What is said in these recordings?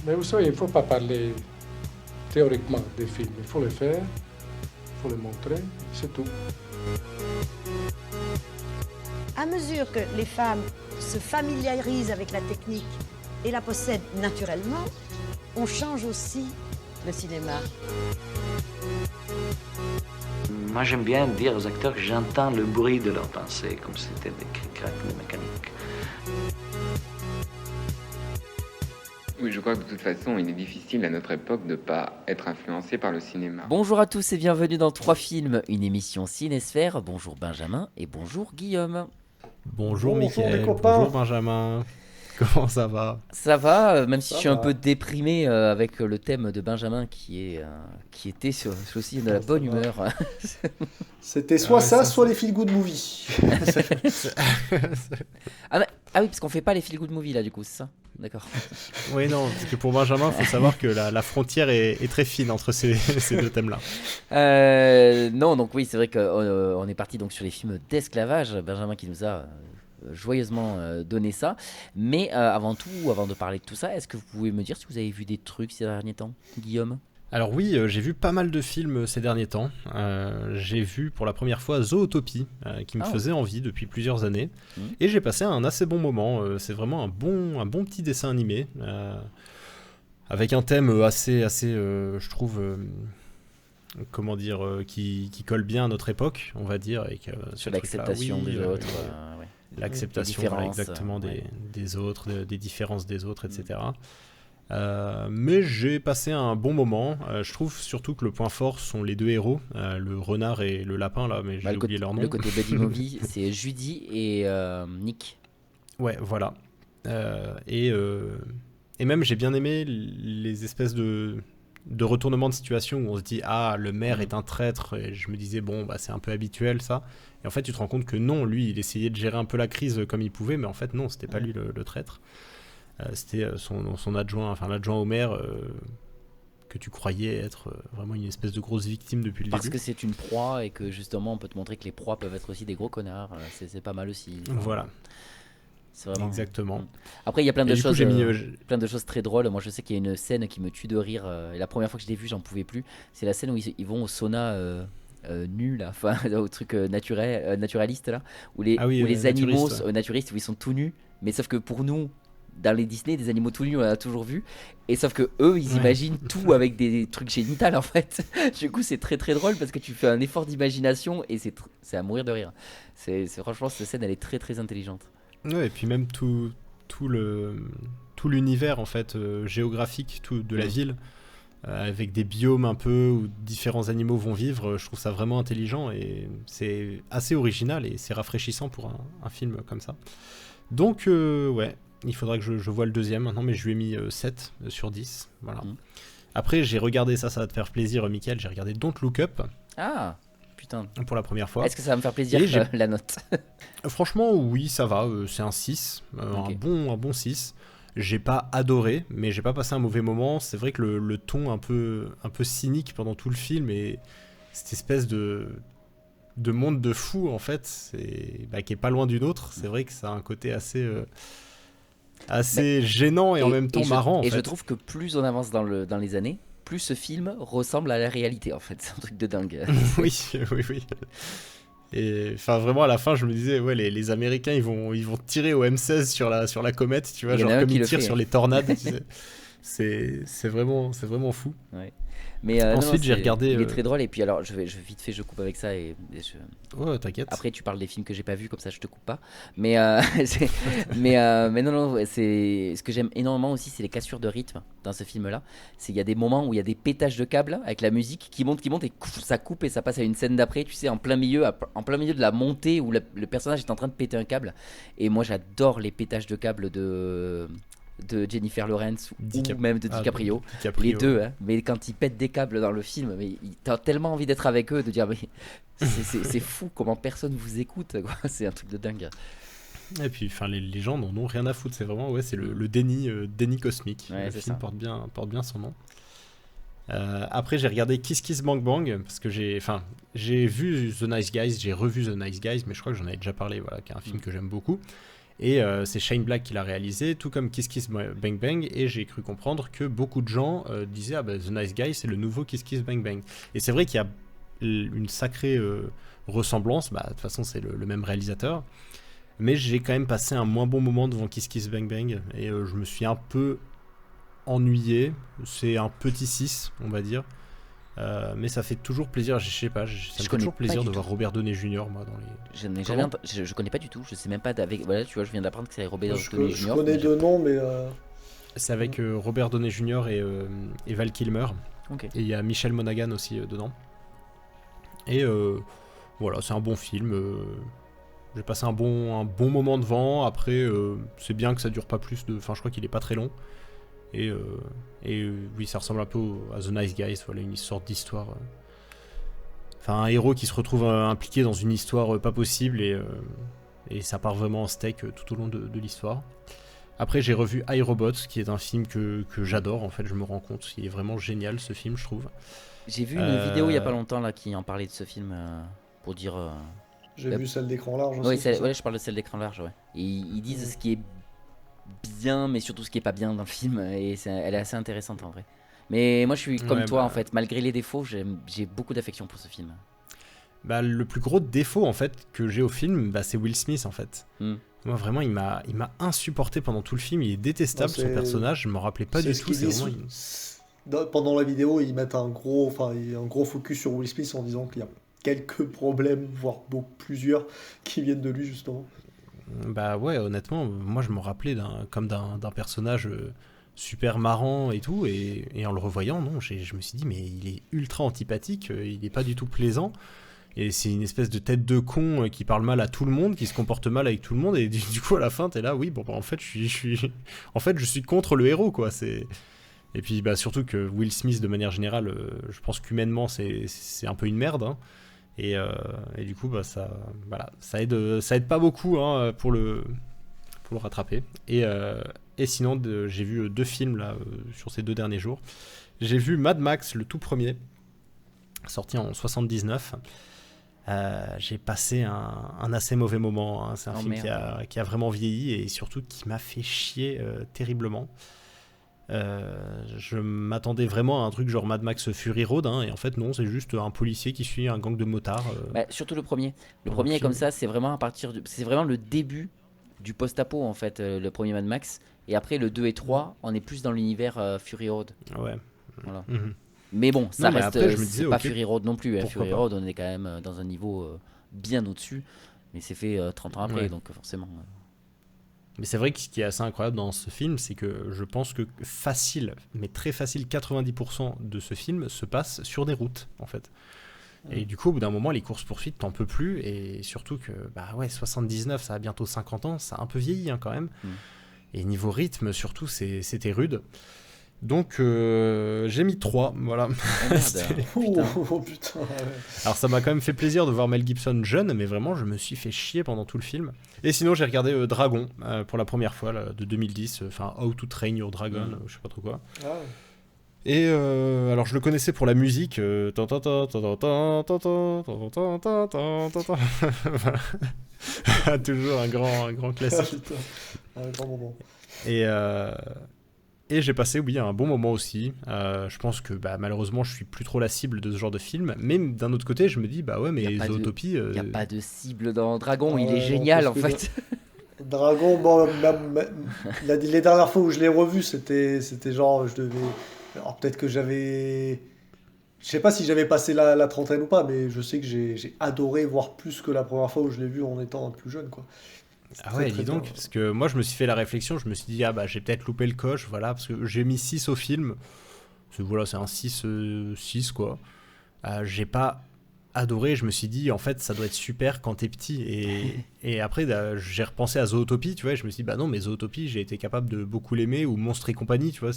Mais vous savez, il ne faut pas parler théoriquement des films. Il faut les faire, il faut les montrer, c'est tout. À mesure que les femmes se familiarisent avec la technique et la possèdent naturellement, on change aussi le cinéma. Moi, j'aime bien dire aux acteurs que j'entends le bruit de leurs pensées, comme si c'était des cric-crac de mécanique. Oui, je crois que de toute façon, il est difficile à notre époque de ne pas être influencé par le cinéma. Bonjour à tous et bienvenue dans 3 films, une émission Cinésphère. Bonjour Benjamin et bonjour Guillaume. Bonjour les Mickaël, copains. bonjour Benjamin. Comment ça va? Ça va, même si Ça je suis un va. peu déprimé avec le thème de Benjamin qui était sur aussi de la Ça bonne va. humeur. C'était soit Ouais, ça, ça, soit les feel good movies. Ah oui, parce qu'on fait pas les feel good movies là du coup, c'est ça? D'accord. Oui, non, parce que pour Benjamin, il faut savoir que la frontière est très fine entre ces deux thèmes-là. Non, donc oui, c'est vrai qu'on est parti donc sur les films d'esclavage. Benjamin qui nous a joyeusement donné ça. Mais avant tout, avant de parler de tout ça, est-ce que vous pouvez me dire si vous avez vu des trucs ces derniers temps, Guillaume? Alors oui, j'ai vu pas mal de films ces derniers temps. J'ai vu pour la première fois Zootopie, qui me faisait envie depuis plusieurs années. Et j'ai passé un assez bon moment. C'est vraiment un bon petit dessin animé, avec un thème assez je trouve, comment dire, qui colle bien à notre époque, on va dire. Avec, Sur l'acceptation des autres. Ouais. L'acceptation Les différences, exactement ouais. des autres, des différences des autres, etc. Mais j'ai passé un bon moment. Je trouve surtout que le point fort sont les deux héros, le renard et le lapin là, mais j'ai oublié leur nom. Le côté buddy movie, c'est Judy et Nick. Ouais, voilà. Et même j'ai bien aimé les espèces de retournements de situation où on se dit ah, le maire est un traître, et je me disais bon bah c'est un peu habituel ça, et en fait tu te rends compte que non, lui il essayait de gérer un peu la crise comme il pouvait, mais en fait non, c'était pas lui le traître. C'était son adjoint, enfin l'adjoint au maire, que tu croyais être vraiment une espèce de grosse victime depuis le Parce début. que c'est une proie et que justement on peut te montrer que les proies peuvent être aussi des gros connards. C'est pas mal aussi. Voilà, C'est vraiment... exactement. Après il y a plein de Et du coup, choses, j'ai mis, plein de choses très drôles. Moi je sais qu'il y a une scène qui me tue de rire. Et la première fois que je l'ai vue, j'en pouvais plus. C'est la scène où ils vont au sauna nu là, enfin au truc naturaliste là, où les animaux naturiste, ouais. naturistes où ils sont tout nus. Mais sauf que pour nous, dans les Disney, des animaux tout nus, on en a toujours vu. Et sauf que eux, ils imaginent tout avec des trucs génitals en fait. Du coup, c'est très très drôle parce que tu fais un effort d'imagination et c'est à mourir de rire. Franchement, cette scène, elle est très très intelligente. Ouais, et puis même tout l'univers en fait, géographique de la ville, avec des biomes un peu où différents animaux vont vivre, je trouve ça vraiment intelligent et c'est assez original et c'est rafraîchissant pour un film comme ça. Donc ouais, il faudra que je vois le deuxième maintenant, mais je lui ai mis 7 sur 10. Voilà. Après, j'ai regardé, ça va te faire plaisir, Mickaël, j'ai regardé Don't Look Up. Ah putain. Pour la première fois. Est-ce que ça va me faire plaisir la note? Franchement, oui, ça va, c'est un 6, Okay. un bon 6. J'ai pas adoré, mais j'ai pas passé un mauvais moment. C'est vrai que le ton un peu cynique pendant tout le film et cette espèce de monde de fou en fait, qui est pas loin d'une autre. C'est vrai que ça a un côté assez gênant et en même temps marrant. Je trouve que plus on avance dans les années, plus ce film ressemble à la réalité en fait. C'est un truc de dingue. oui. Et enfin vraiment à la fin je me disais ouais, les Américains ils vont tirer au M16 sur la comète, tu vois, genre comme ils tirent sur les tornades. Tu sais. c'est vraiment fou. Ouais. Mais ensuite j'ai regardé. Il est très drôle et puis alors je vite fait je coupe avec ça et Ouais, t'inquiète. Après tu parles des films que j'ai pas vus comme ça je te coupe pas. Mais mais non c'est ce que j'aime énormément aussi, c'est les cassures de rythme dans ce film là. Il y a des moments où il y a des pétages de câbles avec la musique qui monte et ça coupe et ça passe à une scène d'après, tu sais, en plein milieu de la montée où le personnage est en train de péter un câble. Et moi j'adore les pétages de câbles de Jennifer Lawrence ou même de DiCaprio, les deux, hein. Mais quand ils pètent des câbles dans le film, mais t'as tellement envie d'être avec eux, de dire mais c'est fou comment personne vous écoute quoi. C'est un truc de dingue. Et puis enfin les gens n'en ont rien à foutre, c'est vraiment c'est le déni cosmique. Ouais, le film ça. porte bien son nom. Après j'ai regardé Kiss Kiss Bang Bang parce que j'ai vu The Nice Guys, j'ai revu The Nice Guys, mais je crois que j'en avais déjà parlé, voilà, qui est un film que j'aime beaucoup. Et c'est Shane Black qui l'a réalisé, tout comme Kiss Kiss Bang Bang, et j'ai cru comprendre que beaucoup de gens disaient The Nice Guy c'est le nouveau Kiss Kiss Bang Bang. Et c'est vrai qu'il y a une sacrée ressemblance, de toute façon c'est le même réalisateur, mais j'ai quand même passé un moins bon moment devant Kiss Kiss Bang Bang, et je me suis un peu ennuyé, c'est un petit 6 on va dire. Mais ça fait toujours plaisir, je sais pas, ça me fait toujours plaisir de voir Robert Downey Jr. moi dans les. Je connais pas du tout, je sais même pas voilà, tu vois, je viens d'apprendre que c'est Robert Downey Jr. Je connais deux noms, mais. C'est avec Robert Downey Jr. et Val Kilmer. Okay. Et il y a Michelle Monaghan aussi dedans. Et voilà, c'est un bon film. J'ai passé un bon moment devant. Après, c'est bien que ça dure pas plus de. Enfin, je crois qu'il est pas très long. Et oui, ça ressemble un peu à The Nice Guys, voilà, une sorte d'histoire. Enfin, un héros qui se retrouve impliqué dans une histoire pas possible et ça part vraiment en steak tout au long de l'histoire. Après, j'ai revu iRobots, qui est un film que j'adore, en fait, je me rends compte. Il est vraiment génial, ce film, je trouve. J'ai vu une vidéo il y a pas longtemps là, qui en parlait de ce film pour dire... J'ai vu celle d'écran large aussi. Ouais, je parle de celle d'écran large, ouais. Et ils disent ce qui est bien, mais surtout ce qui est pas bien dans le film, et elle est assez intéressante en vrai. Mais moi je suis comme toi en fait, malgré les défauts, j'ai beaucoup d'affection pour ce film. Le plus gros défaut en fait que j'ai au film, c'est Will Smith en fait. Moi vraiment il m'a insupporté pendant tout le film, il est détestable son personnage, je me rappelais pas du tout. Pendant la vidéo ils mettent un gros focus sur Will Smith en disant qu'il y a quelques problèmes, voire plusieurs, qui viennent de lui justement. Ouais, honnêtement, moi je me rappelais d'un personnage super marrant et tout, et en le revoyant, non, je me suis dit, mais il est ultra antipathique, il est pas du tout plaisant, et c'est une espèce de tête de con qui parle mal à tout le monde, qui se comporte mal avec tout le monde, et du coup à la fin t'es là, oui, en fait je suis contre le héros, quoi, c'est... Et puis surtout que Will Smith de manière générale, je pense qu'humainement c'est un peu une merde, hein. Et du coup ça aide pas beaucoup hein, pour le rattraper. Et sinon j'ai vu 2 films là sur ces 2 derniers jours. J'ai vu Mad Max, le tout premier, sorti en 79. J'ai passé un assez mauvais moment, hein. C'est un film qui a vraiment vieilli et surtout qui m'a fait chier terriblement. Je m'attendais vraiment à un truc genre Mad Max Fury Road, hein, et en fait non, c'est juste un policier qui suit un gang de motards. Surtout le premier est comme ça, c'est vraiment c'est vraiment le début du post-apo en fait, le premier Mad Max, et après le 2 et 3 on est plus dans l'univers Fury Road. Ouais. Voilà. Mm-hmm. Mais bon, ça reste après, c'est pas Fury Road non plus, hein. Fury Road on est quand même dans un niveau bien au-dessus, mais c'est fait 30 ans après, donc forcément. Mais c'est vrai que ce qui est assez incroyable dans ce film, c'est que je pense que mais très facile, 90% de ce film se passe sur des routes, en fait. Et du coup, au bout d'un moment, les courses-poursuites, t'en peux plus, et surtout que, 79, ça a bientôt 50 ans, ça a un peu vieilli, hein, quand même. Et niveau rythme, surtout, c'était rude. Donc j'ai mis 3, voilà. Oh putain. Ouais. Alors ça m'a quand même fait plaisir de voir Mel Gibson jeune, mais vraiment je me suis fait chier pendant tout le film. Et sinon j'ai regardé Dragon pour la première fois là, de 2010, enfin How to Train Your Dragon, je sais pas trop quoi. Et alors je le connaissais pour la musique, toujours un grand classique. Un grand moment. Et j'ai passé, un bon moment aussi. Je pense que malheureusement, je suis plus trop la cible de ce genre de film. Mais d'un autre côté, je me dis, mais Zootopie... Il n'y a pas de cible dans Dragon, il est génial en fait. Dragon, les dernières fois où je l'ai revu, c'était genre, je devais... Alors peut-être que j'avais... Je sais pas si j'avais passé la trentaine ou pas, mais je sais que j'ai adoré, voire plus que la première fois où je l'ai vu en étant plus jeune, quoi. Ah ouais, dis donc, parce que moi je me suis fait la réflexion, je me suis dit j'ai peut-être loupé le coche, voilà, parce que j'ai mis 6 au film, c'est un 6 quoi. J'ai pas adoré, je me suis dit en fait ça doit être super quand t'es petit, et après j'ai repensé à Zootopie, tu vois, et je me suis dit non mais Zootopie j'ai été capable de beaucoup l'aimer, ou Monstres et compagnie, tu vois,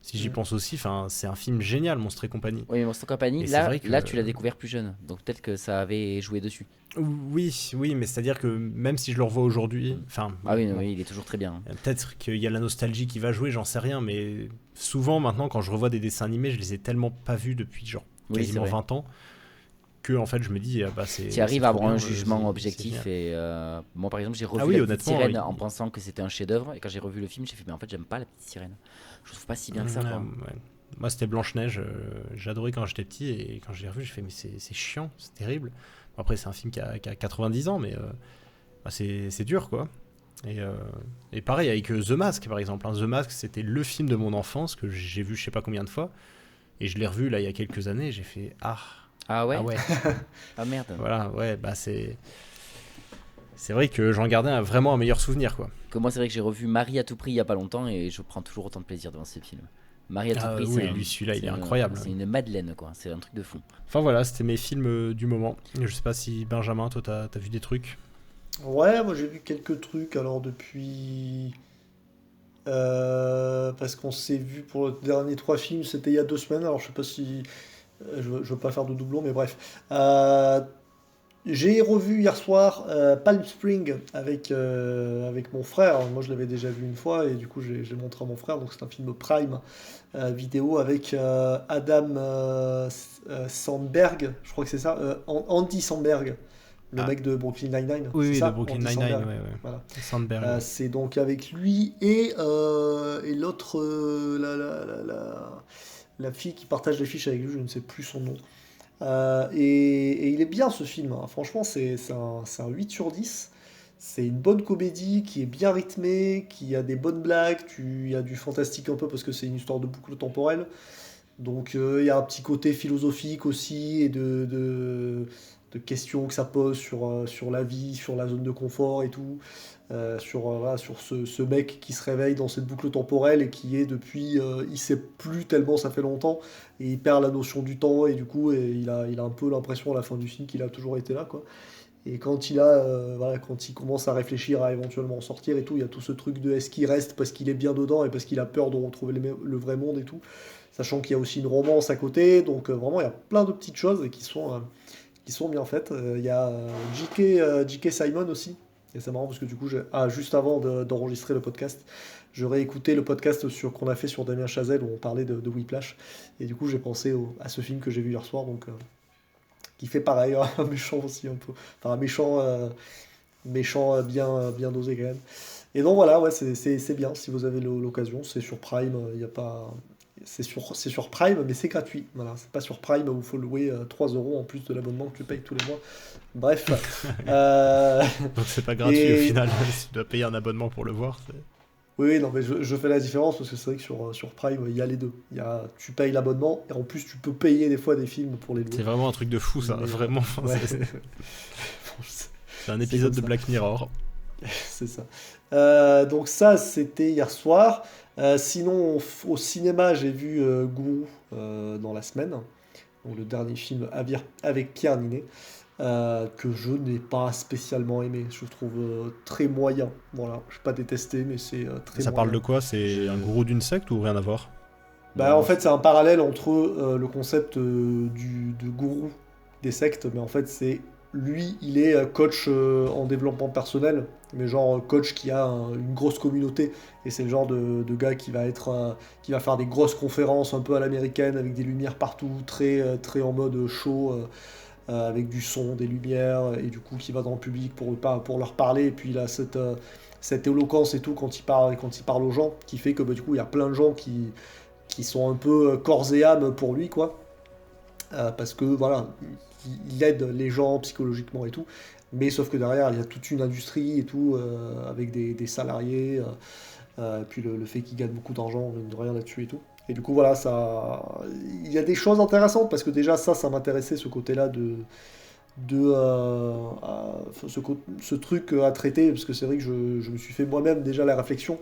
si j'y pense aussi, c'est un film génial, Monstres et compagnie. Oui, Monstres et compagnie, là tu l'as découvert plus jeune, donc peut-être que ça avait joué dessus. Oui, mais c'est-à-dire que même si je le revois aujourd'hui, oui, il est toujours très bien. Peut-être qu'il y a la nostalgie qui va jouer, j'en sais rien, mais souvent maintenant quand je revois des dessins animés, je les ai tellement pas vus depuis quasiment 20 ans que en fait je me dis tu arrives à trop avoir un bien, jugement c'est objectif génial. et moi par exemple j'ai revu Ah oui, La Petite honnêtement, Sirène oui. en pensant que c'était un chef-d'œuvre et quand j'ai revu le film j'ai fait mais en fait j'aime pas La Petite Sirène, je trouve pas si bien que ça quoi. Ouais. Moi c'était Blanche-Neige, j'adorais quand j'étais petit et quand je l'ai revu j'ai fait mais c'est chiant, c'est terrible. Bon, après c'est un film qui a 90 ans mais c'est dur quoi. Et pareil avec The Mask par exemple, hein. The Mask c'était le film de mon enfance que j'ai vu je sais pas combien de fois et je l'ai revu là il y a quelques années et j'ai fait Ah ouais, ah ouais. ah merde. Voilà, ouais, c'est vrai que j'en gardais vraiment un meilleur souvenir, quoi. Que moi c'est vrai que j'ai revu Marie à tout prix il y a pas longtemps et je prends toujours autant de plaisir devant ce film. Marie à tout prix, oui, lui, celui-là, il est incroyable. C'est une madeleine quoi, c'est un truc de fou. Enfin voilà, c'était mes films du moment. Je sais pas si Benjamin, toi t'as vu des trucs. Ouais, moi j'ai vu quelques trucs alors depuis. Parce qu'on s'est vu pour le dernier 3 films, c'était il y a 2 semaines, alors je sais pas si. Je veux pas faire de doublon, mais bref. J'ai revu hier soir Palm Spring avec mon frère. Moi je l'avais déjà vu une fois et du coup j'ai montré à mon frère. Donc c'est un film Prime vidéo avec Adam Sandberg, je crois que c'est ça. Andy Samberg, le mec de Brooklyn Nine-Nine. Oui, c'est ça, de Brooklyn Andy Nine-Nine, Samberg. ouais. Voilà. Sandberg. C'est donc avec lui et l'autre, la fille qui partage l'affiche avec lui, je ne sais plus son nom. Et il est bien ce film, hein. Franchement c'est un 8 sur 10. C'est une bonne comédie qui est bien rythmée, qui a des bonnes blagues, il y a du fantastique un peu parce que c'est une histoire de boucle temporelle. Donc il y a un petit côté philosophique aussi et de questions que ça pose sur la vie, sur la zone de confort et tout. Voilà, sur ce mec qui se réveille dans cette boucle temporelle et qui est depuis, il sait plus tellement ça fait longtemps et il perd la notion du temps et du coup il a un peu l'impression à la fin du film qu'il a toujours été là quoi. Et quand quand il commence à réfléchir à éventuellement en sortir et tout, il y a tout ce truc de est-ce qu'il reste parce qu'il est bien dedans et parce qu'il a peur de retrouver le vrai monde et tout, sachant qu'il y a aussi une romance à côté, donc vraiment il y a plein de petites choses qui sont bien faites. Il y a J.K. Simon aussi. Et c'est marrant parce que du coup, juste avant d'enregistrer le podcast, je réécoutais le podcast qu'on a fait sur Damien Chazelle où on parlait de Whiplash. Et du coup, j'ai pensé à ce film que j'ai vu hier soir, donc qui fait pareil, un méchant aussi un peu. Enfin, un méchant bien dosé quand même. Et donc voilà, ouais, c'est bien si vous avez l'occasion. C'est sur Prime, il y a pas. C'est sur Prime, mais c'est gratuit. Voilà, c'est pas sur Prime où il faut louer 3 € en plus de l'abonnement que tu payes tous les mois. Bref. Donc c'est pas gratuit au final, si tu dois payer un abonnement pour le voir. Oui, non, mais je fais la différence parce que c'est vrai que sur Prime, il y a les deux. Tu payes l'abonnement et en plus tu peux payer des fois des films pour les louer. C'est vraiment un truc de fou ça, vraiment. Ouais. C'est un épisode de Black Mirror. C'est ça. Donc ça, c'était hier soir. Sinon, au cinéma, j'ai vu Gourou dans la semaine. Donc, le dernier film avec Pierre Ninet, que je n'ai pas spécialement aimé. Je trouve très moyen. Voilà, je n'ai pas détesté, mais c'est très Ça moyen. parle de quoi? C'est un gourou d'une secte ou rien à voir? En fait, c'est un parallèle entre le concept de gourou des sectes, mais en fait, c'est lui, il est coach en développement personnel, mais genre coach qui a une grosse communauté, et c'est le genre de gars qui va faire des grosses conférences un peu à l'américaine, avec des lumières partout, très en mode show, avec du son, des lumières, et du coup qui va dans le public pour leur parler, et puis il a cette éloquence et tout quand il parle aux gens, qui fait que du coup il y a plein de gens qui sont un peu corps et âme pour lui, quoi. Parce que voilà, il aide les gens psychologiquement et tout, mais sauf que derrière il y a toute une industrie et tout, avec des salariés, et puis le fait qu'il gagne beaucoup d'argent, mine de rien là-dessus et tout. Et du coup voilà, il y a des choses intéressantes, parce que déjà ça m'intéressait, ce côté-là ce truc à traiter, parce que c'est vrai que je me suis fait moi-même déjà la réflexion.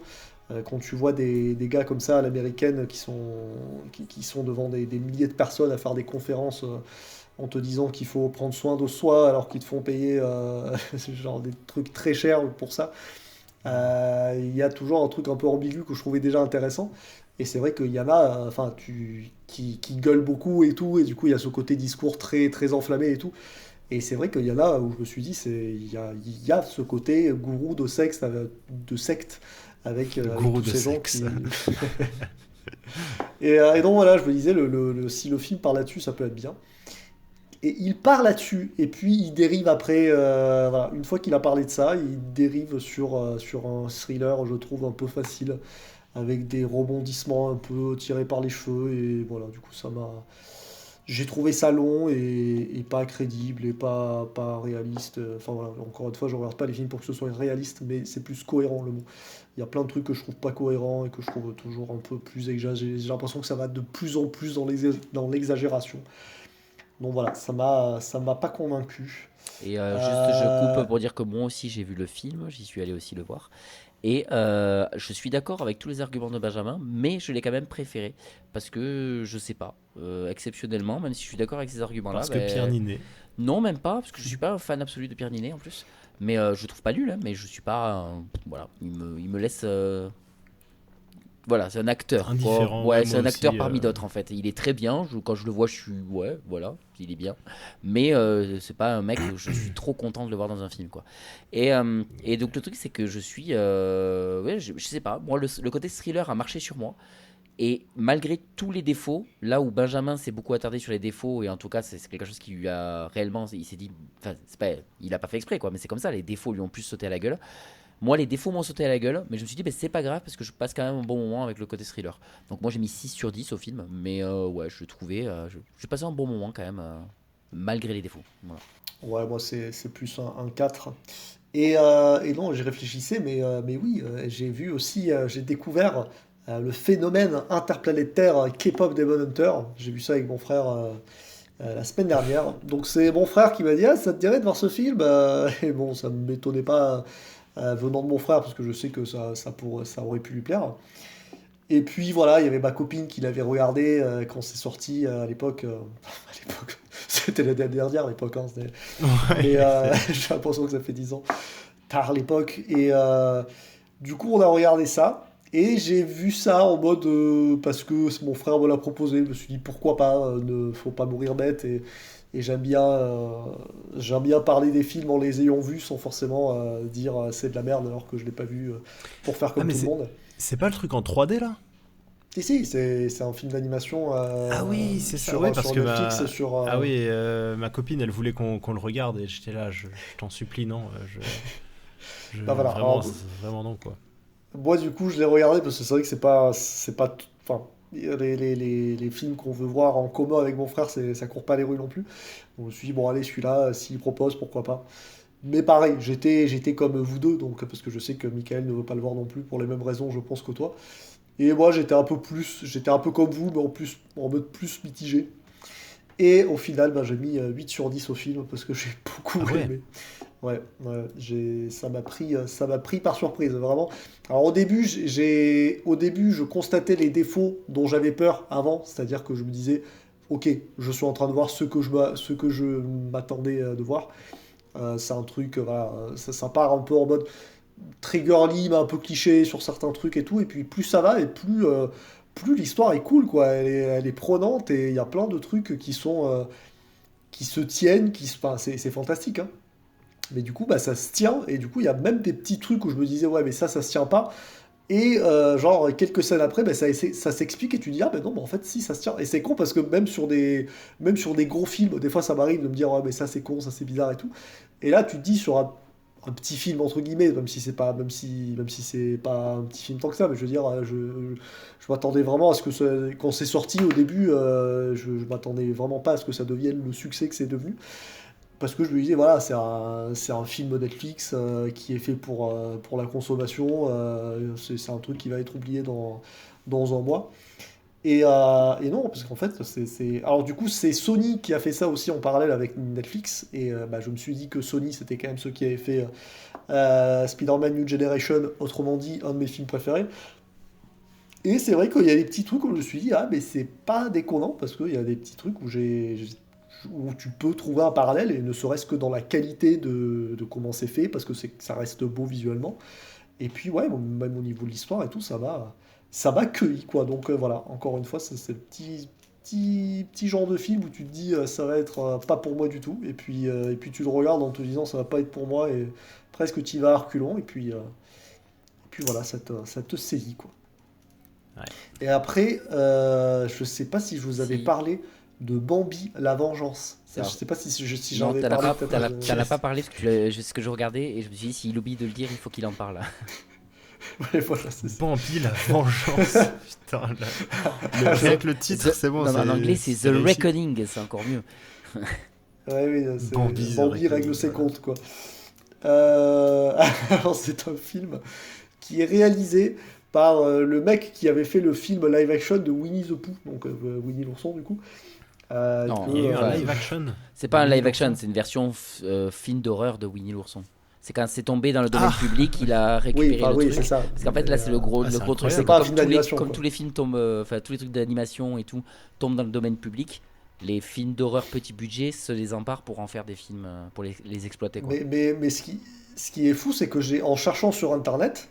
Quand tu vois des gars comme ça à l'américaine qui sont devant des milliers de personnes à faire des conférences en te disant qu'il faut prendre soin de soi alors qu'ils te font payer genre des trucs très chers pour ça, il y a toujours un truc un peu ambigu que je trouvais déjà intéressant. Et c'est vrai qu'il y en a qui gueulent beaucoup et tout, et du coup il y a ce côté discours très, très enflammé et tout. Et c'est vrai qu'il y en a où je me suis dit, il y a ce côté gourou de secte avec tous ces gens qui... et donc voilà, je me disais, si le film parle là-dessus, ça peut être bien. Et il part là-dessus, et puis il dérive après, voilà, une fois qu'il a parlé de ça, il dérive sur un thriller, je trouve, un peu facile, avec des rebondissements un peu tirés par les cheveux, et voilà, du coup, j'ai trouvé ça long et pas crédible et pas réaliste. Enfin voilà, encore une fois, je regarde pas les films pour que ce soit réaliste, mais c'est plus cohérent le mot. Il y a plein de trucs que je trouve pas cohérents et que je trouve toujours un peu plus exagéré. J'ai l'impression que ça va de plus en plus dans l'exagération. Donc voilà, ça m'a pas convaincu. Et juste, je Euh, coupe pour dire que moi aussi j'ai vu le film, j'y suis allé aussi le voir. Et je suis d'accord avec tous les arguments de Benjamin, mais je l'ai quand même préféré. Parce que, je sais pas, exceptionnellement, même si je suis d'accord avec ces arguments-là, Parce que Pierre Ninet. non, même pas, parce que je suis pas un fan absolu de Pierre Ninet en plus. Mais je le trouve pas nul, hein, mais je suis pas. Voilà, il me laisse. Voilà, c'est un acteur, quoi. Indifférent, Ouais, ouais, c'est moi un acteur aussi, parmi d'autres en fait. Il est très bien. Quand je le vois, je suis. Ouais, voilà, il est bien. Mais c'est pas un mec où je suis trop content de le voir dans un film, quoi. Et donc le truc, c'est que je suis. Ouais, je sais pas. Moi, le côté thriller a marché sur moi. Et malgré tous les défauts, là où Benjamin s'est beaucoup attardé sur les défauts, et en tout cas, c'est quelque chose qui lui a réellement. Il s'est dit. Enfin, c'est pas, il a pas fait exprès, quoi, mais c'est comme ça. Les défauts lui ont plus sauté à la gueule. Moi, les défauts m'ont sauté à la gueule, mais je me suis dit, bah, c'est pas grave parce que je passe quand même un bon moment avec le côté thriller. Donc, moi, j'ai mis 6 sur 10 au film, mais ouais, je le trouvais. J'ai passé un bon moment quand même, malgré les défauts. Voilà. ouais, moi c'est plus un 4. Et non, j'y réfléchissais, mais oui, j'ai vu aussi, j'ai découvert le phénomène interplanétaire K-pop Demon Hunter. J'ai vu ça avec mon frère la semaine dernière. Donc c'est mon frère qui m'a dit, ah, ça te dirait de voir ce film? Et bon, ça ne m'étonnait pas venant de mon frère, parce que je sais que ça aurait pu lui plaire. Et puis voilà, il y avait ma copine qui l'avait regardé quand c'est sorti à l'époque. À l'époque, c'était l'année dernière à l'époque. Hein, mais Ouais, j'ai l'impression que ça fait 10 ans. Tard l'époque. Et du coup, on a regardé ça. Et j'ai vu ça en mode parce que mon frère me l'a proposé. Je me suis dit pourquoi pas, ne faut pas mourir bête. Et j'aime bien parler des films en les ayant vus sans forcément dire c'est de la merde alors que je l'ai pas vu pour faire Ah, comme mais tout le monde. c'est pas le truc en 3D là? Si, c'est un film d'animation Ah oui, c'est ça. sur, Ouais, parce sur que Netflix. Sur, ah oui, ma copine, elle voulait qu'on le regarde et j'étais là, je t'en supplie, non. bah voilà. Vraiment, Alors, vraiment non, quoi. moi, du coup, je l'ai regardé parce que c'est vrai que c'est pas enfin, les films qu'on veut voir en commun avec mon frère, ça court pas les rues non plus. Donc, je me suis dit, bon, allez, celui-là, s'il propose, pourquoi pas. Mais pareil, j'étais comme vous deux, donc, parce que je sais que Michael ne veut pas le voir non plus pour les mêmes raisons, je pense, que toi. Et moi, j'étais un peu comme vous, mais en mode plus mitigé. Et au final, bah, j'ai mis 8 sur 10 au film parce que j'ai beaucoup Ah ouais. aimé. Ouais, ouais, ça m'a pris par surprise, vraiment. Alors au début, je constatais les défauts dont j'avais peur avant, c'est-à-dire que je me disais, ok, je suis en train de voir ce que je m'attendais de voir. C'est un truc, voilà, ça part un peu en mode triggerly, mais un peu cliché sur certains trucs et tout. Et puis plus ça va, et plus l'histoire est cool, quoi. Elle est prenante et il y a plein de trucs qui se tiennent, enfin, c'est fantastique, hein. Mais du coup, bah, ça se tient, et du coup, il y a même des petits trucs où je me disais, ouais, mais ça se tient pas. Et genre, quelques scènes après, bah, ça s'explique, et tu dis, ah, ben non, mais en fait, si, ça se tient. Et c'est con parce que même sur des gros films, des fois, ça m'arrive de me dire, ouais, mais ça, c'est con, ça, c'est bizarre et tout. Et là, tu te dis, sur un petit film, entre guillemets, même si c'est pas un petit film tant que ça, mais je veux dire, je m'attendais vraiment à ce que quand c'est sorti au début, je m'attendais vraiment pas à ce que ça devienne le succès que c'est devenu. Parce que je me disais, voilà, c'est un film Netflix qui est fait pour la consommation. C'est un truc qui va être oublié dans un mois. Et non, parce qu'en fait, alors du coup, c'est Sony qui a fait ça aussi en parallèle avec Netflix. Et bah, je me suis dit que Sony, c'était quand même ceux qui avaient fait Spider-Man New Generation, autrement dit, un de mes films préférés. Et c'est vrai qu'il y a des petits trucs où je me suis dit, ah, mais c'est pas déconnant, parce qu'il y a des petits trucs où tu peux trouver un parallèle, et ne serait-ce que dans la qualité de comment c'est fait, parce que ça reste beau visuellement. Et puis, ouais, même au niveau de l'histoire et tout, ça m'a cueilli, quoi. Donc, voilà, encore une fois, c'est le petit genre de film où tu te dis, ça va être pas pour moi du tout. Et puis tu le regardes en te disant, ça va pas être pour moi, et presque tu y vas à reculons, et puis voilà, ça te saisit, quoi. Ouais. Et après, je sais pas si je vous avais Si. parlé de Bambi, la vengeance. Ça, je Alors, sais pas si Non, j'en ai t'en as parlé. pas, peut-être, t'en as pas parlé parce que ce que je regardais et je me suis dit, s'il oublie de le dire, il faut qu'il en parle. Ouais, voilà, c'est ça. Bambi, la vengeance. Putain, rien que le titre, c'est bon. Non, mais en anglais, c'est The réussi. Reckoning, c'est encore mieux. Ouais, oui, c'est Bambi, Bambi The règle ses Reckoning, comptes, quoi. Alors, c'est un film qui est réalisé par le mec qui avait fait le film live action de Winnie the Pooh, donc Winnie l'ourson, du coup. Non, Il y a eu un Ouais. live action. C'est pas un Winnie live action, l'ourson. c'est une version film d'horreur de Winnie l'ourson. C'est quand c'est tombé dans le domaine public, il a récupéré Oui, enfin, le oui, truc. c'est ça. Parce qu'en fait, là, c'est le gros, Ah, le c'est gros truc. incroyable. C'est C'est pas un que film comme, d'animation, comme quoi. tous les films tombent, enfin, tous les trucs d'animation et tout tombent dans le domaine public, les films d'horreur petit budget se les emparent pour en faire des films, pour les exploiter, quoi. Mais ce qui est fou, c'est que en cherchant sur Internet,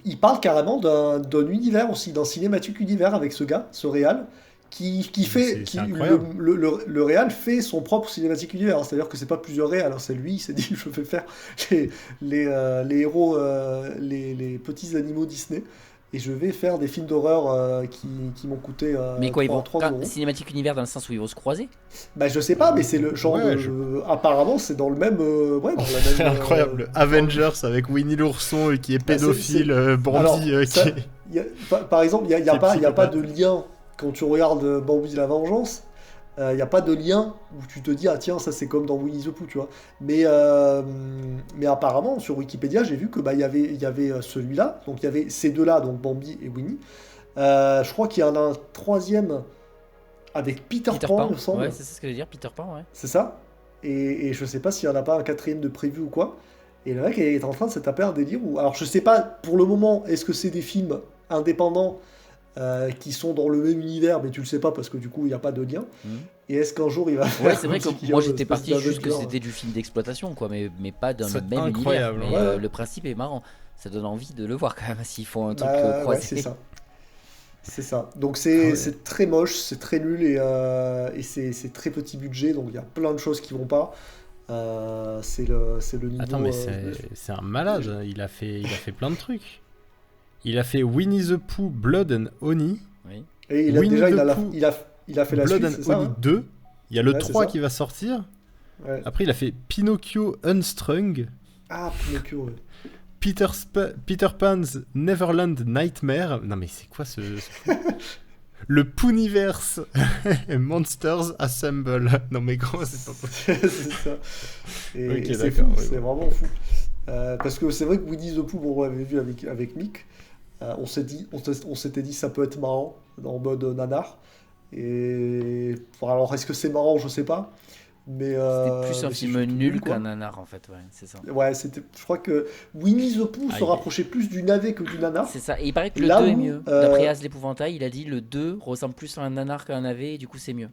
il parle carrément d'un univers aussi, d'un cinématique univers avec ce gars, ce réal, qui fait, C'est incroyable. le réal fait son propre cinématique univers. C'est-à-dire que c'est pas plusieurs réals, hein, c'est lui, il s'est dit je vais faire les héros, les petits animaux Disney, et je vais faire des films d'horreur qui m'ont coûté Mais quoi, ils vont 3 quand- euros. cinématique univers dans le sens où ils vont se croiser? Bah je sais pas, mais c'est le genre Ouais, apparemment c'est dans le même... ouais, dans la C'est même, incroyable. Avengers avec Winnie l'ourson qui est pédophile, Bambi Alors, qui ça, est... par exemple, il n'y a, Qui est pas psychopathe. de lien quand tu regardes Bambi la vengeance. Il n'y a pas de lien où tu te dis ah tiens ça c'est comme dans Winnie the Pooh, tu vois. Mais apparemment sur Wikipédia j'ai vu que bah il y avait celui-là, donc il y avait ces deux-là, donc Bambi et Winnie. Je crois qu'il y en a un troisième avec Peter Pan, il me semble. Ouais, c'est ça ce que je veux dire, Peter Pan, ouais. C'est ça. Et je sais pas s'il y en a pas un quatrième de prévu ou quoi. Et le mec est en train de se taper un délire où... Alors je sais pas pour le moment, est-ce que c'est des films indépendants qui sont dans le même univers, mais tu le sais pas parce que du coup il n'y a pas de lien. Et est-ce qu'un jour il va faire Ouais, c'est vrai un que petit moi film j'étais parti d'Avenger, juste que c'était du film d'exploitation, quoi, mais pas dans le C'est même incroyable, univers. Mais ouais. le principe est marrant. Ça donne envie de le voir quand même s'ils font un truc Bah, ouais, croisé. c'est ça. C'est ça. Donc Ah ouais. c'est très moche, c'est très nul et c'est très petit budget, donc il y a plein de choses qui vont pas. C'est le niveau. Attends, mais c'est un malade. Il a fait plein de trucs. Il a fait Winnie the Pooh, Blood and Honey. Oui. Et il a Winnie déjà the il a, Pooh, il a fait la Blood suite, and c'est ça, Honey hein 2. Il y a le Ouais, c'est 3 ça. qui va sortir. Ouais. Après, il a fait Pinocchio Unstrung. Ah, Pinocchio, ouais. Peter Pan's Neverland Nightmare. Non, mais c'est quoi ce fou Le Pooniverse Monsters Assemble. Non, mais gros, c'est pas possible. C'est ça. Et, Ok, et c'est d'accord, fou, ouais, c'est ouais. vraiment fou. Parce que c'est vrai que Winnie the Pooh, bon, on l'avait vu avec Mick, on s'était dit ça peut être marrant, en mode nanar. Et enfin, alors est-ce que c'est marrant, je sais pas. Mais C'était plus un mais c'est film surtout nul quoi. qu'un nanar en fait, ouais, c'est ça. Ouais, je crois que Winnie the Pooh Ah, se rapprochait plus du navet que du nanar. C'est ça. Et il paraît que le Là 2 est où, mieux. D'après Az l'épouvantail, il a dit le 2 ressemble plus à un nanar qu'à un navet et du coup c'est mieux.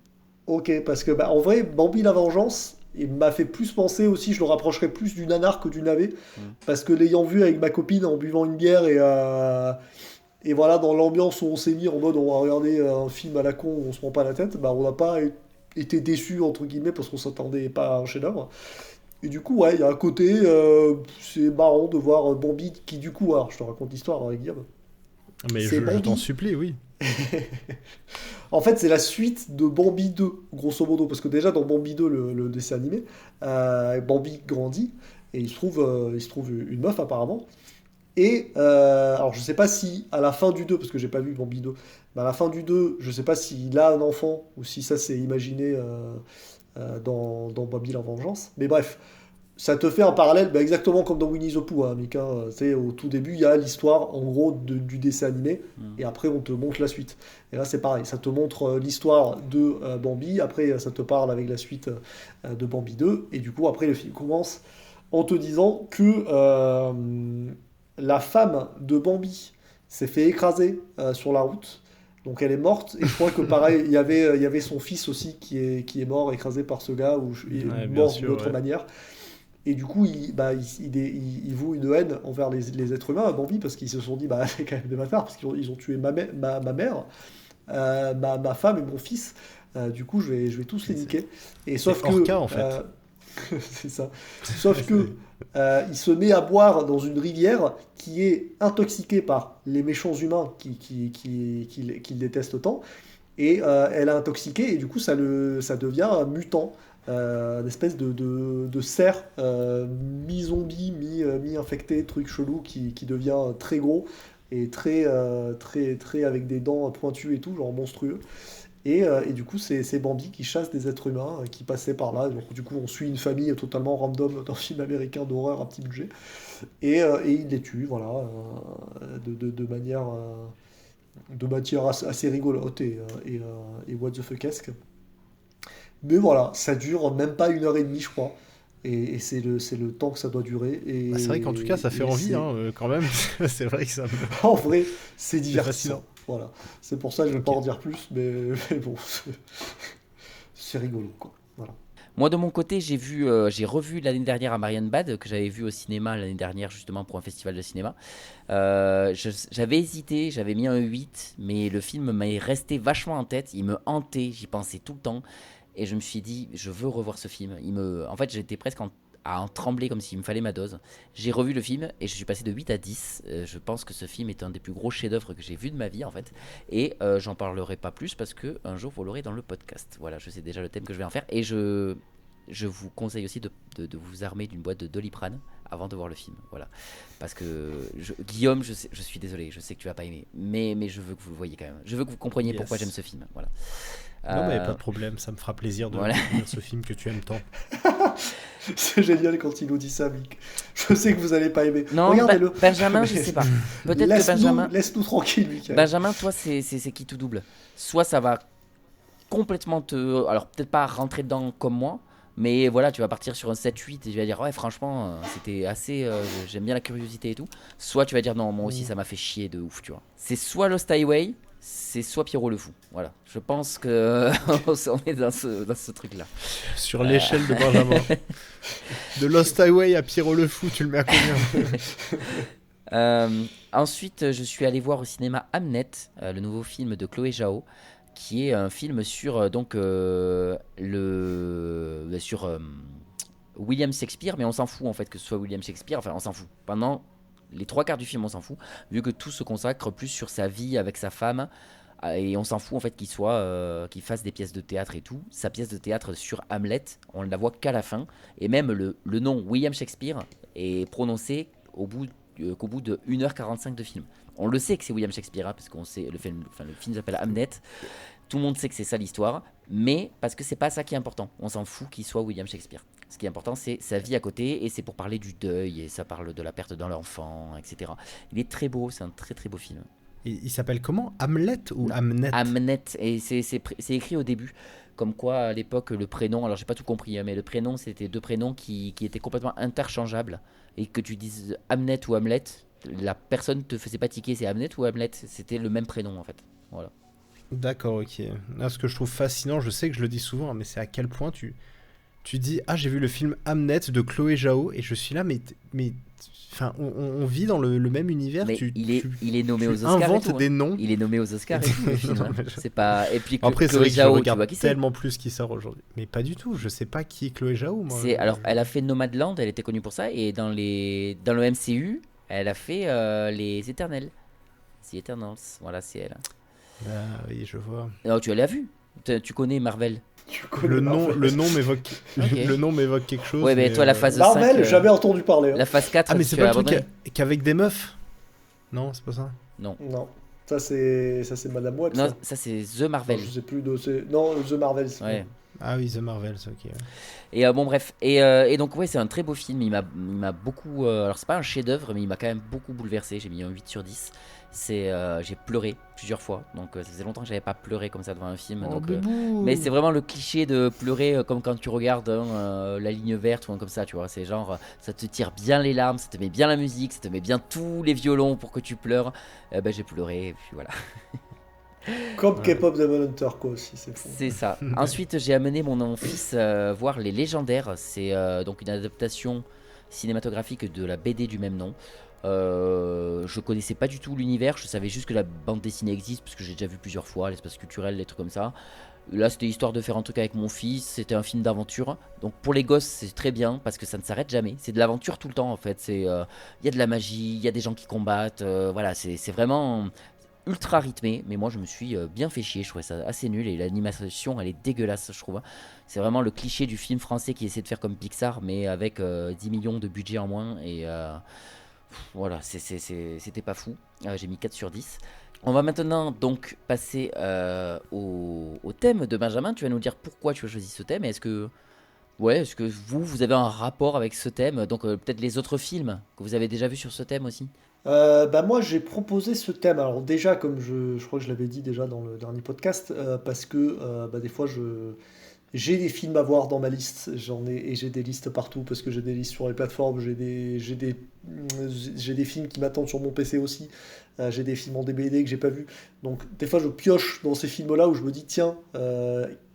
Ok, parce que bah, en vrai, Bambi la vengeance, il m'a fait plus penser aussi, je le rapprocherais plus du nanar que du navet, parce que l'ayant vu avec ma copine en buvant une bière et voilà, dans l'ambiance où on s'est mis en mode on va regarder un film à la con où on se prend pas la tête, bah on n'a pas été déçus entre guillemets parce qu'on s'attendait pas à un chef-d'œuvre. Et du coup, ouais, il y a un côté, c'est marrant de voir Bambi qui du coup, alors je te raconte l'histoire avec Guillaume. Mais C'est je Bambi. t'en supplie, oui. En fait, c'est la suite de Bambi 2, grosso modo, parce que déjà dans Bambi 2, le dessin animé, Bambi grandit et il se trouve une meuf apparemment. Et alors je sais pas si à la fin du 2, parce que j'ai pas vu Bambi 2, mais à la fin du 2, je sais pas s'il a un enfant ou si ça c'est imaginé dans Bambi la vengeance. Mais bref, ça te fait un parallèle bah, exactement comme dans Winnie the Pooh, hein, Mika. Tu sais, au tout début, il y a l'histoire en gros du dessin animé, et après on te montre la suite. Et là c'est pareil, ça te montre l'histoire de Bambi, après ça te parle avec la suite de Bambi 2, et du coup après le film commence en te disant que la femme de Bambi s'est fait écraser sur la route, donc elle est morte, et je crois que pareil, il y avait son fils aussi qui est mort, écrasé par ce gars, ou il est Ouais, bien mort sûr, d'une autre ouais. manière. Et du coup, il voue une haine envers les êtres humains, Bambi, parce qu'ils se sont dit, bah, c'est quand même de ma part, parce qu'ils ont tué ma mère, ma femme et mon fils. Du coup, je vais tous les niquer. Et sauf que, Orca, en fait. c'est ça. Sauf que il se met à boire dans une rivière qui est intoxiquée par les méchants humains qui le détestent tant. et elle a intoxiqué, et du coup ça devient un mutant, une espèce de cerf mi-zombie, mi-infecté, truc chelou qui devient très gros et très avec des dents pointues et tout, genre monstrueux. Et du coup, c'est Bambi qui chasse des êtres humains qui passaient par là. Donc, du coup, on suit une famille totalement random dans un film américain d'horreur à petit budget. Et il les tue, voilà, de manière, assez rigolote et what the fuckesque. Mais voilà, ça dure même pas 1 heure et demie, je crois. Et c'est le temps que ça doit durer. Et, C'est vrai qu'en tout cas, ça fait envie, quand même. C'est vrai que ça me... En vrai, c'est fascinant. divertissant. Voilà. C'est pour ça que je ne vais pas en dire plus, mais bon, c'est rigolo, quoi. Voilà. Moi de mon côté, j'ai revu l'année dernière à Marienbad, que j'avais vu au cinéma l'année dernière justement pour un festival de cinéma. J'avais hésité, j'avais mis un 8, mais le film m'est resté vachement en tête, il me hantait, j'y pensais tout le temps, et je me suis dit, je veux revoir ce film. En fait, j'étais presque à en trembler comme s'il me fallait ma dose. J'ai revu le film et je suis passé de 8 à 10. Je pense que ce film est un des plus gros chefs-d'œuvre que j'ai vu de ma vie en fait. Et j'en parlerai pas plus parce que un jour vous l'aurez dans le podcast. Voilà, je sais déjà le thème que je vais en faire. Et je vous conseille aussi de vous armer d'une boîte de Doliprane avant de voir le film. Voilà. Parce que Guillaume, je suis désolé, je sais que tu vas pas aimer. Mais je veux que vous le voyez quand même. Je veux que vous compreniez pourquoi j'aime ce film. Voilà. Non, mais pas de problème, ça me fera plaisir de voilà. découvrir ce film que tu aimes tant. C'est génial quand il nous dit ça, Mick. Je sais que vous allez pas aimer. Non, regardez-le. Benjamin, je sais pas. Peut-être que Benjamin. Laisse-nous tranquille, Mick. Benjamin, toi, c'est qui tout double. Soit ça va complètement alors peut-être pas rentrer dedans comme moi, mais voilà, tu vas partir sur un 7-8 et tu vas dire ouais, franchement, c'était assez. J'aime bien la curiosité et tout. Soit tu vas dire non, moi aussi ça m'a fait chier de ouf, tu vois. C'est soit Lost Highway, c'est soit Pierrot le Fou. Voilà, je pense que on est dans ce truc-là. Sur l'échelle de Benjamin. De Lost Highway à Pierrot le Fou, tu le mets à combien? Ensuite, je suis allé voir au cinéma Hamnet, le nouveau film de Chloé Zhao, qui est un film sur William Shakespeare, mais on s'en fout en fait que ce soit William Shakespeare, enfin on s'en fout. Pendant les 3 quarts du film, on s'en fout, vu que tout se consacre plus sur sa vie avec sa femme, et on s'en fout en fait qu'il fasse des pièces de théâtre et tout. Sa pièce de théâtre sur Hamlet, on ne la voit qu'à la fin, et même le nom William Shakespeare est prononcé qu'au bout de 1h45 de film. On le sait que c'est William Shakespeare, hein, parce qu'on sait le film s'appelle Hamnet. Tout le monde sait que c'est ça l'histoire, mais parce que c'est pas ça qui est important. On s'en fout qu'il soit William Shakespeare. Ce qui est important, c'est sa vie à côté, et c'est pour parler du deuil, et ça parle de la perte d'un enfant, etc. Il est très beau, c'est un très très beau film. Et il s'appelle comment? Hamlet ou Hamnet? Hamnet, et c'est écrit au début. Comme quoi, à l'époque, le prénom, alors j'ai pas tout compris, hein, mais le prénom, c'était 2 prénoms qui étaient complètement interchangeables. Et que tu dises Hamnet ou Hamlet, la personne te faisait pas tiquer, c'est Hamnet ou Hamlet, c'était le même prénom en fait. Voilà. D'accord, ok. Là, ce que je trouve fascinant, je sais que je le dis souvent, mais c'est à quel point tu dis ah, j'ai vu le film Hamnet de Chloé Zhao, et je suis là, mais enfin, on vit dans le même univers. Mais il est nommé aux Oscars. Invente des noms. Il est nommé aux Oscars et tout, le film, hein. C'est pas. Et puis après, c'est Chloé vrai que je Zhao, regarde tu vois qui c'est. tellement plus qui sort aujourd'hui. Mais pas du tout. Je sais pas qui est Chloé Zhao, moi. Alors, elle a fait Nomadland, elle était connue pour ça, et dans le MCU, elle a fait les Éternels. The Eternals, voilà, c'est elle. Ah oui, je vois. Non, tu l'as vu. Tu connais Marvel. Le nom m'évoque Okay. Le nom m'évoque quelque chose. Ouais, mais toi, la phase 5. Marvel, jamais entendu parler. Hein. La phase 4, ah, mais c'est tu pas as le truc abandonné. qu'avec des meufs? Non, c'est pas ça. Non. Non. Ça c'est Madame Web. Non, ça c'est The Marvel. Non, je sais plus non, The Marvel. Ouais. Ah oui, The Marvels, ok. Ouais. Et bon bref, et donc ouais, c'est un très beau film, il m'a beaucoup, alors c'est pas un chef-d'œuvre, mais il m'a quand même beaucoup bouleversé, j'ai mis un 8 sur 10. J'ai pleuré plusieurs fois, donc ça faisait longtemps que j'avais pas pleuré comme ça devant un film. Oh, Donc, bébou. mais c'est vraiment le cliché de pleurer comme quand tu regardes La Ligne Verte ou un comme ça, tu vois. C'est genre, ça te tire bien les larmes, ça te met bien la musique, ça te met bien tous les violons pour que tu pleures. Ben j'ai pleuré, et puis voilà. Comme K-pop Demon Hunter, quoi, aussi, c'est fou. C'est ça. Ensuite, j'ai amené mon fils voir Les Légendaires. C'est donc une adaptation cinématographique de la BD du même nom. Je connaissais pas du tout l'univers, je savais juste que la bande dessinée existe parce que j'ai déjà vu plusieurs fois, l'espace culturel, des trucs comme ça. Là, c'était histoire de faire un truc avec mon fils, c'était un film d'aventure. Donc pour les gosses, c'est très bien parce que ça ne s'arrête jamais. C'est de l'aventure tout le temps en fait. Il y a de la magie, il y a des gens qui combattent. Voilà, c'est vraiment ultra rythmé, mais moi je me suis bien fait chier, je trouvais ça assez nul et l'animation elle est dégueulasse, je trouve, hein. C'est vraiment le cliché du film français qui essaie de faire comme Pixar, mais avec 10 millions de budget en moins et voilà, c'était pas fou. J'ai mis 4 sur 10. On va maintenant donc passer au thème de Benjamin. Tu vas nous dire pourquoi tu as choisi ce thème. Est-ce que vous avez un rapport avec ce thème? Donc peut-être les autres films que vous avez déjà vus sur ce thème aussi. Moi j'ai proposé ce thème, alors déjà comme je crois que je l'avais dit déjà dans le dernier podcast, parce que des fois j'ai des films à voir dans ma liste, et j'ai des listes partout parce que j'ai des listes sur les plateformes, j'ai des films qui m'attendent sur mon PC aussi, j'ai des films en DVD que j'ai pas vus. Donc des fois je pioche dans ces films-là où je me dis tiens,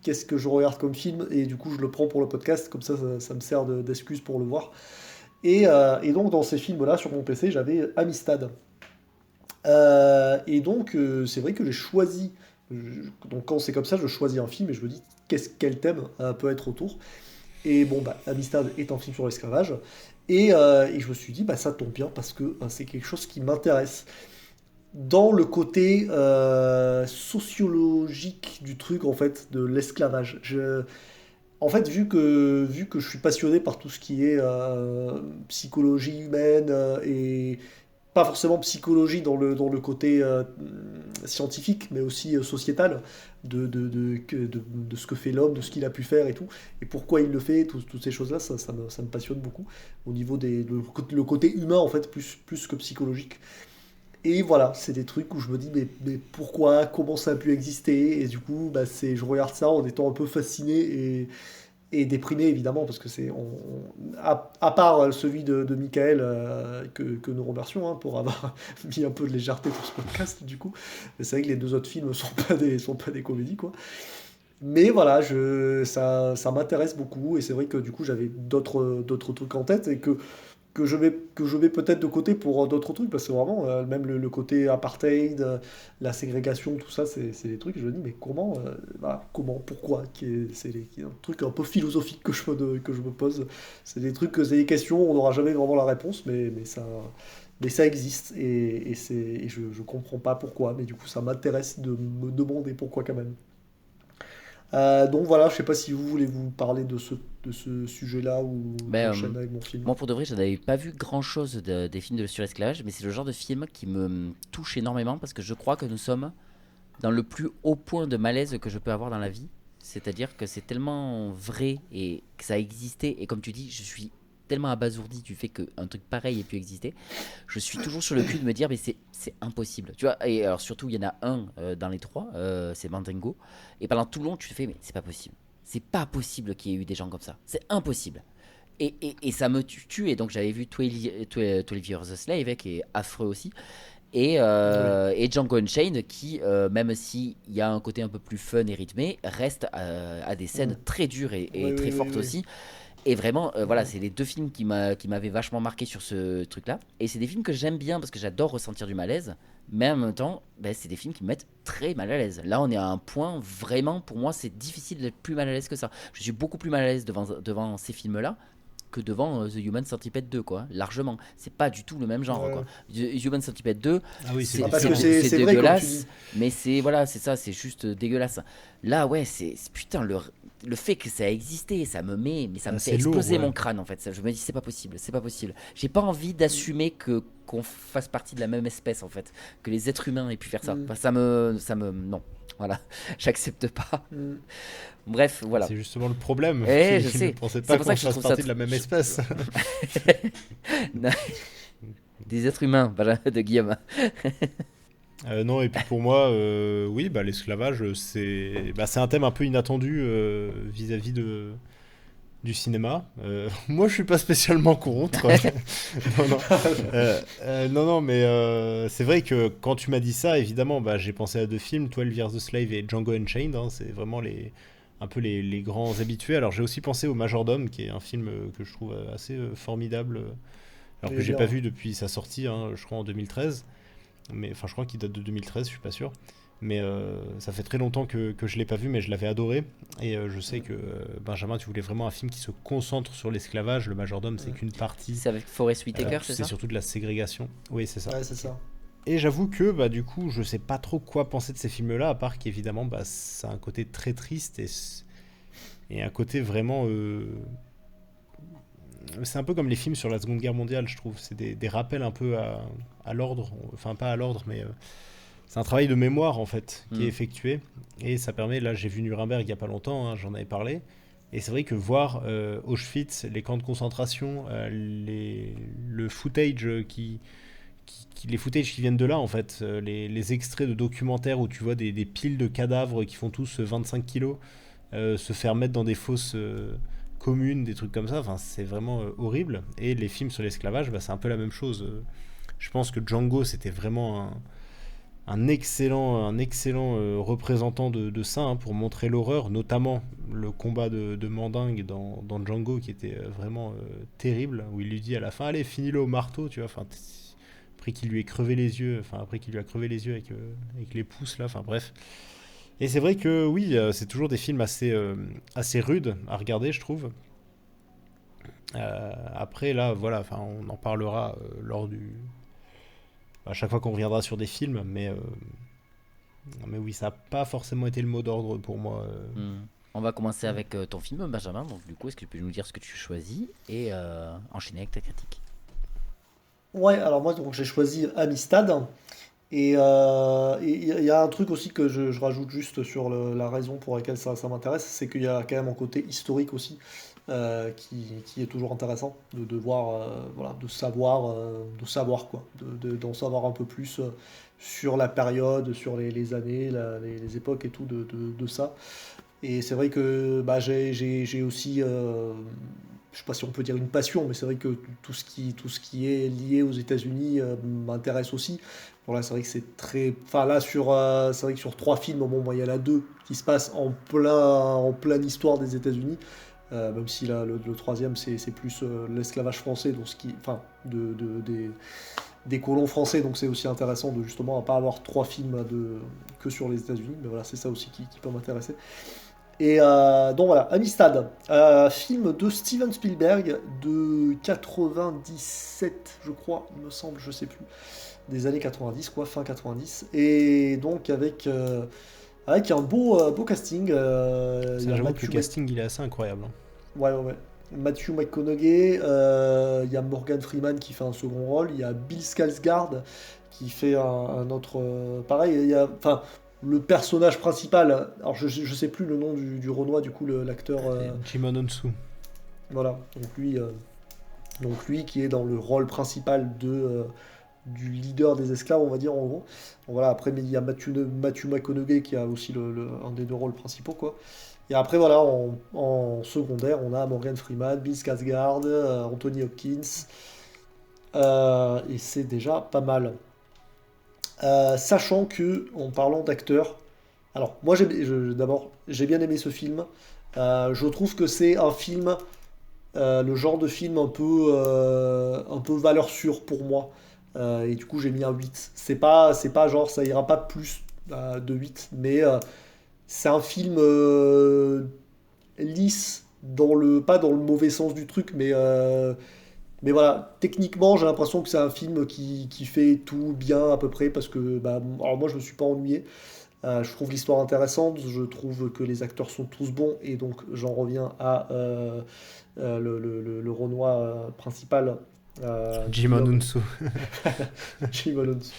qu'est-ce que je regarde comme film et du coup je le prends pour le podcast, comme ça me sert d'excuse pour le voir. Et donc dans ces films-là sur mon PC j'avais Amistad. Et donc c'est vrai que j'ai choisi. Donc quand c'est comme ça, je choisis un film et je me dis quel thème peut être autour. Et bon, Amistad est un film sur l'esclavage. Et je me suis dit, ça tombe bien parce que c'est quelque chose qui m'intéresse. Dans le côté sociologique du truc, en fait, de l'esclavage. En fait, vu que je suis passionné par tout ce qui est psychologie humaine et pas forcément psychologie dans le côté scientifique, mais aussi sociétal, de ce que fait l'homme, de ce qu'il a pu faire et tout, et pourquoi il le fait, toutes ces choses-là, ça me passionne beaucoup, au niveau le côté humain, en fait, plus que psychologique. Et voilà, c'est des trucs où je me dis, mais pourquoi, comment ça a pu exister, et du coup, je regarde ça en étant un peu fasciné et déprimé évidemment parce que à part celui de Michael que nous remercions pour avoir mis un peu de légèreté pour ce podcast du coup, mais c'est vrai que les deux autres films sont pas des comédies quoi, mais voilà, ça m'intéresse beaucoup et c'est vrai que du coup j'avais d'autres trucs en tête et que je mets peut-être de côté pour d'autres trucs, parce que vraiment, même le côté apartheid, la ségrégation, tout ça, c'est des trucs, je me dis, mais comment, pourquoi, c'est un truc un peu philosophique que je me pose, c'est des questions, on n'aura jamais vraiment la réponse, mais ça existe, et je comprends pas pourquoi, mais du coup, ça m'intéresse de me demander pourquoi quand même. Donc voilà, je sais pas si vous voulez vous parler de ce sujet-là ou j'enchaîne avec mon film. Moi, pour de vrai, je n'avais pas vu grand-chose des films sur l'esclavage, mais c'est le genre de film qui me touche énormément parce que je crois que nous sommes dans le plus haut point de malaise que je peux avoir dans la vie. C'est-à-dire que c'est tellement vrai et que ça a existé. Et comme tu dis, je suis tellement abasourdi du fait qu'un truc pareil ait pu exister. Je suis toujours sur le cul de me dire, mais c'est impossible. Tu vois, et alors surtout, il y en a un dans les trois, c'est Mandingo. Et pendant tout le long, tu te fais, mais c'est pas possible. C'est pas possible qu'il y ait eu des gens comme ça. C'est impossible. Et ça me tue. Et donc, j'avais vu 12 Years a Slave, qui est affreux aussi. Et Django Unchained, qui, même s'il y a un côté un peu plus fun et rythmé, reste à des scènes très dures et très fortes aussi. Et vraiment, voilà, c'est les deux films qui m'avaient vachement marqué sur ce truc-là. Et c'est des films que j'aime bien parce que j'adore ressentir du malaise. Mais en même temps, c'est des films qui me mettent très mal à l'aise. Là, on est à un point, vraiment, pour moi, c'est difficile d'être plus mal à l'aise que ça. Je suis beaucoup plus mal à l'aise devant ces films-là que devant The Human Centipede 2, quoi. Largement. C'est pas du tout le même genre, quoi. The Human Centipede 2, c'est dégueulasse. Mais c'est juste dégueulasse. Là, ouais, putain, le fait que ça a existé, ça me fait exploser mon crâne, en fait. Je me dis, c'est pas possible. J'ai pas envie d'assumer qu'on fasse partie de la même espèce, en fait. Que les êtres humains aient pu faire ça. Non. Voilà, j'accepte pas. Bref, voilà. C'est justement le problème. Je sais. Ne pensais pas qu'on fasse partie de la même espèce. Des êtres humains, voilà, de Guillaume. Non, et puis pour moi, oui, l'esclavage, c'est un thème un peu inattendu vis-à-vis du cinéma. Moi, je suis pas spécialement contre. Non, mais c'est vrai que quand tu m'as dit ça, évidemment, j'ai pensé à deux films, 12 Years a Slave et Django Unchained. C'est vraiment un peu les grands habitués. Alors, j'ai aussi pensé au Majordome, qui est un film que je trouve assez formidable, alors que j'ai pas vu depuis sa sortie, je crois en 2013. Mais je crois qu'il date de 2013, je suis pas sûr. Mais ça fait très longtemps que je l'ai pas vu, mais je l'avais adoré. Et je sais que Benjamin, tu voulais vraiment un film qui se concentre sur l'esclavage. Le Majordome, c'est qu'une partie. C'est avec Forest Whitaker, c'est ça ? C'est surtout de la ségrégation. Oui, c'est ça. Ouais, c'est ça. Et j'avoue que bah, du coup, je sais pas trop quoi penser de ces films-là, à part qu'évidemment, bah, ça a un côté très triste et un côté vraiment. C'est un peu comme les films sur la Seconde Guerre mondiale, je trouve. C'est des rappels un peu à l'ordre. Enfin, pas à l'ordre, mais c'est un travail de mémoire, en fait, qui est effectué. Et ça permet. Là, j'ai vu Nuremberg il y a pas longtemps, hein, j'en avais parlé. Et c'est vrai que voir Auschwitz, les camps de concentration, le footage les footages qui viennent de là, en fait, les extraits de documentaires où tu vois des piles de cadavres qui font tous 25 kilos se faire mettre dans des fosses communes, des trucs comme ça, enfin, c'est vraiment horrible. Et les films sur l'esclavage, bah, c'est un peu la même chose. Je pense que Django, c'était vraiment un excellent représentant de ça, hein, pour montrer l'horreur, notamment le combat de Mandingue dans Django, qui était vraiment terrible, où il lui dit à la fin, allez, finis-le au marteau, tu vois, enfin, après qu'il lui ait crevé les yeux, enfin après qu'il lui a crevé les yeux avec les pouces là, enfin bref. Et c'est vrai que oui, c'est toujours des films assez rudes à regarder, je trouve. Après là, voilà, enfin on en parlera à chaque fois qu'on reviendra sur des films, mais oui, ça n'a pas forcément été le mot d'ordre pour moi. On va commencer avec ton film, Benjamin. Donc du coup, est-ce que tu peux nous dire ce que tu choisis et enchaîner avec ta critique? Ouais, alors moi donc j'ai choisi Amistad. Et il y a un truc aussi que je rajoute juste sur la raison pour laquelle ça m'intéresse, c'est qu'il y a quand même un côté historique aussi qui est toujours intéressant de voir, voilà, de savoir quoi, d'en savoir un peu plus sur la période, sur les années, les époques et tout de ça. Et c'est vrai que bah, j'ai aussi, je sais pas si on peut dire une passion, mais c'est vrai que tout ce qui est lié aux États-Unis m'intéresse aussi. Voilà, c'est vrai que c'est très. Enfin là, c'est vrai que sur trois films, bon, moi, il y en a deux qui se passent en pleine histoire des États-Unis. Même si là, le troisième, c'est plus l'esclavage français, donc enfin, des colons français, donc c'est aussi intéressant de justement à pas avoir trois films que sur les États-Unis. Mais voilà, c'est ça aussi qui peut m'intéresser. Et donc voilà, Amistad, film de Steven Spielberg de 97, je crois, il me semble, je sais plus, des années 90, quoi, fin 90, et donc avec un beau casting. Il y a J'avoue que le casting, il est assez incroyable, hein. Ouais. Matthew McConaughey, il y a Morgan Freeman qui fait un second rôle, il y a Bill Skarsgård qui fait un autre. Pareil, il y a. Enfin, le personnage principal, alors je sais plus le nom du Renoir, du coup, l'acteur. Jimon Onsu. Voilà, donc lui qui est dans le rôle principal du leader des esclaves, on va dire, en gros. Donc voilà, après, mais il y a Matthew McConaughey qui a aussi un des deux rôles principaux, quoi. Et après, voilà, en secondaire, on a Morgan Freeman, Bill Skarsgård, Anthony Hopkins. Et c'est déjà pas mal. Sachant que, en parlant d'acteurs, alors moi d'abord j'ai bien aimé ce film. Je trouve que c'est un film, le genre de film un peu valeur sûre pour moi. Et du coup j'ai mis un 8. C'est pas genre ça ira pas plus de 8, mais c'est un film lisse, pas dans le mauvais sens du truc, mais voilà, techniquement, j'ai l'impression que c'est un film qui fait tout bien à peu près, parce que bah, alors moi je me suis pas ennuyé. Je trouve l'histoire intéressante, je trouve que les acteurs sont tous bons, et donc j'en reviens à le Renoir principal. Jimon Onsu. Jimon Onsu.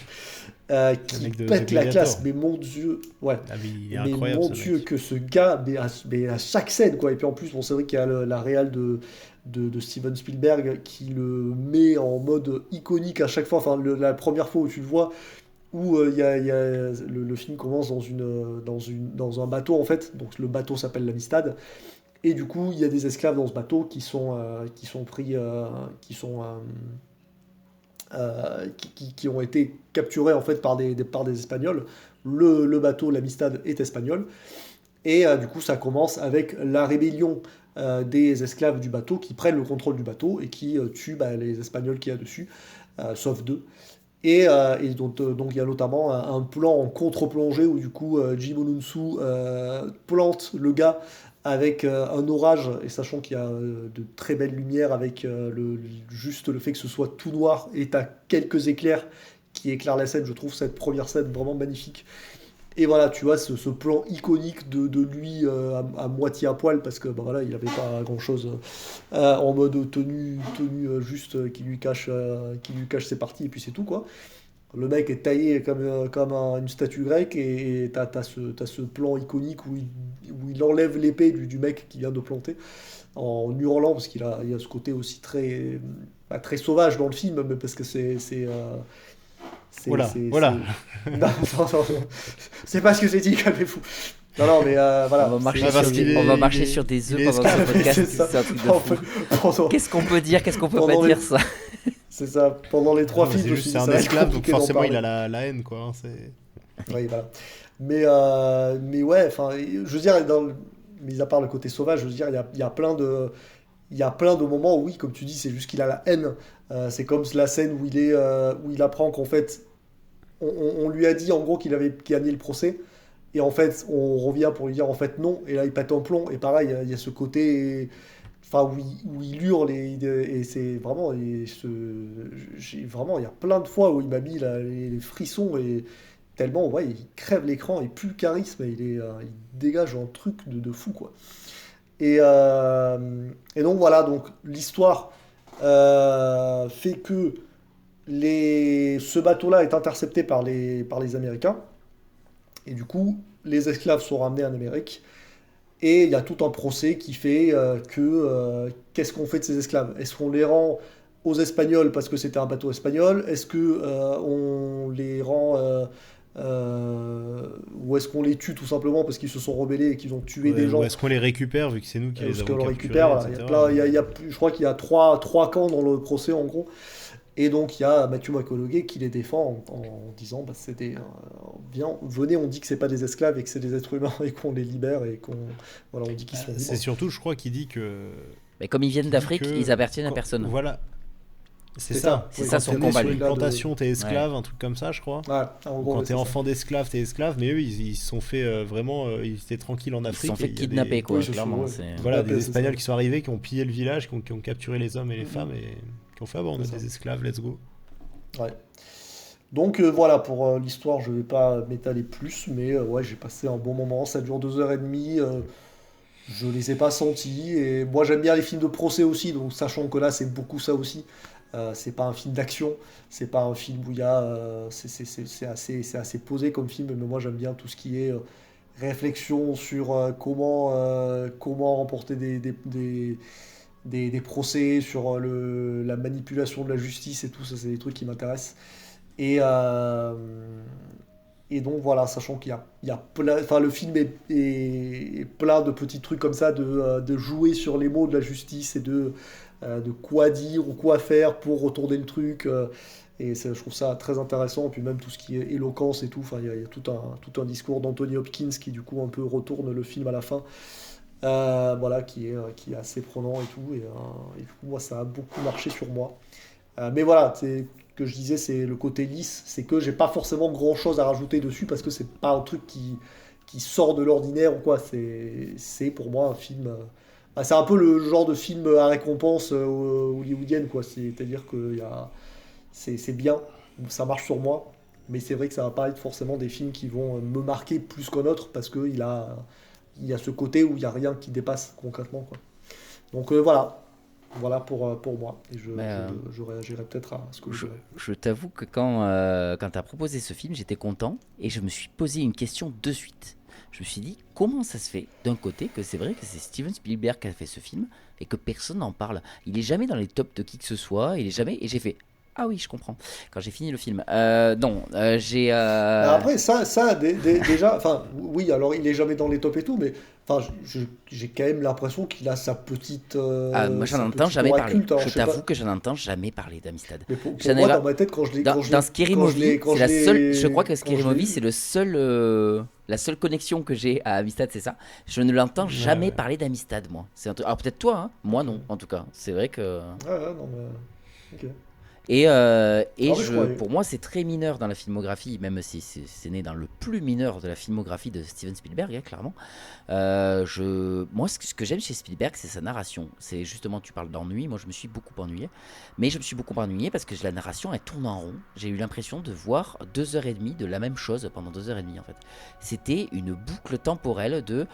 Qui mec de pète la Gladiator. classe, mais mon Dieu, ouais. Ah, mais il est Mais incroyable, mon ce Dieu, mec. que ce gars, mais à chaque scène, quoi. Et puis en plus, bon, c'est vrai qu'il y a la réal de Steven Spielberg qui le met en mode iconique à chaque fois. Enfin, la première fois où tu le vois, où le film commence dans un bateau, en fait. Donc le bateau s'appelle l'Amistad. Et du coup, il y a des esclaves dans ce bateau qui sont pris, qui ont été capturés en fait par des Espagnols. Le bateau, l'Amistad, est espagnol. Et du coup, ça commence avec la rébellion des esclaves du bateau qui prennent le contrôle du bateau et qui tuent les Espagnols qu'il y a dessus, sauf deux. Et donc il y a notamment un plan en contre-plongée où du coup Jimon Onsu plante le gars avec un orage, et sachant qu'il y a de très belles lumières avec juste le fait que ce soit tout noir et t'as quelques éclairs qui éclaire la scène. Je trouve cette première scène vraiment magnifique. Et voilà, tu vois, ce plan iconique de lui à moitié à poil, parce que bah, voilà, il n'avait pas grand-chose en mode tenue juste qui lui cache ses parties, et puis c'est tout, quoi. Le mec est taillé comme une statue grecque, et t'as ce plan iconique où il enlève l'épée du mec qui vient de planter, en hurlant, parce il y a ce côté aussi très, très sauvage dans le film, mais parce que Voilà. Non, non, c'est pas ce que j'ai dit, calmez-vous. Non, mais voilà. On va marcher, parce sur, qu'il des, est- on va marcher il est- sur des œufs il est pendant ce esclave. podcast. C'est ça. C'est un truc de fou. Pendant- Qu'est-ce qu'on peut dire, qu'est-ce qu'on peut Pendant pas les- dire, ça? C'est ça, pendant les 3 Non, films, c'est je me juste, suis c'est dit, un ça va être esclave, donc compliqué d'en forcément, il parler. a la haine, quoi. Hein, c'est... Oui, voilà. Mais ouais, enfin, je veux dire, mis à part le côté sauvage, je veux dire, il y a plein de moments où, oui, comme tu dis, c'est juste qu'il a la haine. C'est comme la scène où il apprend qu'en fait, on lui a dit en gros qu'il avait gagné le procès. Et en fait, on revient pour lui dire en fait non. Et là, il pète un plomb. Et pareil, il y a ce côté, enfin, où il hurle. Et c'est vraiment, vraiment, il y a plein de fois où il m'a mis les frissons. Et tellement, ouais, il crève l'écran. Et plus le charisme. Et il dégage un truc de fou, quoi. Et donc voilà, donc l'histoire fait que ce bateau-là est intercepté par les Américains. Et du coup, les esclaves sont ramenés en Amérique. Et il y a tout un procès qui fait qu'est-ce qu'on fait de ces esclaves? Est-ce qu'on les rend aux Espagnols parce que c'était un bateau espagnol? Est-ce que on les rend ou est-ce qu'on les tue tout simplement parce qu'ils se sont rebellés et qu'ils ont tué des gens? Ou est-ce qu'on les récupère, vu que c'est nous qui les Est-ce avons qu'on le capturés, récupère? Voilà. etc. Je crois qu'il y a trois camps dans le procès en gros. Et donc il y a Matthew McConaughey qui les défend en disant bah, venez, on dit que c'est pas des esclaves et que c'est des êtres humains et qu'on les libère et on dit qu'ils sont libres. C'est surtout, je crois, qu'il dit que... Mais comme ils viennent d'Afrique, que ils appartiennent à quand- personne. Voilà. C'est C'est ça. ça. C'est Oui, ça quand son t'es né combat, sur lui. Une l'île de- plantation, t'es esclave, un truc comme ça, je crois. Voilà, en gros, Quand ouais, t'es c'est ça. enfant d'esclave, t'es esclave, mais eux, ils se sont fait vraiment... ils étaient tranquilles en Ils se Afrique. sont fait et il y a kidnapper, quoi, Oui, c'est clairement. sûr, ouais. c'est- Voilà, Kidnappés, des c'est Espagnols ça. qui sont arrivés, qui ont pillé le village, qui ont capturé les hommes et les femmes, et qui ont fait, bon, on a C'est ça. des esclaves, let's go. Ouais. Donc voilà, pour l'histoire, je vais pas m'étaler plus, mais ouais, j'ai passé un bon moment, ça dure 2h30, je les ai pas sentis, et moi j'aime bien les films de procès aussi, donc sachant que là c'est beaucoup ça aussi, c'est pas un film d'action, c'est pas un film où il y a... c'est assez posé comme film, mais moi j'aime bien tout ce qui est réflexion sur comment remporter des procès, sur la manipulation de la justice et tout, ça c'est des trucs qui m'intéressent. Et donc voilà, sachant qu'il y a plein, enfin le film est plein de petits trucs comme ça, de jouer sur les mots de la justice et de quoi dire ou quoi faire pour retourner le truc. Et je trouve ça très intéressant. Puis même tout ce qui est éloquence et tout, enfin il y a tout un discours d'Anthony Hopkins qui du coup un peu retourne le film à la fin. Voilà, qui est assez prenant et tout. Et du coup, moi, ça a beaucoup marché sur moi. Mais voilà, c'est que je disais, c'est le côté lisse, c'est que j'ai pas forcément grand chose à rajouter dessus parce que c'est pas un truc qui sort de l'ordinaire ou quoi. C'est pour moi un film. C'est un peu le genre de film à récompense hollywoodienne, quoi. C'est-à-dire que c'est bien, ça marche sur moi, mais c'est vrai que ça va pas être forcément des films qui vont me marquer plus qu'un autre parce qu'il y a ce côté où il n'y a rien qui dépasse concrètement, quoi. Donc voilà pour moi. Et je réagirai peut-être à ce que Je t'avoue que quand tu as proposé ce film, j'étais content et je me suis posé une question de suite. Je me suis dit, comment ça se fait d'un côté que c'est vrai que c'est Steven Spielberg qui a fait ce film et que personne n'en parle. Il est jamais dans les tops de qui que ce soit, il est jamais... Et j'ai fait... Ah oui, je comprends. Quand j'ai fini le film. J'ai... Après, déjà... Enfin, oui, alors il est jamais dans les tops et tout, mais... Enfin, j'ai quand même l'impression qu'il a sa petite... moi, j'en sa entends petite jamais aura parler. culte, alors, Je je sais pas. t'avoue que je n'entends jamais parler d'Amistad. Mais pour J'en ai moi, ra- dans ma tête, quand je l'ai... Dans Scary Movie, c'est la seule... Je crois que Scary quand je l'ai Movie, vu- c'est la seule connexion que j'ai à Amistad, c'est ça. Je ne l'entends jamais parler d'Amistad, moi. C'est un truc... Alors peut-être toi, hein. Moi non, en tout cas. C'est vrai que... Ouais, non, mais... Ok. Pour moi, c'est très mineur dans la filmographie, même si c'est né dans le plus mineur de la filmographie de Steven Spielberg, hein, clairement. Moi, ce que j'aime chez Spielberg, c'est sa narration. C'est justement, tu parles d'ennui, moi je me suis beaucoup ennuyé. Mais je me suis beaucoup ennuyé parce que la narration, elle tourne en rond. J'ai eu l'impression de voir 2h30 de la même chose pendant 2h30 en fait. C'était une boucle temporelle de,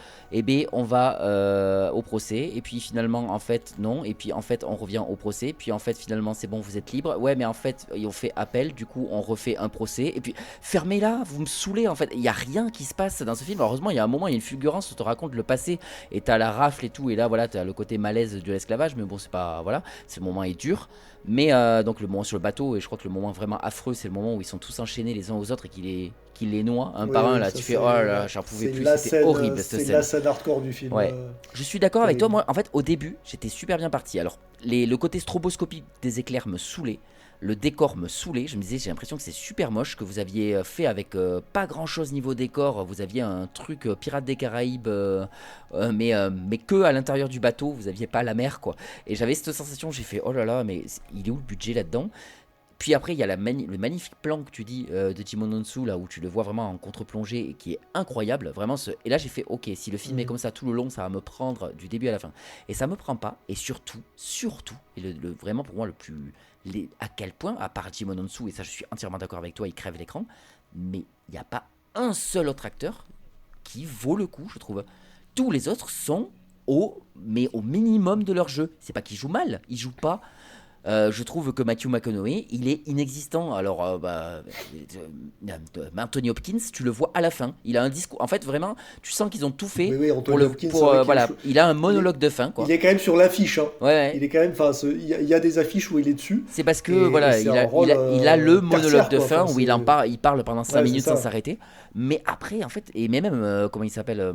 on va au procès, et puis finalement, en fait, non, et puis en fait, on revient au procès, puis en fait, finalement, c'est bon, vous êtes libre. Ouais, mais en fait, on fait appel, du coup, on refait un procès, et puis fermez-la, vous me saoulez en fait. Il n'y a rien qui se passe dans ce film. Heureusement, il y a un moment, il y a une fulgurance où on te raconte le passé, et t'as la rafle et tout, et là, voilà, t'as le côté malaise de l'esclavage, mais bon, c'est pas. Voilà, ce moment est dur. Mais donc, le moment sur le bateau, et je crois que le moment vraiment affreux, c'est le moment où ils sont tous enchaînés les uns aux autres et qu'il les noie un par un. Là, tu fais, oh là là, j'en pouvais plus, c'était horrible cette scène. C'est la scène hardcore du film. Ouais. Je suis d'accord avec toi, moi, en fait, au début, j'étais super bien parti. Alors, le côté stroboscopique des éclairs me saoulait. Le décor me saoulait, je me disais j'ai l'impression que c'est super moche, que vous aviez fait avec pas grand chose niveau décor, vous aviez un truc Pirates des Caraïbes, mais que à l'intérieur du bateau, vous aviez pas la mer quoi. Et j'avais cette sensation, j'ai fait oh là là, mais il est où le budget là-dedans? Puis après il y a le magnifique plan que tu dis de Jimon Onsu là où tu le vois vraiment en contre-plongée et qui est incroyable, vraiment et là j'ai fait ok, si le film est comme ça tout le long, ça va me prendre du début à la fin. Et ça me prend pas, et surtout, et vraiment pour moi le plus... à quel point, à part Jimon Onsu, et ça je suis entièrement d'accord avec toi, il crève l'écran, mais il n'y a pas un seul autre acteur qui vaut le coup, je trouve. Tous les autres sont au minimum de leur jeu. C'est pas qu'ils jouent mal, ils jouent pas. Je trouve que Matthew McConaughey, il est inexistant. Alors, Anthony Hopkins, tu le vois à la fin. Il a un discours. En fait, vraiment, tu sens qu'ils ont tout fait voilà. Il a un monologue de fin. Quoi. Il est quand même sur l'affiche. Hein. Ouais. Il est quand même. Il y a des affiches où il est dessus. C'est parce que voilà, il a le monologue de fin où il parle pendant 5 minutes sans s'arrêter. Mais après, en fait, et même comment il s'appelle.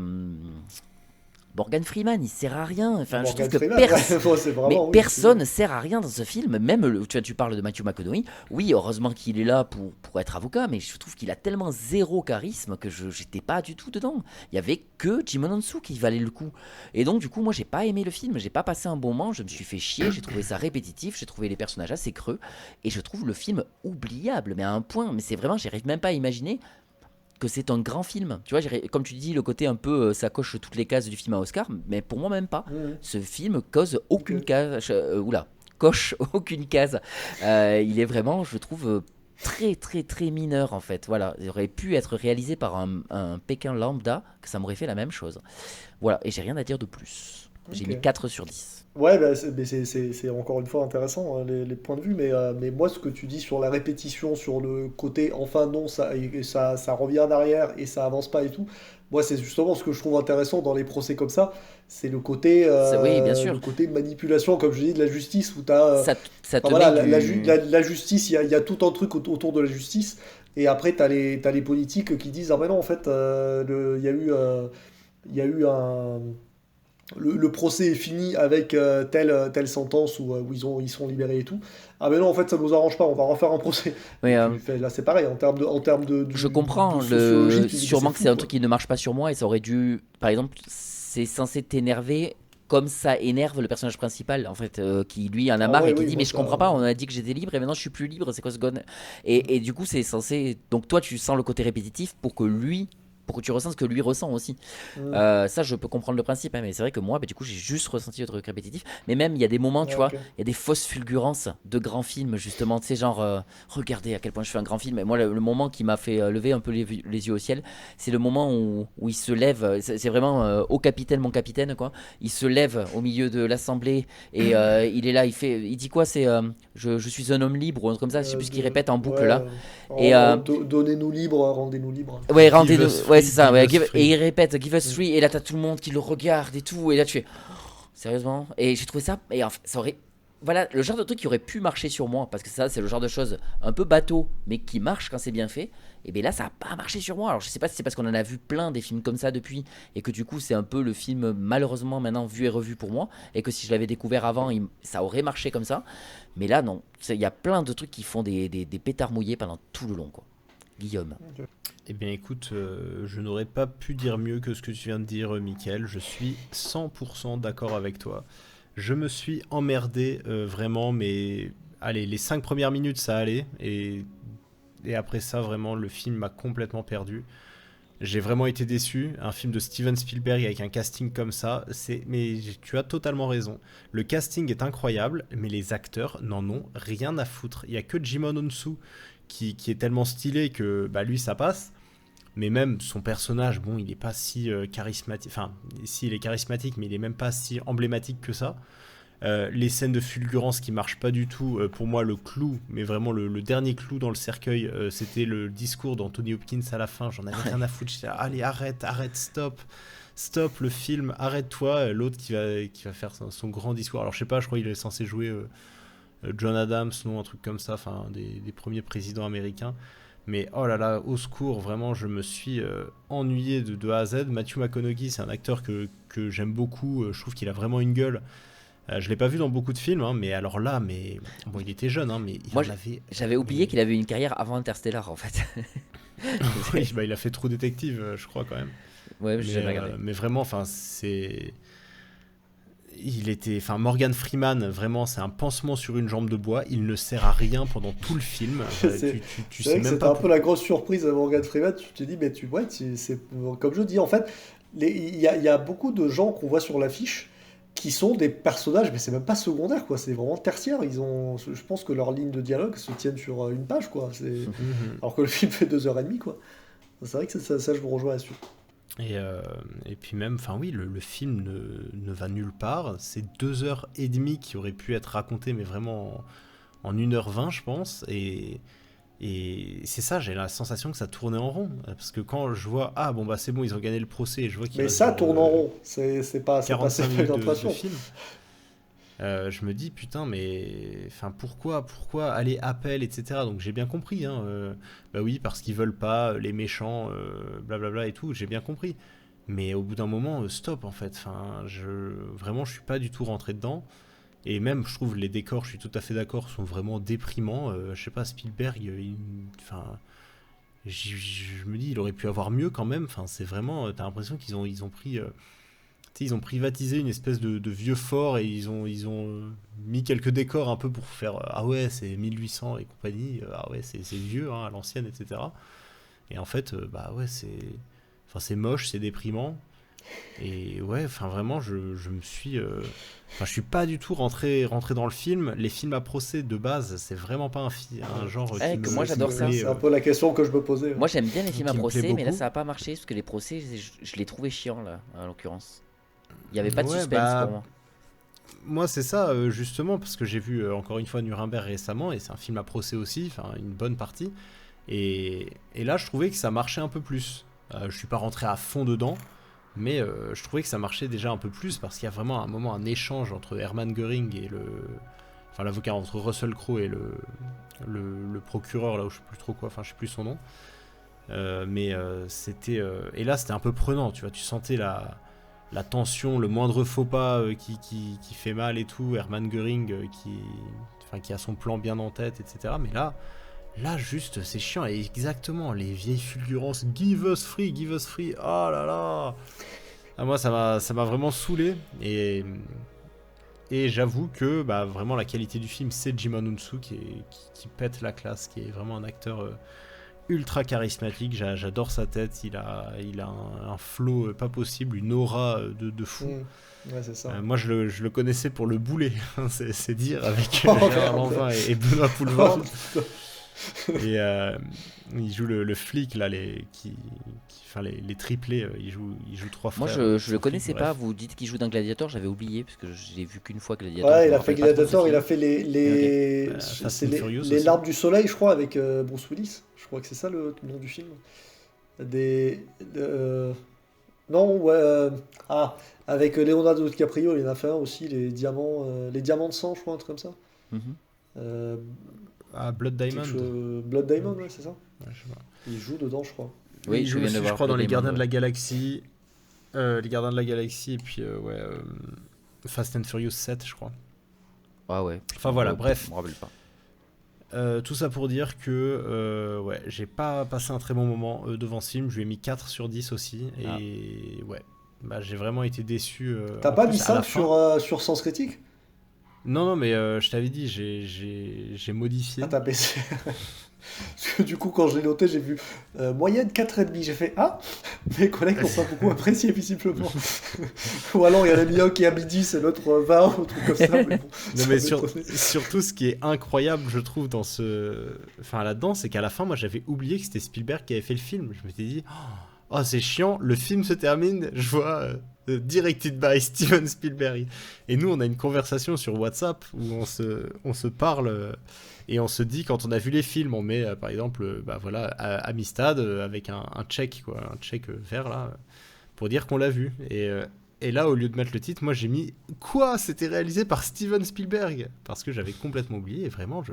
Morgan Freeman, il sert à rien. Enfin, je trouve que personne ne sert à rien dans ce film. Même, tu parles de Matthew McConaughey. Oui, heureusement qu'il est là pour être avocat, mais je trouve qu'il a tellement zéro charisme que j'étais pas du tout dedans. Il y avait que Jimon Onsu qui valait le coup. Et donc, du coup, moi, j'ai pas aimé le film. J'ai pas passé un bon moment. Je me suis fait chier. J'ai trouvé ça répétitif. J'ai trouvé les personnages assez creux. Et je trouve le film oubliable, mais à un point. Mais c'est vraiment, j'arrive même pas à imaginer que c'est un grand film, tu vois, comme tu dis, le côté un peu ça coche toutes les cases du film à Oscar, mais pour moi même pas. Ce film coche aucune case, il est vraiment, je trouve, très très très mineur en fait. Voilà, il aurait pu être réalisé par un Pékin lambda, que ça m'aurait fait la même chose. Voilà, et j'ai rien à dire de plus. J'ai mis 4 sur 10. Ouais, c'est encore une fois intéressant, hein, les points de vue, mais moi, ce que tu dis sur la répétition, sur le côté enfin non, ça revient derrière et ça avance pas et tout, moi, c'est justement ce que je trouve intéressant dans les procès comme ça, c'est le côté, oui, bien sûr. Le côté manipulation, comme je dis, de la justice, où tu as. La justice, il y a tout un truc autour de la justice, et après, tu as les politiques qui disent ah ben non, en fait, il y a eu un. Le procès est fini avec telle sentence où ils sont libérés et tout. Ah mais non, en fait, ça nous arrange pas, on va refaire un procès. Oui, là, c'est pareil, en termes de je comprends, sûrement que c'est un truc qui ne marche pas sur moi, et ça aurait dû... Par exemple, c'est censé t'énerver comme ça énerve le personnage principal, en fait, qui lui en a marre et qui dit mais je comprends pas, on a dit que j'étais libre et maintenant je suis plus libre, c'est quoi ce gon... Et du coup, c'est censé... Donc toi, tu sens le côté répétitif pour que tu ressens ce que lui ressent aussi. Ça, je peux comprendre le principe, hein, mais c'est vrai que moi, du coup, j'ai juste ressenti le truc répétitif. Mais même, il y a des moments, tu vois, il y a des fausses fulgurances de grands films, justement, tu sais, genre, regardez à quel point je fais un grand film. Et moi, le moment qui m'a fait lever un peu les yeux au ciel, c'est le moment où il se lève, c'est vraiment au capitaine, mon capitaine, quoi. Il se lève au milieu de l'assemblée et il est là, il dit quoi, c'est je suis un homme libre, ou un truc comme ça, je sais plus ce qu'il répète en boucle là. Et donnez-nous libre, rendez-nous libre. Ouais, rendez-nous. Ouais, c'est ça. Ouais, et il répète give us free, et là t'as tout le monde qui le regarde et tout, et là tu fais sérieusement. Et j'ai trouvé ça, et en fait, ça aurait, voilà, le genre de truc qui aurait pu marcher sur moi, parce que ça, c'est le genre de choses un peu bateau, mais qui marche quand c'est bien fait. Et bien là, ça n'a pas marché sur moi. Alors je sais pas si c'est parce qu'on en a vu plein des films comme ça depuis, et que du coup c'est un peu le film malheureusement maintenant vu et revu pour moi, et que si je l'avais découvert avant, ça aurait marché comme ça. Mais là non, il y a plein de trucs qui font des pétards mouillés pendant tout le long, quoi. Guillaume. Eh bien écoute, je n'aurais pas pu dire mieux que ce que tu viens de dire, Mickaël. Je suis 100% d'accord avec toi. Je me suis emmerdé vraiment, mais allez, les 5 premières minutes, ça allait. Et après ça, vraiment, le film m'a complètement perdu. J'ai vraiment été déçu. Un film de Steven Spielberg avec un casting comme ça, mais tu as totalement raison. Le casting est incroyable, mais les acteurs n'en ont rien à foutre. Il y a que Djimon Hounsou qui est tellement stylé que lui ça passe. Mais même son personnage, bon, il est pas si charismatique. Enfin, si il est charismatique, mais il est même pas si emblématique que ça. Les scènes de fulgurance qui marchent pas du tout. Pour moi, le clou, mais vraiment le dernier clou dans le cercueil, c'était le discours d'Anthony Hopkins à la fin. J'en avais rien à foutre. J'étais là, allez, arrête, stop le film, arrête-toi. L'autre qui va faire son grand discours. Alors je sais pas, je crois qu'il est censé jouer John Adams, non, un truc comme ça, enfin des premiers présidents américains. Mais oh là là, au secours, vraiment, je me suis ennuyé de A à Z. Matthew McConaughey, c'est un acteur que j'aime beaucoup. Je trouve qu'il a vraiment une gueule. Je l'ai pas vu dans beaucoup de films, mais alors là, bon, il était jeune, mais il Moi, en avait. J'avais oublié qu'il avait une carrière avant Interstellar, en fait. Oui, il a fait True Detective, je crois quand même. Ouais, j'ai jamais regardé. Mais vraiment, Morgan Freeman, vraiment, c'est un pansement sur une jambe de bois. Il ne sert à rien pendant tout le film. Tu sais même c'était pas. un peu la grosse surprise à Morgan Freeman. Tu te dis, mais c'est comme je dis, en fait, il y a beaucoup de gens qu'on voit sur l'affiche qui sont des personnages, mais c'est même pas secondaire, quoi. C'est vraiment tertiaire. Je pense que leurs lignes de dialogue se tiennent sur une page, quoi. Alors que le film fait 2h30, quoi. C'est vrai que ça je vous rejoins là-dessus. Et puis même, enfin oui, le film ne va nulle part. C'est 2h30 qui auraient pu être racontées, mais vraiment en 1h20, je pense. Et c'est ça, j'ai la sensation que ça tournait en rond. Parce que quand je vois, c'est bon, ils ont gagné le procès, et je vois qu'il mais ça tourne en rond, c'est pas 45 minutes de d'impression. film. Je me dis, putain, mais pourquoi aller appel, etc. Donc j'ai bien compris, oui, parce qu'ils veulent pas, les méchants, blablabla et tout, j'ai bien compris. Mais au bout d'un moment, stop, en fait. Vraiment, je suis pas du tout rentré dedans. Et même, je trouve, les décors, je suis tout à fait d'accord, sont vraiment déprimants. Je sais pas, Spielberg, je me dis, il aurait pu avoir mieux quand même. C'est vraiment, t'as l'impression qu'ils ont pris... ils ont privatisé une espèce de vieux fort et ils ont mis quelques décors un peu pour faire c'est 1800 et compagnie, c'est vieux à l'ancienne, etc. Et en fait, c'est moche, c'est déprimant. Et vraiment, je me suis... je suis pas du tout rentré dans le film. Les films à procès, de base, c'est vraiment pas un genre moi, j'adore ça. C'est un peu la question que je me posais. Moi, j'aime bien les films à procès, mais là, beaucoup. ça a pas marché, parce que les procès, je les trouvais chiants, là, en l'occurrence. Il n'y avait pas de suspense pour moi. Moi, c'est ça, justement, parce que j'ai vu encore une fois Nuremberg récemment, et c'est un film à procès aussi, une bonne partie. Et là, je trouvais que ça marchait un peu plus. Je suis pas rentré à fond dedans, mais je trouvais que ça marchait déjà un peu plus, parce qu'il y a vraiment à un moment un échange entre Hermann Göring et l'avocat, entre Russell Crowe et le procureur, là où je sais plus trop quoi, je sais plus son nom. C'était... et là, c'était un peu prenant, tu vois, tu sentais la tension, le moindre faux pas qui fait mal et tout, Hermann Göring qui a son plan bien en tête, etc. Mais là juste, c'est chiant, et exactement, les vieilles fulgurances, give us free, oh là là. Moi, ça m'a vraiment saoulé, et j'avoue que vraiment la qualité du film, c'est Djimon Hounsou qui pète la classe, qui est vraiment un acteur ultra charismatique. J'adore sa tête, il a un flow pas possible, une aura de fou. Ouais, c'est ça. Moi, je le connaissais pour le boulet, c'est dire, avec Gérard Lanvin et Benoît Poelvoorde. Et il joue le flic là, les triplés, il joue 3 frères. Moi, je le connaissais pas. Vous dites qu'il joue dans Gladiator, j'avais oublié parce que je l'ai vu qu'une fois Gladiator. Ouais, il a fait Gladiator, il a fait les larmes du soleil, je crois, avec Bruce Willis. Je crois que c'est ça le nom du film. Avec Leonardo DiCaprio, il en a fait un aussi, les diamants de sang, je crois, un truc comme ça. Blood Diamond. Blood Diamond, ouais, c'est ça. Ouais, je sais pas. Il joue dedans, je crois. Oui, il joue aussi, je crois, dans Les Gardiens de la Galaxie. Les Gardiens de la Galaxie, et puis Fast and Furious 7, je crois. Ah ouais. Enfin voilà, bref. Je me rappelle pas. Tout ça pour dire que j'ai pas passé un très bon moment devant ce film. Je lui ai mis 4 sur 10 aussi. Et j'ai vraiment été déçu. T'as pas mis 5 sur Sens Critique ? Non, mais je t'avais dit, j'ai modifié. Ah, t'as baissé. Parce que du coup, quand je l'ai noté, j'ai vu moyenne 4,5. J'ai fait ah, mes collègues n'ont pas beaucoup apprécié, visiblement. Ou alors il y en a mis un qui est à midi, c'est l'autre 20, ou un truc comme ça. Mais bon, Non, mais surtout, ce qui est incroyable, je trouve, là-dedans, c'est qu'à la fin, moi, j'avais oublié que c'était Spielberg qui avait fait le film. Je m'étais dit, oh, c'est chiant, le film se termine, je vois directed by Steven Spielberg. Et nous, on a une conversation sur WhatsApp où on se parle. Et on se dit, quand on a vu les films, on met par exemple Amistad avec un check, quoi, un check vert là, pour dire qu'on l'a vu. Et là, au lieu de mettre le titre, moi j'ai mis quoi ? C'était réalisé par Steven Spielberg, parce que j'avais complètement oublié. Et vraiment, je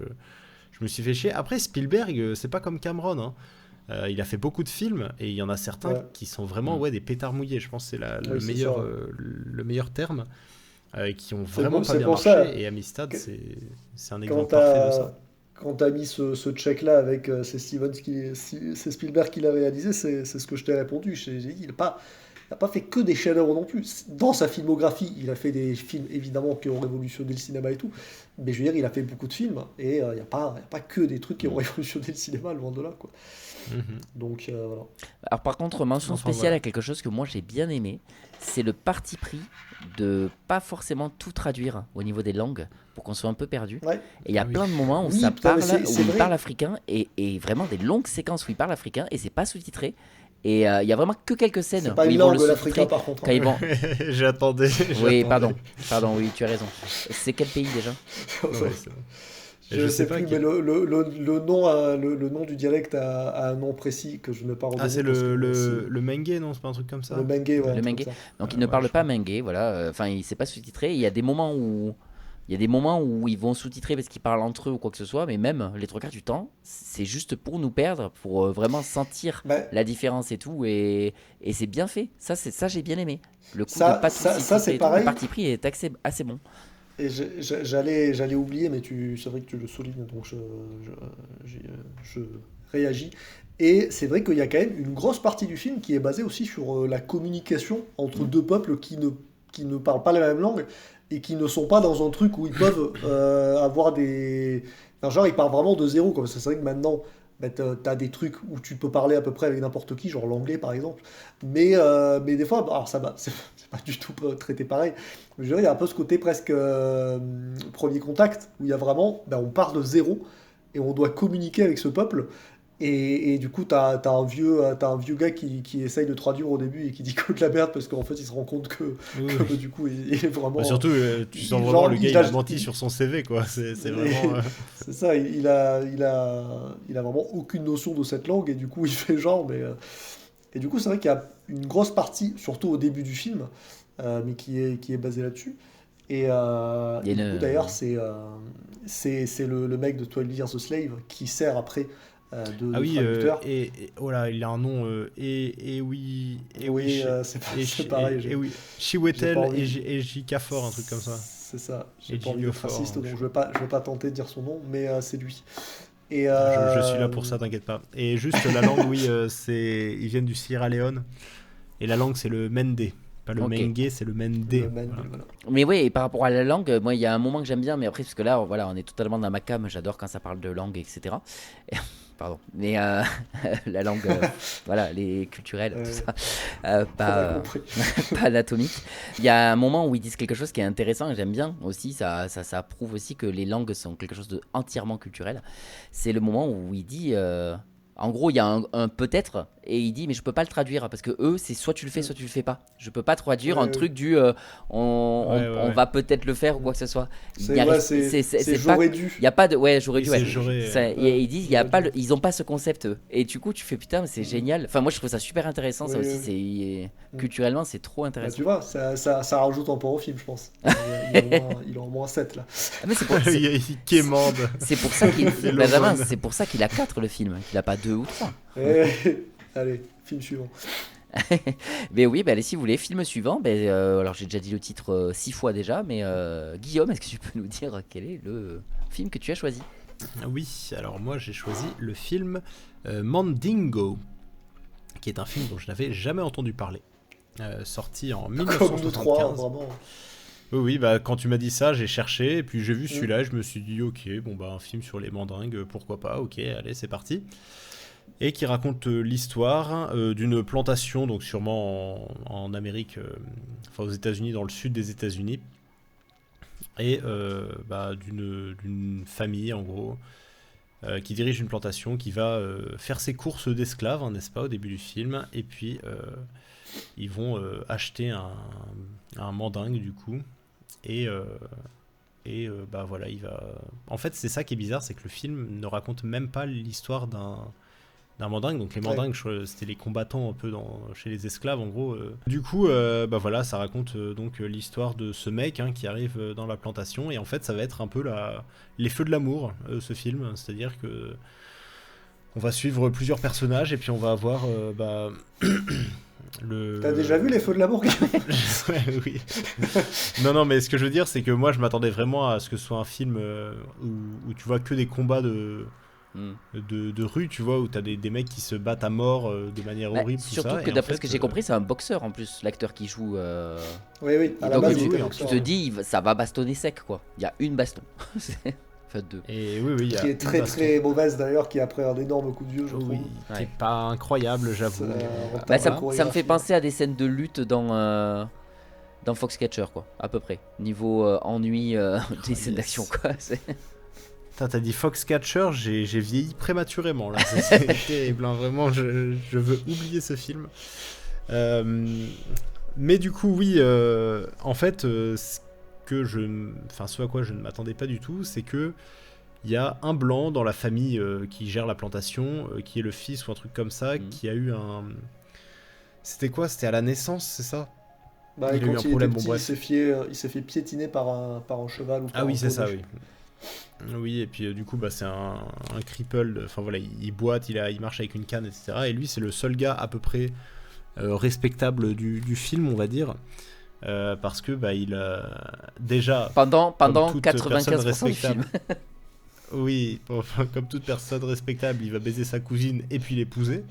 me suis fait chier. Après, Spielberg, c'est pas comme Cameron, hein. Il a fait beaucoup de films et il y en a certains qui sont vraiment des pétards mouillés. Je pense que c'est le meilleur terme. Qui ont vraiment pas bien marché. Et Amistad, c'est un exemple parfait de ça. Quand t'as mis ce check-là avec c'est Spielberg qui l'a réalisé, c'est ce que je t'ai répondu. J'ai dit, il n'a pas fait que des chefs-d'œuvre non plus. Dans sa filmographie, il a fait des films évidemment qui ont révolutionné le cinéma et tout. Mais je veux dire, il a fait beaucoup de films et il n'y a pas que des trucs qui ont révolutionné le cinéma, loin de là, quoi. Donc voilà. Alors par contre, mention spéciale à quelque chose que moi j'ai bien aimé, c'est le parti pris de pas forcément tout traduire au niveau des langues pour qu'on soit un peu perdu. Et il y a plein de moments où il parle africain et vraiment des longues séquences où il parle africain et c'est pas sous-titré. Et il y a vraiment que quelques scènes c'est pas où ils une vont langue le l'africain sous-titrer par contre. quand ils vont. J'attendais. Oui, pardon, oui, tu as raison. C'est quel pays déjà? Je sais plus, mais le nom du dialecte a un nom précis que je ne pas redonner. Ah, c'est le Mengue, non? C'est pas un truc comme ça? Le Mengue, ouais. Le Mengue. Donc il ne parle pas Mengue, voilà. Enfin, il ne s'est pas sous-titré. Il y a des moments où ils vont sous-titrer parce qu'ils parlent entre eux ou quoi que ce soit, mais même les trois quarts du temps, c'est juste pour nous perdre, pour vraiment sentir la différence et tout, et c'est bien fait. Ça j'ai bien aimé. Le coup de pas tout sous-titrer, c'est pareil. Le parti pris est assez bon. Et j'allais oublier, mais c'est vrai que tu le soulignes, donc je réagis. Et c'est vrai qu'il y a quand même une grosse partie du film qui est basée aussi sur la communication entre deux peuples qui ne parlent pas la même langue et qui ne sont pas dans un truc où ils peuvent avoir des... Enfin, genre, ils partent vraiment de zéro, quoi. C'est vrai que maintenant... t'as des trucs où tu peux parler à peu près avec n'importe qui, genre l'anglais par exemple, mais des fois, alors c'est pas du tout traité pareil, mais je dirais il y a un peu ce côté presque premier contact, où il y a vraiment, on part de zéro, et on doit communiquer avec ce peuple, et du coup t'as un vieux gars qui essaye de traduire au début, et qui dit que de la merde, parce qu'en fait il se rend compte que du coup il est vraiment... surtout, tu sens vraiment le gars il a menti sur son CV, quoi, c'est vraiment... C'est ça, il a vraiment aucune notion de cette langue, et du coup il fait genre, mais... Et du coup c'est vrai qu'il y a une grosse partie, surtout au début du film, mais qui est basée là-dessus, et du coup d'ailleurs c'est le mec de 12 Years a Slave qui sert après de traducteur. Et oh là, il a un nom c'est pareil. Chiwetel et Ejiofor, un truc comme ça. C'est ça. J'ai pas envie d'être raciste, donc je vais pas tenter de dire son nom, mais c'est lui. Et je suis là pour ça, t'inquiète pas. Et juste la langue, ils viennent du Sierra Leone, et la langue c'est le Mende. Pas le Mengue, c'est le Mende. Voilà. Mais oui, et par rapport à la langue, moi il y a un moment que j'aime bien, mais après, parce que là, voilà, on est totalement dans ma cam, j'adore quand ça parle de langue, etc. Pardon, mais la langue, voilà, les culturelles, tout ça, pas anatomique. Il y a un moment où ils disent quelque chose qui est intéressant, et j'aime bien aussi, ça prouve aussi que les langues sont quelque chose de entièrement culturel. C'est le moment où il dit... En gros, il y a un peut-être, et il dit mais je peux pas le traduire parce que eux c'est soit tu le fais soit tu le fais pas. Je peux pas traduire un truc du on va peut-être le faire ou quoi que ce soit. C'est j'aurais dû. Il y a pas de j'aurais dû. Ils disent il y a pas ils ont pas ce concept eux. Et du coup tu fais putain mais c'est génial. Enfin moi je trouve ça super intéressant ça aussi c'est culturellement c'est trop intéressant. Tu vois ça rajoute un point au film je pense. Il a au moins 7 là. Mais il quémande. C'est pour ça qu'il Benjamin, c'est pour ça qu'il a 4 le film, qu'il a pas 2 ou 3. Allez, film suivant. Mais oui, allez, si vous voulez, film suivant. Alors j'ai déjà dit le titre 6 fois déjà, mais Guillaume, est-ce que tu peux nous dire quel est le film que tu as choisi? Oui, alors moi j'ai choisi le film Mandingo, qui est un film dont je n'avais jamais entendu parler, sorti en 1975. Comme nous trois, vraiment. Oui, bah quand tu m'as dit ça, j'ai cherché, et puis j'ai vu celui-là, et je me suis dit, ok, bon bah un film sur les mandingues, pourquoi pas, ok, allez, c'est parti. Et qui raconte l'histoire d'une plantation, donc sûrement en Amérique, enfin aux États-Unis, dans le sud des États-Unis, et d'une famille en gros, qui dirige une plantation, qui va faire ses courses d'esclaves, hein, n'est-ce pas, au début du film, et puis ils vont acheter un mandingue du coup, et voilà, il va. En fait, c'est ça qui est bizarre, c'est que le film ne raconte même pas l'histoire d'un mandingue. Donc les mandingues, c'était les combattants un peu chez les esclaves en gros. Du coup, voilà, ça raconte donc l'histoire de ce mec hein, qui arrive dans la plantation, et en fait, ça va être un peu les feux de l'amour, ce film. C'est-à-dire que on va suivre plusieurs personnages, et puis on va avoir T'as déjà vu les feux de l'amour? Ouais, oui. Non, mais ce que je veux dire, c'est que moi, je m'attendais vraiment à ce que ce soit un film où tu vois que des combats de rue, tu vois, où t'as des mecs qui se battent à mort de manière horrible. Surtout tout ça, que d'après ce que j'ai compris, c'est un boxeur en plus, l'acteur qui joue. Oui, à la donc base, tu te dis, ça va bastonner sec quoi. Il y a une baston. Enfin, deux. Et oui, qui est très très mauvaise d'ailleurs, qui après un énorme coup de vieux, je trouve. Qui est pas incroyable, j'avoue. Ça me fait penser à des scènes de lutte dans Foxcatcher quoi, à peu près. Niveau ennui des scènes d'action quoi. T'as dit Foxcatcher, j'ai vieilli prématurément là, c'est terrible, hein, vraiment, je veux oublier ce film. Mais du coup, oui, en fait, ce à quoi je ne m'attendais pas du tout, c'est que il y a un blanc dans la famille qui gère la plantation, qui est le fils ou un truc comme ça, qui a eu un... C'était quoi? C'était à la naissance, c'est ça? Il a eu un problème, il s'est fait piétiner par un cheval ou par Ah oui, c'est ça, oui. Oui, et puis du coup, c'est un cripple, enfin voilà, il boite, il marche avec une canne, etc. Et lui, c'est le seul gars à peu près respectable du film, on va dire. Parce que il a déjà... Pendant 95% du film. Oui, comme toute personne respectable, il va baiser sa cousine et puis l'épouser.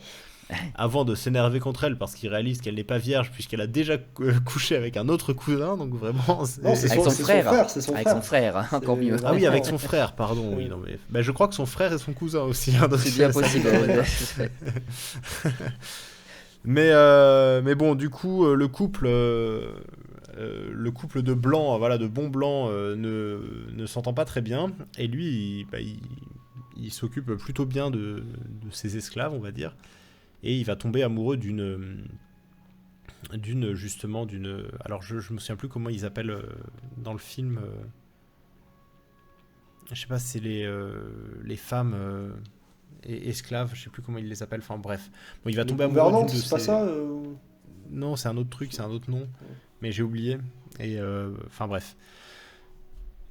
Avant de s'énerver contre elle parce qu'il réalise qu'elle n'est pas vierge puisqu'elle a déjà couché avec un autre cousin, donc vraiment c'est avec son frère, avec son frère, hein, encore mieux. Ah oui, avec son frère, pardon. Oui, non, mais je crois que son frère est son cousin aussi. Hein, c'est bien possible. mais bon, du coup, le couple de blancs, voilà, de bons blancs, ne s'entend pas très bien, et lui, il s'occupe plutôt bien de ses esclaves, on va dire. Et il va tomber amoureux d'une alors je me souviens plus comment ils appellent dans le film, je sais pas si c'est les femmes esclaves, je sais plus comment ils les appellent, enfin bref. Bon, il va tomber amoureux d'une de c'est pas ça Non, c'est un autre truc, c'est un autre nom, mais j'ai oublié. Et enfin bref.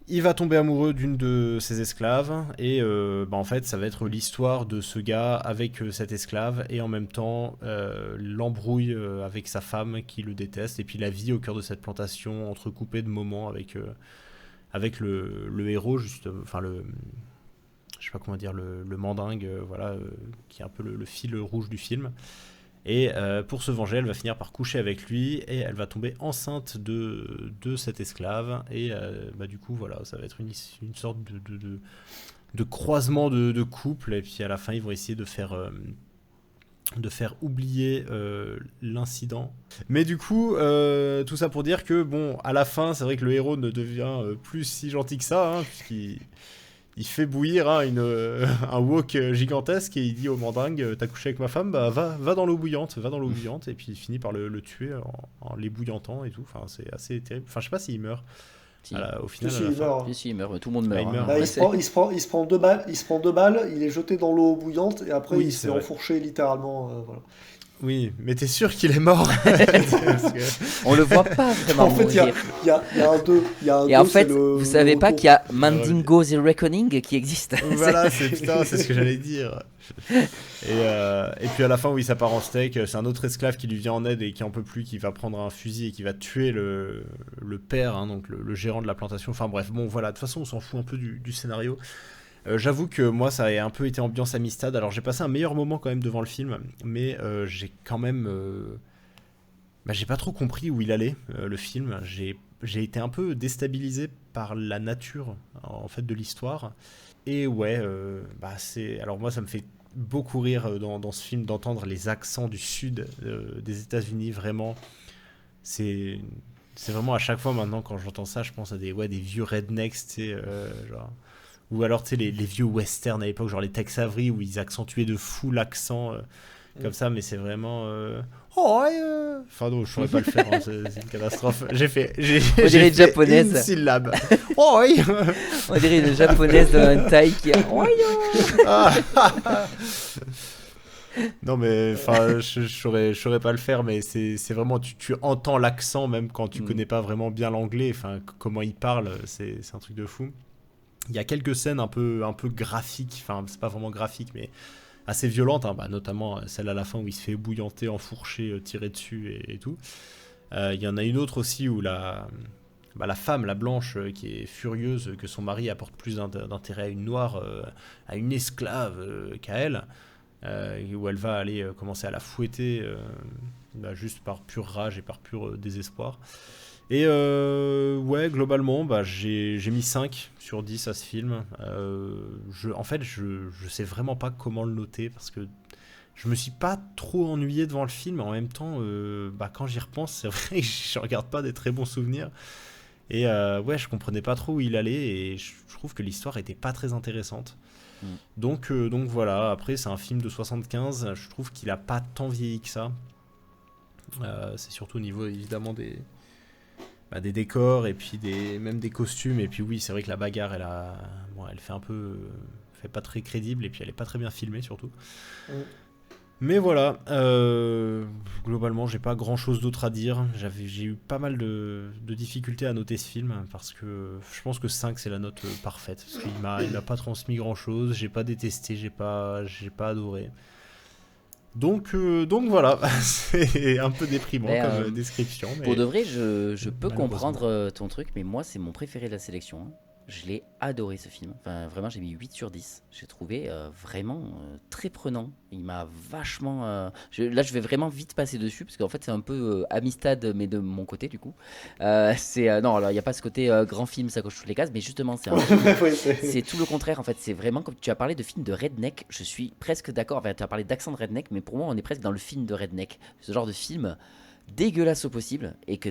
Il va tomber amoureux d'une de ses esclaves, et en fait ça va être l'histoire de ce gars avec cette esclave, et en même temps l'embrouille avec sa femme qui le déteste, et puis la vie au cœur de cette plantation entrecoupée de moments avec le héros, juste, enfin je sais pas comment dire, le mandingue, voilà, qui est un peu le fil rouge du film. Et pour se venger, elle va finir par coucher avec lui, et elle va tomber enceinte de cette esclave, et du coup voilà, ça va être une sorte de croisement de couple, et puis à la fin ils vont essayer de faire oublier l'incident. Mais du coup, tout ça pour dire que bon, à la fin, c'est vrai que le héros ne devient plus si gentil que ça, hein, puisqu'il fait bouillir un wok gigantesque, et il dit au mandingue, t'as couché avec ma femme, va dans l'eau bouillante, et puis il finit par le tuer en l'ébouillantant et tout. Enfin, c'est assez terrible. Enfin, je sais pas s'il meurt. Si. Au final, il meurt. Tout le monde meurt. Il se prend deux balles, il est jeté dans l'eau bouillante, et après il se fait enfourcher littéralement. Voilà. Oui, mais t'es sûr qu'il est mort? On le voit pas vraiment. En fait, il y a un 2. Et en fait, vous savez pas qu'il y a Mandingo The Reckoning qui existe. Voilà, c'est ce que j'allais dire. Et puis à la fin, oui, ça part en steak. C'est un autre esclave qui lui vient en aide et qui en peut plus, qui va prendre un fusil et qui va tuer le père, hein, donc le gérant de la plantation. Enfin bref, bon voilà, de toute façon, on s'en fout un peu du scénario. J'avoue que moi ça a un peu été ambiance Amistad. Alors j'ai passé un meilleur moment quand même devant le film, mais j'ai quand même j'ai pas trop compris où il allait, le film. j'ai été un peu déstabilisé par la nature en fait de l'histoire. Et ouais, alors moi ça me fait beaucoup rire dans ce film d'entendre les accents du sud des États-Unis. Vraiment, c'est vraiment à chaque fois maintenant quand j'entends ça, je pense à des vieux rednecks, tu sais, genre. Ou alors, tu sais, les vieux westerns à l'époque, genre les Tex Avery, où ils accentuaient de fou l'accent comme ça, mais c'est vraiment... Enfin non, je saurais pas le faire, hein, c'est une catastrophe. J'ai On dirait une japonaise. Une syllabe. On dirait une japonaise d'un taille qui a... Non mais enfin je saurais pas le faire, mais c'est vraiment tu entends l'accent même quand tu connais pas vraiment bien l'anglais, enfin comment il parle, c'est un truc de fou. Il y a quelques scènes un peu graphiques, enfin c'est pas vraiment graphique mais assez violentes, hein, notamment celle à la fin où il se fait bouillanter, enfourcher, tirer dessus et tout. Il y en a une autre aussi où la femme, la blanche, qui est furieuse que son mari apporte plus d'intérêt à une noire, à une esclave qu'à elle, où elle va aller commencer à la fouetter juste par pure rage et par pur désespoir. Et ouais, globalement, j'ai mis 5 sur 10 à ce film. En fait, je sais vraiment pas comment le noter parce que je me suis pas trop ennuyé devant le film. En même temps, quand j'y repense, c'est vrai que je regarde pas des très bons souvenirs. Et ouais, je comprenais pas trop où il allait et je trouve que l'histoire était pas très intéressante. Donc voilà, après c'est un film de 75, je trouve qu'il a pas tant vieilli que ça. C'est surtout au niveau évidemment des décors et puis même des costumes, et puis oui c'est vrai que la bagarre elle fait pas très crédible et puis elle est pas très bien filmée surtout. Mais voilà, globalement j'ai pas grand chose d'autre à dire. J'ai eu pas mal de difficultés à noter ce film parce que je pense que 5 c'est la note parfaite parce qu'il m'a pas transmis grand chose, j'ai pas détesté, j'ai pas adoré. Donc voilà, c'est un peu déprimant comme description. Mais pour de vrai, je peux comprendre ton truc, mais moi c'est mon préféré de la sélection. Hein. Je l'ai adoré ce film. Enfin, vraiment, j'ai mis 8 sur 10. J'ai trouvé vraiment très prenant. Il m'a vachement... Là, je vais vraiment vite passer dessus, parce qu'en fait, c'est un peu Amistad, mais de mon côté, du coup. Non, alors, il n'y a pas ce côté grand film, ça coche toutes les cases, mais justement, c'est c'est tout le contraire, en fait. C'est vraiment, comme tu as parlé de film de redneck, je suis presque d'accord. Enfin, tu as parlé d'accent de redneck, mais pour moi, on est presque dans le film de redneck. Ce genre de film... dégueulasse au possible et que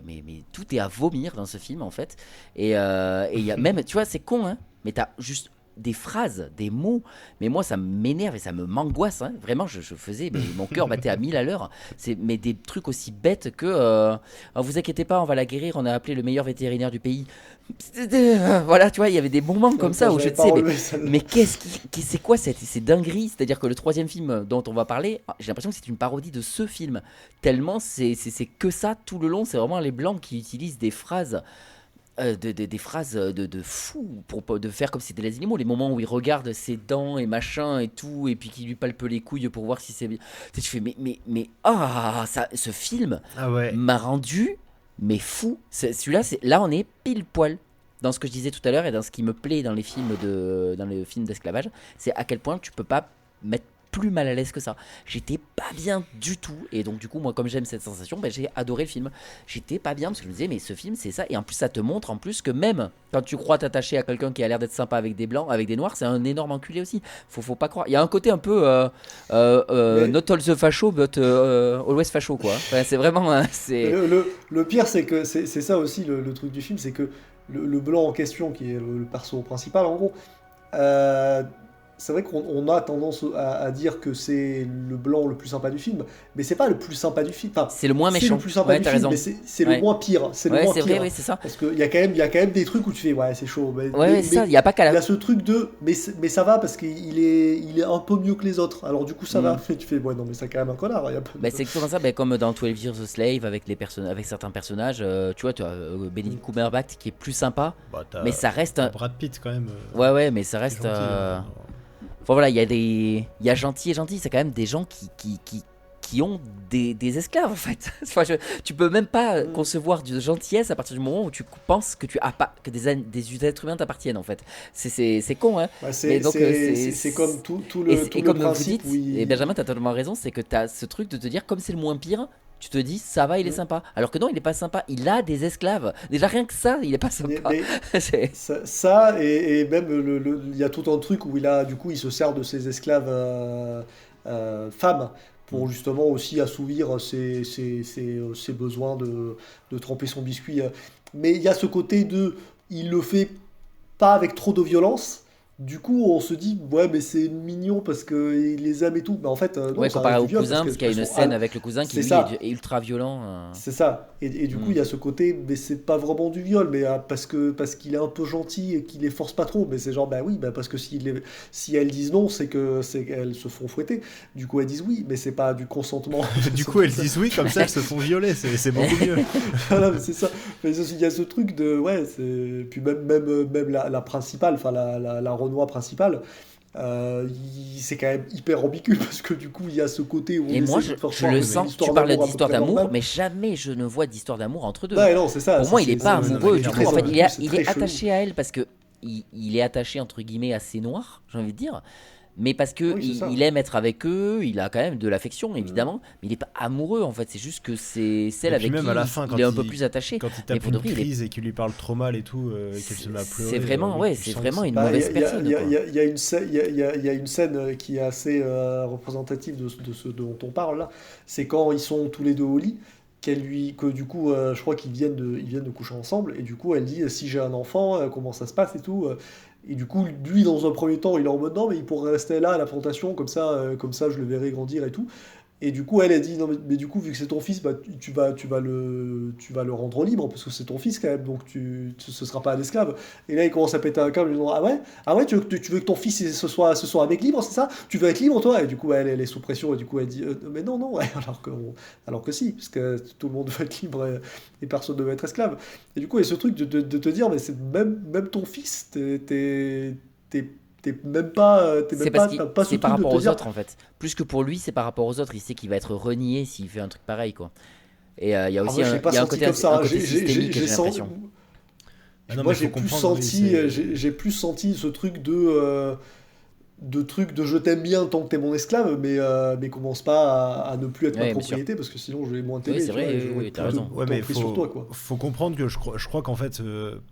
mais tout est à vomir dans ce film en fait et il y a même, tu vois, c'est con hein, mais t'as juste des phrases, des mots, mais moi ça m'énerve et ça me m'angoisse hein. Vraiment je faisais, mais mon cœur battait à 1000 à l'heure, mais des trucs aussi bêtes que vous inquiétez pas, on va la guérir, on a appelé le meilleur vétérinaire du pays. Voilà, tu vois, il y avait des moments comme ça où je te sais, mais c'est quoi ces dingueries, c'est-à-dire que le troisième film dont on va parler, j'ai l'impression que c'est une parodie de ce film, tellement c'est que ça tout le long, c'est vraiment les blancs qui utilisent des phrases des phrases de fou pour de faire comme si c'était les animaux, les moments où il regarde ses dents et machin et tout, et puis qu'il lui palpe les couilles pour voir si c'est bien. Tu fais mais ce film m'a rendu mais fou. Celui-là, là on est pile poil dans ce que je disais tout à l'heure et dans ce qui me plaît dans les films d'esclavage, c'est à quel point tu peux pas mettre plus mal à l'aise que ça. J'étais pas bien du tout, et donc du coup moi comme j'aime cette sensation, j'ai adoré le film. J'étais pas bien parce que je me disais mais ce film c'est ça, et en plus ça te montre en plus que même quand tu crois t'attacher à quelqu'un qui a l'air d'être sympa avec des blancs, avec des noirs, c'est un énorme enculé aussi. Faut pas croire. Il y a un côté un peu not all the facho but always facho quoi. Enfin, c'est vraiment c'est... Le pire c'est que c'est ça aussi le truc du film, c'est que le blanc en question qui est le perso principal en gros, c'est vrai qu'on a tendance à dire que c'est le blanc le plus sympa du film, mais c'est pas le plus sympa du film. Enfin, c'est le moins méchant. C'est le plus sympa du film, raison. Mais c'est le moins pire. C'est le moins pire. Vrai, oui, c'est ça. Parce qu'il y a quand même des trucs où tu fais ouais, c'est chaud. Mais ça. Il y a pas qu'à la... Il y a ce truc de mais ça va parce qu'il est un peu mieux que les autres. Alors du coup ça va. Mais tu fais ouais non mais c'est quand même un connard. C'est exactement ça. Comme dans 12 Years a Slave avec certains personnages. Tu vois, tu as Benedict Cumberbatch qui est plus sympa, mais ça reste Brad Pitt quand même. Ouais, mais ça reste. Enfin voilà, il y a gentil et gentil, c'est quand même des gens qui ont des esclaves en fait. Enfin, tu peux même pas concevoir de gentillesse à partir du moment où tu penses que que des êtres humains t'appartiennent en fait. C'est con hein. C'est comme tout le et comme principe. Vous dites, et Benjamin t'as totalement raison, c'est que t'as ce truc de te dire comme c'est le moins pire, tu te dis ça va, il est sympa. Alors que non, il est pas sympa. Il a des esclaves. Déjà rien que ça, il est pas sympa. Mais C'est- ça, et même il y a tout un truc où du coup, il se sert de ses esclaves femmes pour justement aussi assouvir ses besoins de tremper son biscuit. Mais il y a ce côté il le fait pas avec trop de violence. Du coup, on se dit, ouais, mais c'est mignon parce qu'il les aime et tout. Mais en fait, non, Ouais, ça comparé reste au du viol cousin, parce qu'il y a une scène avec le cousin qui c'est lui ça. est ultra violent. C'est ça. Et du coup, il y a ce côté, mais c'est pas vraiment du viol, mais parce qu'il est un peu gentil et qu'il les force pas trop. Mais c'est genre, bah oui, bah parce que si elles disent non, c'est qu'elles se font fouetter. Du coup, elles disent oui, mais c'est pas du consentement. Du coup, elles disent oui, comme ça, elles se font violer. C'est beaucoup mieux. Voilà, mais c'est ça. Mais il y a ce truc de, ouais, puis même la principale, enfin la Renoir principale. C'est quand même hyper ambigu parce que du coup il y a ce côté où on Et moi, essaie de faire je croire le que c'est une sens. histoire Tu parlais d'amour à peu d'histoire près d'amour, normale. mais jamais je ne vois d'histoire d'amour entre deux. Ouais, non, c'est ça. Pour moi, il est pas amoureux du tout. très En fait, ambigu, c'est il très est chelou. attaché à elle parce que il est attaché entre guillemets à ses noirs, j'ai envie de dire. Mais parce que Oui, c'est ça. il aime être avec eux, il a quand même de l'affection évidemment, mais il est pas amoureux en fait. C'est juste que c'est celle Et puis avec même qui à la fin, quand il est un peu il- plus attaché. Quand il Mais tape pour de une vrai, il est- crise et qu'il lui parle trop mal et tout, et qu'elle se met à pleurer. C'est vraiment, oui, ouais, tu c'est sens vraiment que une Bah, mauvaise personne. quoi. il y a une scène, il y a une scène qui est assez représentative de ce dont on parle là. C'est quand ils sont tous les deux au lit, que du coup, je crois qu'ils viennent de coucher ensemble, et du coup, elle dit si j'ai un enfant, comment ça se passe et tout. Et du coup, lui, dans un premier temps, il est en mode non, mais il pourrait rester là à la plantation, comme ça, je le verrai grandir et tout. Et du coup, elle dit non, mais du coup, vu que c'est ton fils, bah, tu vas le rendre libre, parce que c'est ton fils quand même, donc ce sera pas un esclave. Et là, il commence à péter un câble, lui disant ah ouais, tu veux que ton fils ce soit un mec libre, c'est ça? Tu veux être libre, toi? Et du coup, elle est sous pression, et du coup, elle dit mais non, non, ouais, alors que si, parce que tout le monde veut être libre et personne ne veut être esclave. Et du coup, il y a ce truc de te dire, mais c'est même ton fils, t'es même pas, C'est parce que t'as pas ce c'est par truc de rapport te aux dire, autres en fait. Plus que pour lui, c'est par rapport aux autres. Il sait qu'il va être renié s'il fait un truc pareil quoi. Et il y a ah, aussi moi, je l'ai pas il y a un senti côté, comme ça. un côté systémique, j'ai senti. l'impression. Ah non, Moi, mais faut comprendre, oui, j'ai plus senti ce truc de je t'aime bien tant que t'es mon esclave, mais commence pas à ne plus être ma Ouais, bien propriété parce que sinon je vais moins t'aimer. Oui, c'est tu vrai, vois, et oui, j'aurais oui, t'as plus raison. Ouais, mais pris sur toi, quoi. faut comprendre que je crois qu'en fait,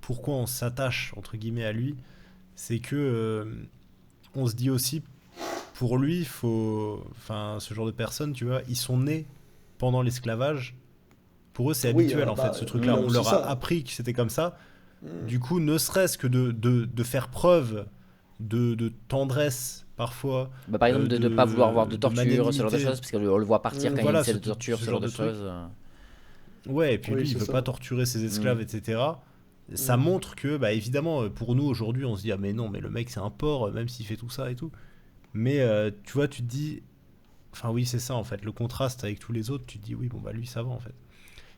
pourquoi on s'attache entre guillemets à lui, c'est que on se dit aussi, pour lui, enfin, ce genre de personnes, tu vois, ils sont nés pendant l'esclavage. Pour eux, c'est Oui, habituel en bah, fait, ce truc-là. On c'est leur ça. a appris que c'était comme ça. Mm. Du coup, ne serait-ce que de faire preuve de tendresse parfois. Bah, par exemple, de ne pas vouloir voir de torture, ce genre de magnanimité. choses, parce qu'on le voit partir quand il y a Voilà, une scène de ce torture, ce genre genre de de truc. choses. Ouais, et puis Oui, lui, il c'est veut ça. pas torturer ses esclaves, etc. Ça montre que, bah évidemment, pour nous aujourd'hui, on se dit ah mais non, mais le mec c'est un porc, même s'il fait tout ça et tout. Mais tu vois, tu te dis, enfin oui, c'est ça en fait, le contraste avec tous les autres, tu te dis oui, bon bah lui ça va en fait.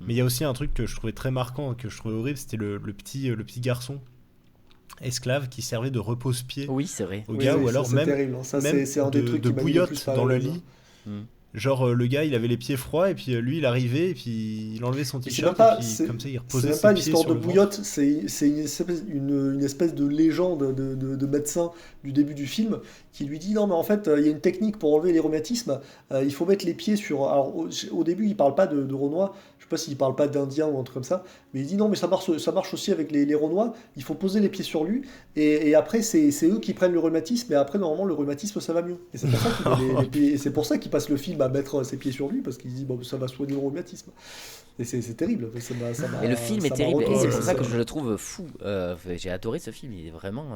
Mais il y a aussi un truc que je trouvais très marquant, que je trouvais horrible, c'était le petit garçon esclave qui servait de repose-pied Oui, c'est vrai. au Oui, gars, oui, ou ça, alors c'est même, terrible, hein. Ça, même c'est un des trucs de qui m'a mis le bouillotte plus mal à dans le l'aise, lit. Mm. Genre le gars il avait les pieds froids et puis lui il arrivait et puis il enlevait son Mais c'est t-shirt même pas- et puis c'est- comme ça il C'est reposait même ses pas une pieds histoire sur de le ventre. bouillotte, c'est une espèce de légende de médecin du début du film qui lui dit non mais en fait il y a une technique pour enlever les rhumatismes, il faut mettre les pieds sur... Alors au début il parle pas de Renois, je sais pas s'il parle pas d'Indien ou un truc comme ça, mais il dit non mais ça marche aussi avec les Renois, il faut poser les pieds sur lui et après c'est eux qui prennent le rhumatisme et après normalement le rhumatisme ça va mieux. Et c'est pour ça qu'il met les pieds, et c'est pour ça qu'il passe le film à mettre ses pieds sur lui parce qu'il se dit bon ça va soigner le rhumatisme. Et c'est terrible. Et le film est ça m'a terrible, et retourné, c'est pour ça que ça. je le trouve fou. J'ai adoré ce film, il est vraiment.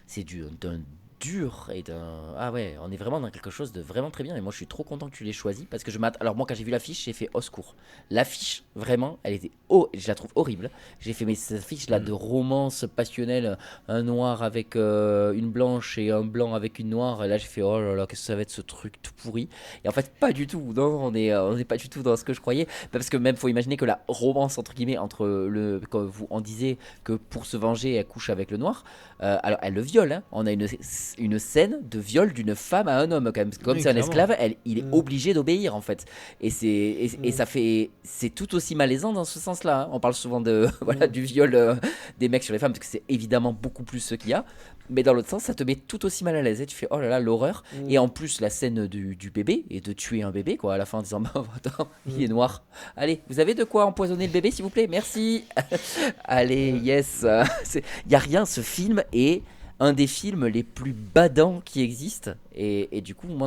C'est d'un dur et d'un. Ah ouais, on est vraiment dans quelque chose de vraiment très bien. Et moi, je suis trop content que tu l'aies choisi parce que Alors, moi, quand j'ai vu l'affiche, j'ai fait au secours. L'affiche, vraiment, elle était. Je la trouve horrible. J'ai fait, mais cette affiche-là de romance passionnelle, un noir avec une blanche et un blanc avec une noire. Et là, j'ai fait, oh là là, qu'est-ce que ça va être ce truc tout pourri. Et en fait, pas du tout. Non, on est pas du tout dans ce que je croyais. Parce que même, faut imaginer que la romance, entre guillemets, quand on disait que pour se venger, elle couche avec le noir. Alors, elle le viole. Hein. On a une scène de viol d'une femme à un homme, quand même. Comme Oui, c'est un clairement. esclave, il est obligé d'obéir, en fait. Et ça fait. C'est tout aussi malaisant dans ce sens-là. Hein. On parle souvent voilà, du viol des mecs sur les femmes, parce que c'est évidemment beaucoup plus ce qu'il y a. Mais dans l'autre sens, ça te met tout aussi mal à l'aise. Et tu fais oh là là, l'horreur. Et en plus, la scène du bébé et de tuer un bébé, quoi, à la fin en disant bah, attends, il est noir. Allez, vous avez de quoi empoisonner le bébé, s'il vous plaît? Merci. Allez, yes. Il n'y a rien. Ce film est un des films les plus badants qui existent. Et du coup, moi,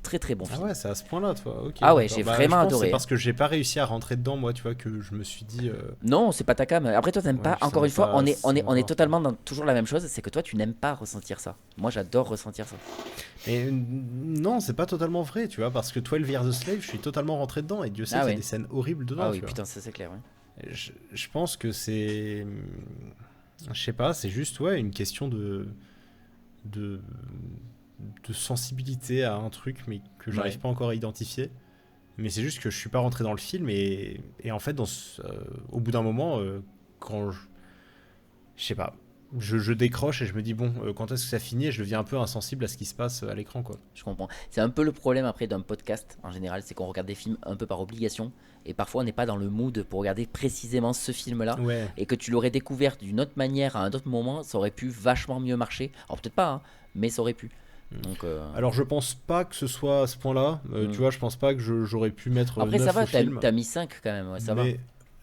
très très bon film. Ah ouais, c'est à ce point-là, toi. Ok. Ah ouais, d'accord. j'ai Bah, vraiment je pense adoré. C'est parce que j'ai pas réussi à rentrer dedans, moi, tu vois, que je me suis dit. Non, c'est pas ta cam. Après, toi, t'aimes Ouais, pas. je Encore une savais fois, pas, on c'est est encore. totalement dans toujours la même chose. C'est que toi, tu n'aimes pas ressentir ça. Moi, j'adore ressentir ça. Et non, c'est pas totalement vrai, tu vois, parce que 12 Years a Slave, je suis totalement rentré dedans et Dieu sait Ah qu'il y ouais. a des scènes horribles dedans. Ah oui, tu vois. putain, ça c'est clair. Ouais. Je pense que c'est. Je sais pas, c'est juste ouais, une question de, de sensibilité à un truc, mais que j'arrive Ouais. pas encore à identifier. Mais c'est juste que je suis pas rentré dans le film et en fait, au bout d'un moment, quand je sais pas, je décroche et je me dis bon, quand est-ce que ça finit et je deviens un peu insensible à ce qui se passe à l'écran, quoi. Je comprends. C'est un peu le problème après d'un podcast en général, c'est qu'on regarde des films un peu par obligation et parfois on n'est pas dans le mood pour regarder précisément ce film-là. Ouais. Et que tu l'aurais découvert d'une autre manière à un autre moment, ça aurait pu vachement mieux marcher. Alors peut-être pas, hein, mais ça aurait pu. Donc, Alors je pense pas que ce soit à ce point-là. Tu vois, je pense pas que j'aurais pu mettre après 9 ça va, au film. t'as mis 5 quand même, ouais, ça va.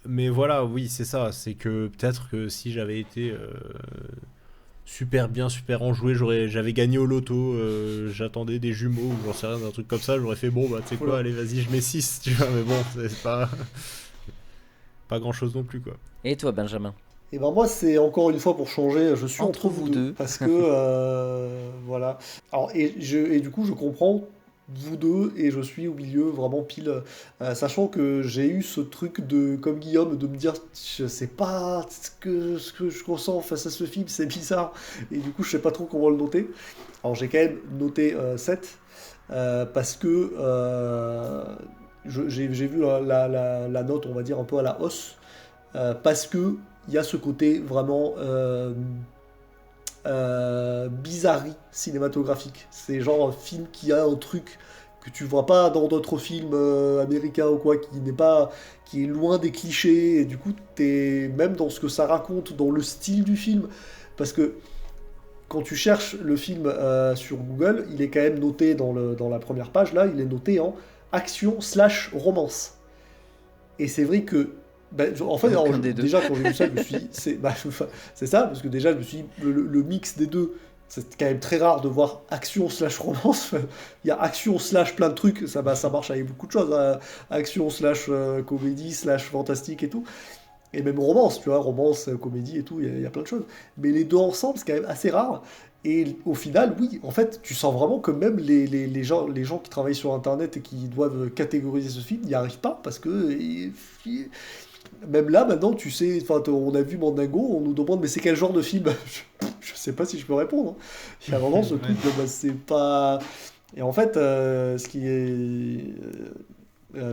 Mais voilà, oui, c'est ça. C'est que peut-être que si j'avais été super bien, super enjoué, j'avais gagné au loto, j'attendais des jumeaux ou j'en sais rien, un truc comme ça, j'aurais fait bon, bah tu sais quoi, allez, vas-y, je mets 6, tu vois, mais bon, c'est pas grand-chose non plus, quoi. Et toi, Benjamin? Et ben moi, c'est encore une fois pour changer, je suis Entre entre vous vous deux. deux. Parce que, voilà. Alors, et du coup, je comprends vous deux et je suis au milieu vraiment pile. Sachant que j'ai eu ce truc de, comme Guillaume, de me dire, je sais pas ce que je ressens face à ce film, c'est bizarre. Et du coup, je sais pas trop comment le noter. Alors, j'ai quand même noté 7. Parce que j'ai vu la note, on va dire, un peu à la hausse. Parce que il y a ce côté vraiment bizarrerie cinématographique. C'est genre un film qui a un truc que tu vois pas dans d'autres films américains ou quoi, qui est loin des clichés, et du coup, t'es même dans ce que ça raconte, dans le style du film, parce que quand tu cherches le film sur Google, il est quand même noté dans la première page, là, il est noté en action/romance. Et c'est vrai que en fait, Aucun des deux. déjà quand j'ai vu ça, je me suis dit, c'est ça, parce que déjà je me suis dit, le mix des deux, c'est quand même très rare de voir action/romance. Il y a action/ plein de trucs, ça marche avec beaucoup de choses, hein. Action/ comédie/ fantastique et tout. Et même romance, tu vois, romance, comédie et tout, il y a plein de choses. Mais les deux ensemble, c'est quand même assez rare. Et au final, oui, en fait, tu sens vraiment que même les gens qui travaillent sur Internet et qui doivent catégoriser ce film n'y arrivent pas, parce que même là, maintenant, tu sais, on a vu Mandingo, on nous demande, mais c'est quel genre de film? Je sais pas si je peux répondre, hein. Il y a vraiment ce truc de, c'est pas... Et en fait, ce qui est...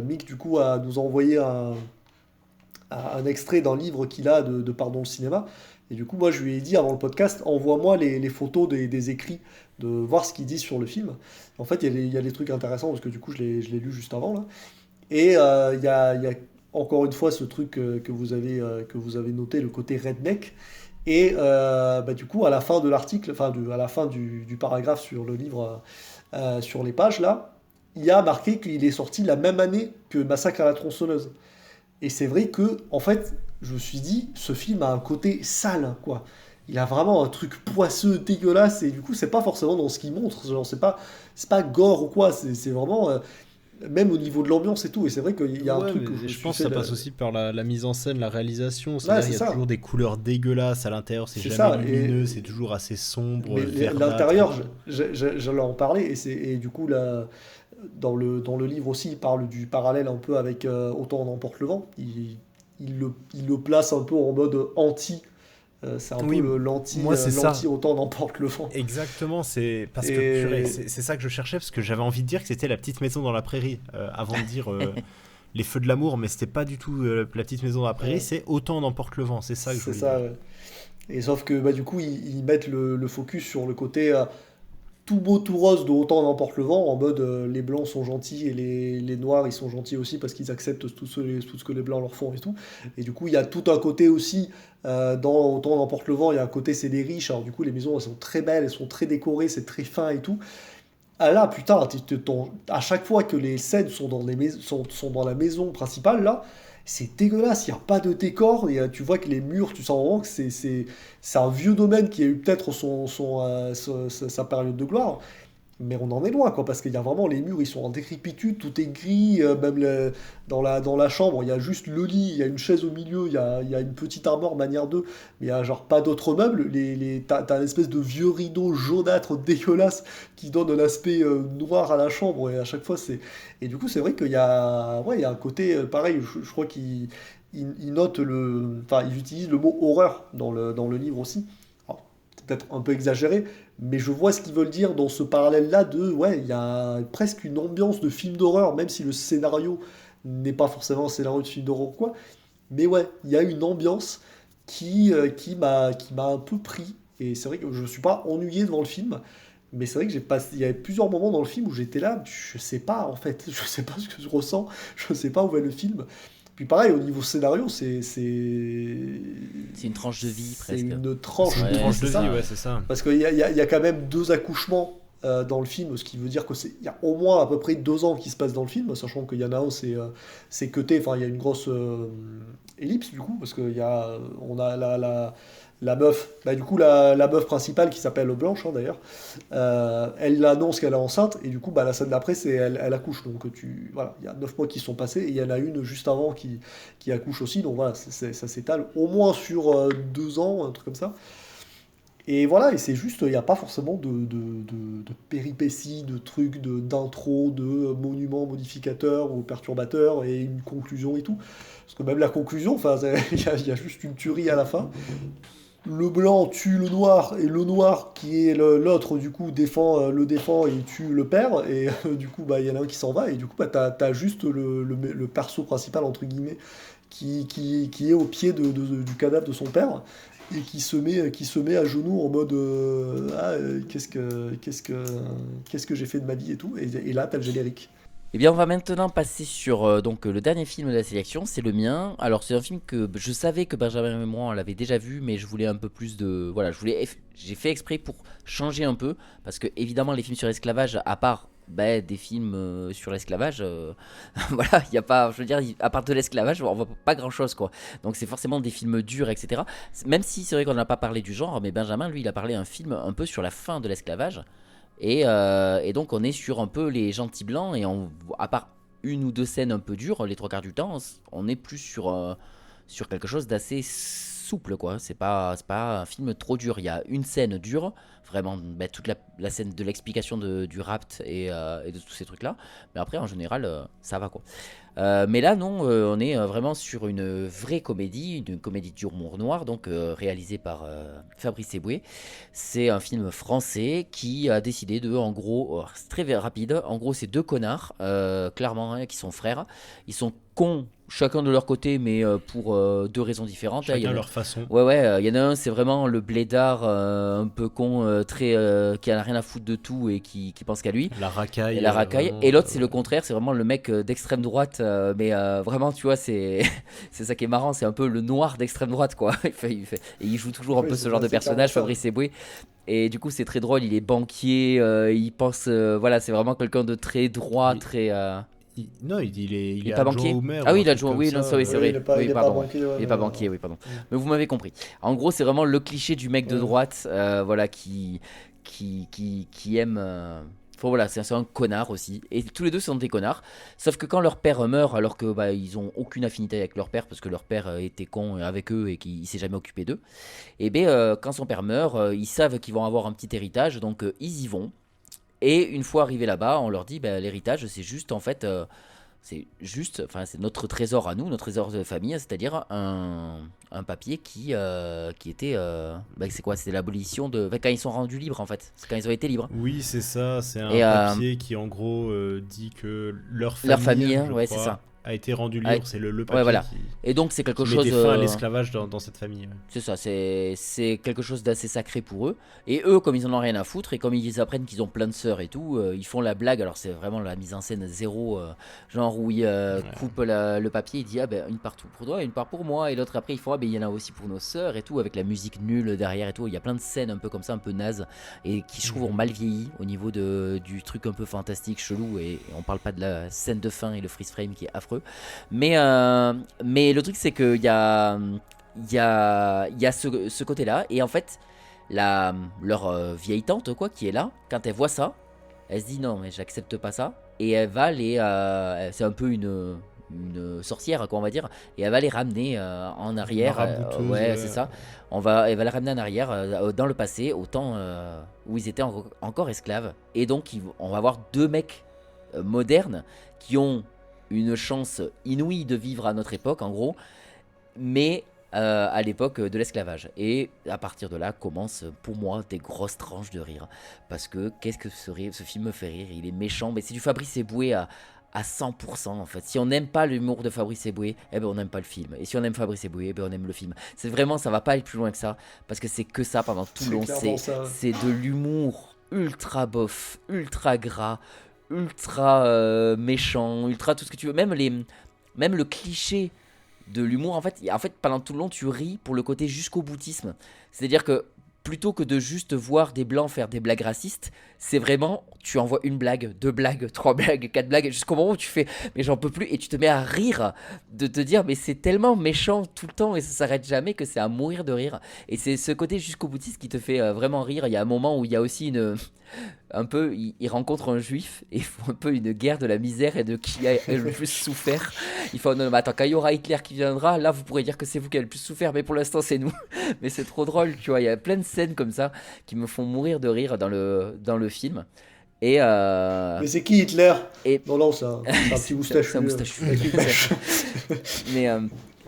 Mick, du coup, nous a envoyé un extrait d'un livre qu'il a de Pardon le cinéma. Et du coup, moi, je lui ai dit avant le podcast, envoie-moi les photos des écrits, de voir ce qu'il dit sur le film. En fait, il y a des trucs intéressants, parce que du coup, je l'ai lu juste avant, là. Et il y a encore une fois ce truc que vous avez noté, le côté redneck. Et du coup, à la fin de l'article, à la fin du paragraphe sur le livre, sur les pages, là, il y a marqué qu'il est sorti la même année que Massacre à la tronçonneuse. Et c'est vrai que, en fait, je me suis dit, ce film a un côté sale, quoi. Il a vraiment un truc poisseux, dégueulasse, et du coup, c'est pas forcément dans ce qu'il montre. Genre, c'est pas gore ou quoi, c'est vraiment... même au niveau de l'ambiance et tout, et c'est vrai qu'il y a un truc que je pense que ça passe aussi par la mise en scène, la réalisation. Ouais, Il y a toujours des couleurs dégueulasses à l'intérieur, c'est jamais ça, lumineux, c'est toujours assez sombre. Mais l'intérieur, j'allais en parler, et du coup, là, dans le livre aussi, il parle du parallèle un peu avec Autant en emporte le vent. Il le place un peu en mode anti. C'est un peu l'anti Autant n'emporte le vent. Exactement, c'est parce que purée, c'est ça que je cherchais, parce que j'avais envie de dire que c'était La petite maison dans la prairie, avant de dire Les feux de l'amour, mais c'était pas du tout La petite maison dans la prairie, c'est Autant n'emporte le vent, c'est ça que je voulais dire. Ouais. Et sauf que du coup, ils mettent le focus sur le côté tout beau, tout rose de Autant n'emporte le vent, en mode les blancs sont gentils et les noirs ils sont gentils aussi parce qu'ils acceptent tout ce que les blancs leur font et tout. Et du coup, il y a tout un côté aussi, dans Autant n'emporte le vent, il y a un côté c'est des riches, alors du coup, les maisons elles sont très belles, elles sont très décorées, c'est très fin et tout. Ah là, putain, à chaque fois que les scènes sont sont dans la maison principale, là, c'est dégueulasse, il n'y a pas de décor, et tu vois que les murs, tu sens vraiment que c'est un vieux domaine qui a eu peut-être sa période de gloire, mais on en est loin, quoi, parce qu'il y a vraiment les murs, ils sont en décrépitude, tout est gris, même dans la chambre, il y a juste le lit, il y a une chaise au milieu, il y a une petite armoire manière 2, mais il y a genre pas d'autres meubles, t'as une espèce de vieux rideau jaunâtre dégueulasse qui donne un aspect noir à la chambre, et à chaque fois c'est... Et du coup c'est vrai qu'il y a, ouais, il y a un côté, pareil, je crois qu'ils notent enfin ils utilisent le mot horreur dans le livre aussi. Alors, c'est peut-être un peu exagéré, mais je vois ce qu'ils veulent dire dans ce parallèle-là ouais, il y a presque une ambiance de film d'horreur, même si le scénario n'est pas forcément un scénario de film d'horreur ou quoi. Mais ouais, il y a une ambiance qui m'a un peu pris. Et c'est vrai que je ne suis pas ennuyé devant le film, mais c'est vrai que il y avait plusieurs moments dans le film où j'étais là, je sais pas en fait, je sais pas ce que je ressens, je sais pas où va le film. Puis pareil, au niveau scénario, c'est une tranche de vie c'est presque. une tranche C'est de une tranche de c'est ça. vie, ouais, c'est ça. Parce qu'il y a quand même 2 accouchements dans le film, ce qui veut dire il y a au moins à peu près 2 ans qui se passent dans le film, sachant qu'il y en a un, c'est cuté, enfin il y a une grosse ellipse du coup, parce on a la meuf, bah, du coup la meuf principale qui s'appelle Blanche, hein, d'ailleurs, elle annonce qu'elle est enceinte, et du coup bah, la scène d'après c'est elle accouche, donc voilà, il y a 9 mois qui sont passés, et il y en a une juste avant qui accouche aussi, donc voilà, ça s'étale au moins sur 2 ans, un truc comme ça. Et voilà, et c'est juste, il n'y a pas forcément de péripéties, de trucs, d'intro, de monuments modificateurs ou perturbateurs, et une conclusion et tout. Parce que même la conclusion, enfin, il y a juste une tuerie à la fin. Le blanc tue le noir, et le noir, qui est l'autre, du coup, le défend et tue le père, et du coup, bah, il y en a un qui s'en va, et du coup, bah, t'as juste le perso principal, entre guillemets, qui est au pied du cadavre de son père, et qui se met à genoux en mode qu'est-ce que j'ai fait de ma vie et tout, et là t'as le générique. Eh bien, on va maintenant passer sur donc le dernier film de la sélection, c'est le mien. Alors, c'est un film que je savais que Benjamin et moi on l'avait déjà vu, mais je voulais un peu plus de... Voilà, j'ai fait exprès pour changer un peu, parce que évidemment les films sur l'esclavage, à part des films sur l'esclavage, voilà, il y a pas, je veux dire, à part de l'esclavage, on voit pas grand chose, quoi. Donc c'est forcément des films durs, etc. Même si c'est vrai qu'on n'a pas parlé du genre, mais Benjamin, lui, il a parlé un film un peu sur la fin de l'esclavage. Et donc on est sur un peu les gentils blancs, et à part une ou deux scènes un peu dures, les 3 quarts du temps, on est plus sur quelque chose d'assez souple, quoi. C'est pas un film trop dur. Il y a une scène dure, vraiment, toute la scène de l'explication du rapt et de tous ces trucs là, mais après en général ça va, quoi. Mais là non, on est vraiment sur une vraie comédie, une comédie d'humour noir, donc réalisée par Fabrice Eboué. C'est un film français qui a décidé en gros, c'est très rapide, en gros c'est 2 connards, clairement, hein, qui sont frères, ils sont cons chacun de leur côté, mais pour 2 raisons différentes. Chacun leur façon. Ouais, il y en a un, c'est vraiment le blédard un peu con, qui a rien à foutre de tout et qui pense qu'à lui. La racaille. Vraiment, et l'autre, c'est le contraire, c'est vraiment le mec d'extrême droite, mais vraiment, tu vois, c'est ça qui est marrant, c'est un peu le noir d'extrême droite, quoi. Et il joue toujours un peu ce genre de personnage, Fabrice Eboué. Et du coup, c'est très drôle, il est banquier, il pense, voilà, c'est vraiment quelqu'un de très droit, très... Non, il est pas banquier. Ah oui, il a adjoint, oui, non, c'est vrai. Il est pas banquier. Il est pas banquier, oui, pardon. Mais vous m'avez compris. En gros, c'est vraiment le cliché du mec de droite, voilà, qui aime. Enfin voilà, c'est un connard aussi. Et tous les deux sont des connards. Sauf que quand leur père meurt, alors que ils ont aucune affinité avec leur père, parce que leur père était con avec eux et qu'il s'est jamais occupé d'eux. Et quand son père meurt, ils savent qu'ils vont avoir un petit héritage, donc ils y vont. Et une fois arrivé là-bas, on leur dit l'héritage, c'est juste en fait, c'est notre trésor à nous, notre trésor de famille, c'est-à-dire un papier qui était, c'est quoi, c'était l'abolition de, quand ils sont rendus libres en fait, c'est quand ils ont été libres. Oui, c'est ça, c'est un papier qui en gros dit que leur famille, ouais, c'est ça. a été rendu Ouais. libre. C'est le papier Ouais, voilà. qui, Et donc c'est quelque qui chose. mettait fin à l'esclavage dans cette famille. Ouais. C'est ça, c'est quelque chose d'assez sacré pour eux. Et eux, comme ils en ont rien à foutre, et comme ils apprennent qu'ils ont plein de sœurs et tout, ils font la blague. Alors c'est vraiment la mise en scène zéro, genre où il coupe le papier, il dit ah ben une part pour toi, une part pour moi, et l'autre après ils font ah ben il y en a aussi pour nos sœurs et tout, avec la musique nulle derrière et tout. Il y a plein de scènes un peu comme ça, un peu naze, et qui je trouve ont mal vieilli au niveau du truc un peu fantastique, chelou, et on parle pas de la scène de fin et le freeze frame qui est affreux. Mais le truc c'est que il y a ce côté-là, et en fait, leur vieille tante, quoi, qui est là, quand elle voit ça, elle se dit non, mais j'accepte pas ça, et elle va c'est un peu une sorcière, quoi, on va dire, et elle va les ramener en arrière. Marabouteuse, Ouais, c'est ça. Elle va les ramener en arrière, dans le passé, au temps où ils étaient encore esclaves, et donc on va avoir deux mecs modernes qui ont une chance inouïe de vivre à notre époque, en gros, mais à l'époque de l'esclavage. Et à partir de là commencent pour moi des grosses tranches de rire. Parce que qu'est-ce que ce film me fait rire, il est méchant, mais c'est du Fabrice Eboué à 100% en fait. Si on n'aime pas l'humour de Fabrice Eboué, eh ben on n'aime pas le film. Et si on aime Fabrice Eboué, eh ben on aime le film. C'est vraiment, ça va pas aller plus loin que ça, parce que c'est que ça pendant tout le long. C'est de l'humour ultra bof, ultra gras, ultra méchant, ultra tout ce que tu veux. Même le cliché de l'humour, en fait pendant tout le long tu ris pour le côté jusqu'au boutisme. C'est-à-dire que plutôt que de juste voir des blancs faire des blagues racistes, c'est vraiment, tu envoies une blague, deux blagues, trois blagues, quatre blagues, jusqu'au moment où tu fais mais j'en peux plus, et tu te mets à rire, de te dire mais c'est tellement méchant tout le temps et ça s'arrête jamais, que c'est à mourir de rire. Et c'est ce côté jusqu'au boutiste qui te fait vraiment rire. Il y a un moment où il y a aussi un peu, il rencontre un juif et ils font un peu une guerre de la misère et de qui a le plus souffert. Ils font non mais attends, quand il y aura Hitler qui viendra, là vous pourrez dire que c'est vous qui avez le plus souffert, mais pour l'instant c'est nous. Mais c'est trop drôle, tu vois. Il y a plein de scènes comme ça qui me font mourir de rire dans le film. Et Mais c'est qui Hitler? et Non, c'est un petit moustachu. c'est un moustachu. Mais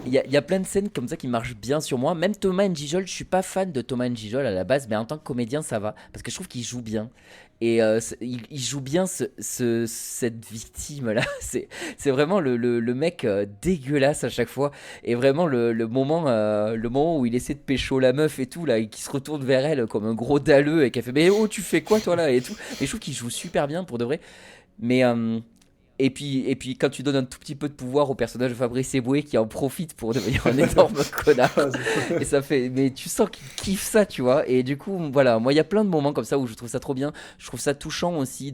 il y a plein de scènes comme ça qui marchent bien sur moi. Même Thomas N'Gijol, je suis pas fan de Thomas N'Gijol à la base, mais en tant que comédien ça va, parce que je trouve qu'il joue bien. Et il joue bien cette victime là. C'est vraiment le mec dégueulasse à chaque fois. Et vraiment le moment où il essaie de pécho la meuf et tout là, et qui se retourne vers elle comme un gros dalleux et qui fait mais oh tu fais quoi toi là et tout. Et je trouve qu'il joue super bien pour de vrai. Mais et puis quand tu donnes un tout petit peu de pouvoir au personnage de Fabrice Eboué qui en profite pour devenir un énorme connard, et ça fait, mais tu sens qu'il kiffe ça, tu vois. Et du coup voilà, moi il y a plein de moments comme ça où je trouve ça trop bien. Je trouve ça touchant aussi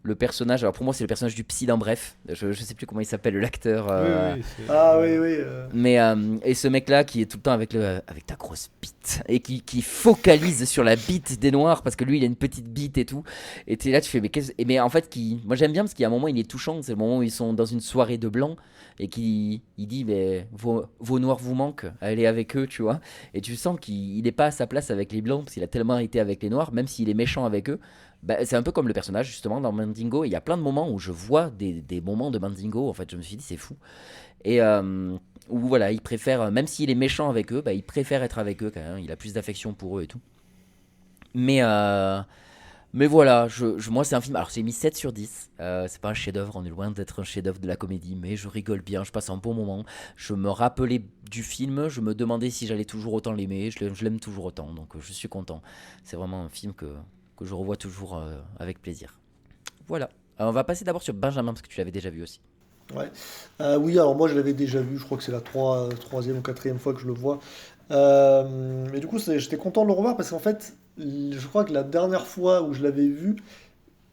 le personnage. Alors pour moi c'est le personnage du psy dans Bref, je sais plus comment il s'appelle l'acteur, Oui. mais et ce mec là qui est tout le temps avec ta grosse bite et qui focalise sur la bite des noirs, parce que lui il a une petite bite et tout, et t'es là tu fais mais en fait moi j'aime bien parce qu'il y a un moment il est touchant, c'est le moment où ils sont dans une soirée de blancs et il dit mais vos noirs vous manquent, allez avec eux, tu vois. Et tu sens qu'il n'est pas à sa place avec les blancs parce qu'il a tellement été avec les noirs, même s'il est méchant avec eux. Bah, c'est un peu comme le personnage justement dans Mandingo. Il y a plein de moments où je vois des moments de Mandingo, en fait je me suis dit c'est fou. Et où voilà, il préfère, même s'il est méchant avec eux, bah, il préfère être avec eux quand même, il a plus d'affection pour eux et tout. Mais voilà, moi c'est un film, alors c'est mis 7 sur 10, c'est pas un chef-d'œuvre, on est loin d'être un chef-d'œuvre de la comédie, mais je rigole bien, je passe un bon moment, je me rappelais du film, je me demandais si j'allais toujours autant l'aimer, je l'aime toujours autant, donc je suis content. C'est vraiment un film que je revois toujours avec plaisir. Voilà, alors, on va passer d'abord sur Benjamin, parce que tu l'avais déjà vu aussi. Ouais. Oui, alors moi je l'avais déjà vu, je crois que c'est la troisième ou quatrième fois que je le vois. Mais du coup, j'étais content de le revoir parce qu'en fait, je crois que la dernière fois où je l'avais vu,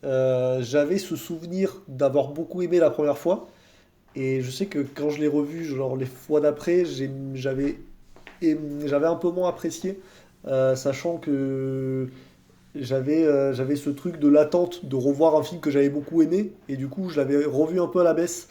j'avais ce souvenir d'avoir beaucoup aimé la première fois. Et je sais que quand je l'ai revu, genre les fois d'après, j'avais un peu moins apprécié, sachant que j'avais ce truc de l'attente de revoir un film que j'avais beaucoup aimé, et du coup je l'avais revu un peu à la baisse.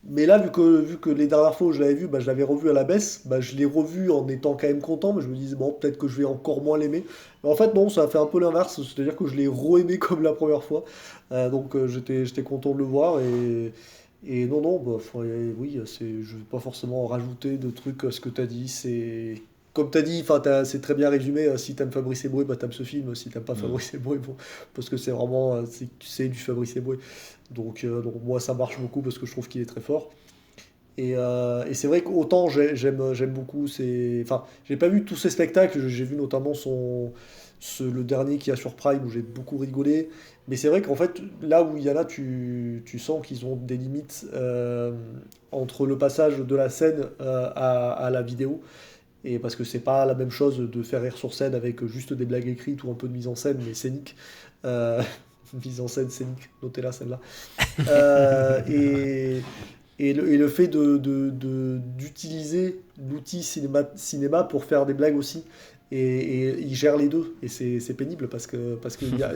Mais là, vu que les dernières fois où je l'avais vu, bah, je l'avais revu à la baisse, bah, je l'ai revu en étant quand même content, mais je me disais, bon, peut-être que je vais encore moins l'aimer. Mais en fait, non, ça a fait un peu l'inverse, c'est-à-dire que je l'ai re-aimé comme la première fois. Donc j'étais content de le voir, et non, bah, oui, je vais pas forcément rajouter de trucs à ce que tu as dit, comme tu as dit, c'est très bien résumé. Si t'aimes Fabrice Eboué, bah t'aimes ce film. Si t'aimes pas Fabrice Eboué, bon, parce que c'est vraiment c'est du Fabrice Eboué. Donc moi, ça marche beaucoup parce que je trouve qu'il est très fort. Et c'est vrai qu'autant j'aime beaucoup enfin, j'ai pas vu tous ces spectacles, j'ai vu notamment le dernier qu'il y a sur Prime où j'ai beaucoup rigolé. Mais c'est vrai qu'en fait, là où il y en a, tu sens qu'ils ont des limites entre le passage de la scène à la vidéo. Et parce que c'est pas la même chose de faire rire sur scène avec juste des blagues écrites ou un peu de mise en scène, mais scénique. Euh, mise en scène scénique, notez-la celle-là. Et le fait d'utiliser l'outil cinéma pour faire des blagues aussi. Et il gère les deux. Et c'est pénible parce que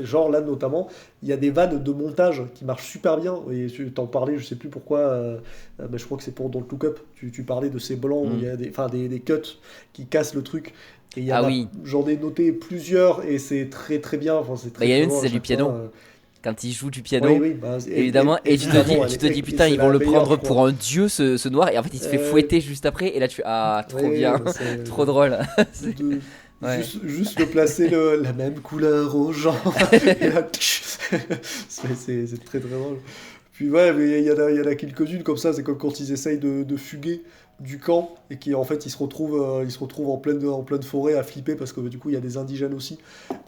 genre là notamment, il y a des vannes de montage qui marchent super bien. Et tu t'en parlais, je sais plus pourquoi, je crois que c'est pour Don't Look Up. Tu parlais de ces blancs où il y a des cuts qui cassent le truc. Et il y en a, j'en ai noté plusieurs et c'est très très bien. Enfin, c'est très il y a une, drôle c'est à du chaque piano. fois. Quand il joue du piano, évidemment, et tu évidemment, te dis putain, c'est ils vont la le meilleure, prendre quoi. pour un dieu ce noir, et en fait il se fait fouetter juste après, et là trop bien, trop drôle. Ouais. Juste le placer la même couleur aux gens. Et là, c'est très très drôle. Puis ouais, mais il y en a quelques-unes comme ça, c'est comme quand ils essayent de fuguer du camp et qui en fait ils se retrouvent en pleine forêt à flipper parce que du coup il y a des indigènes aussi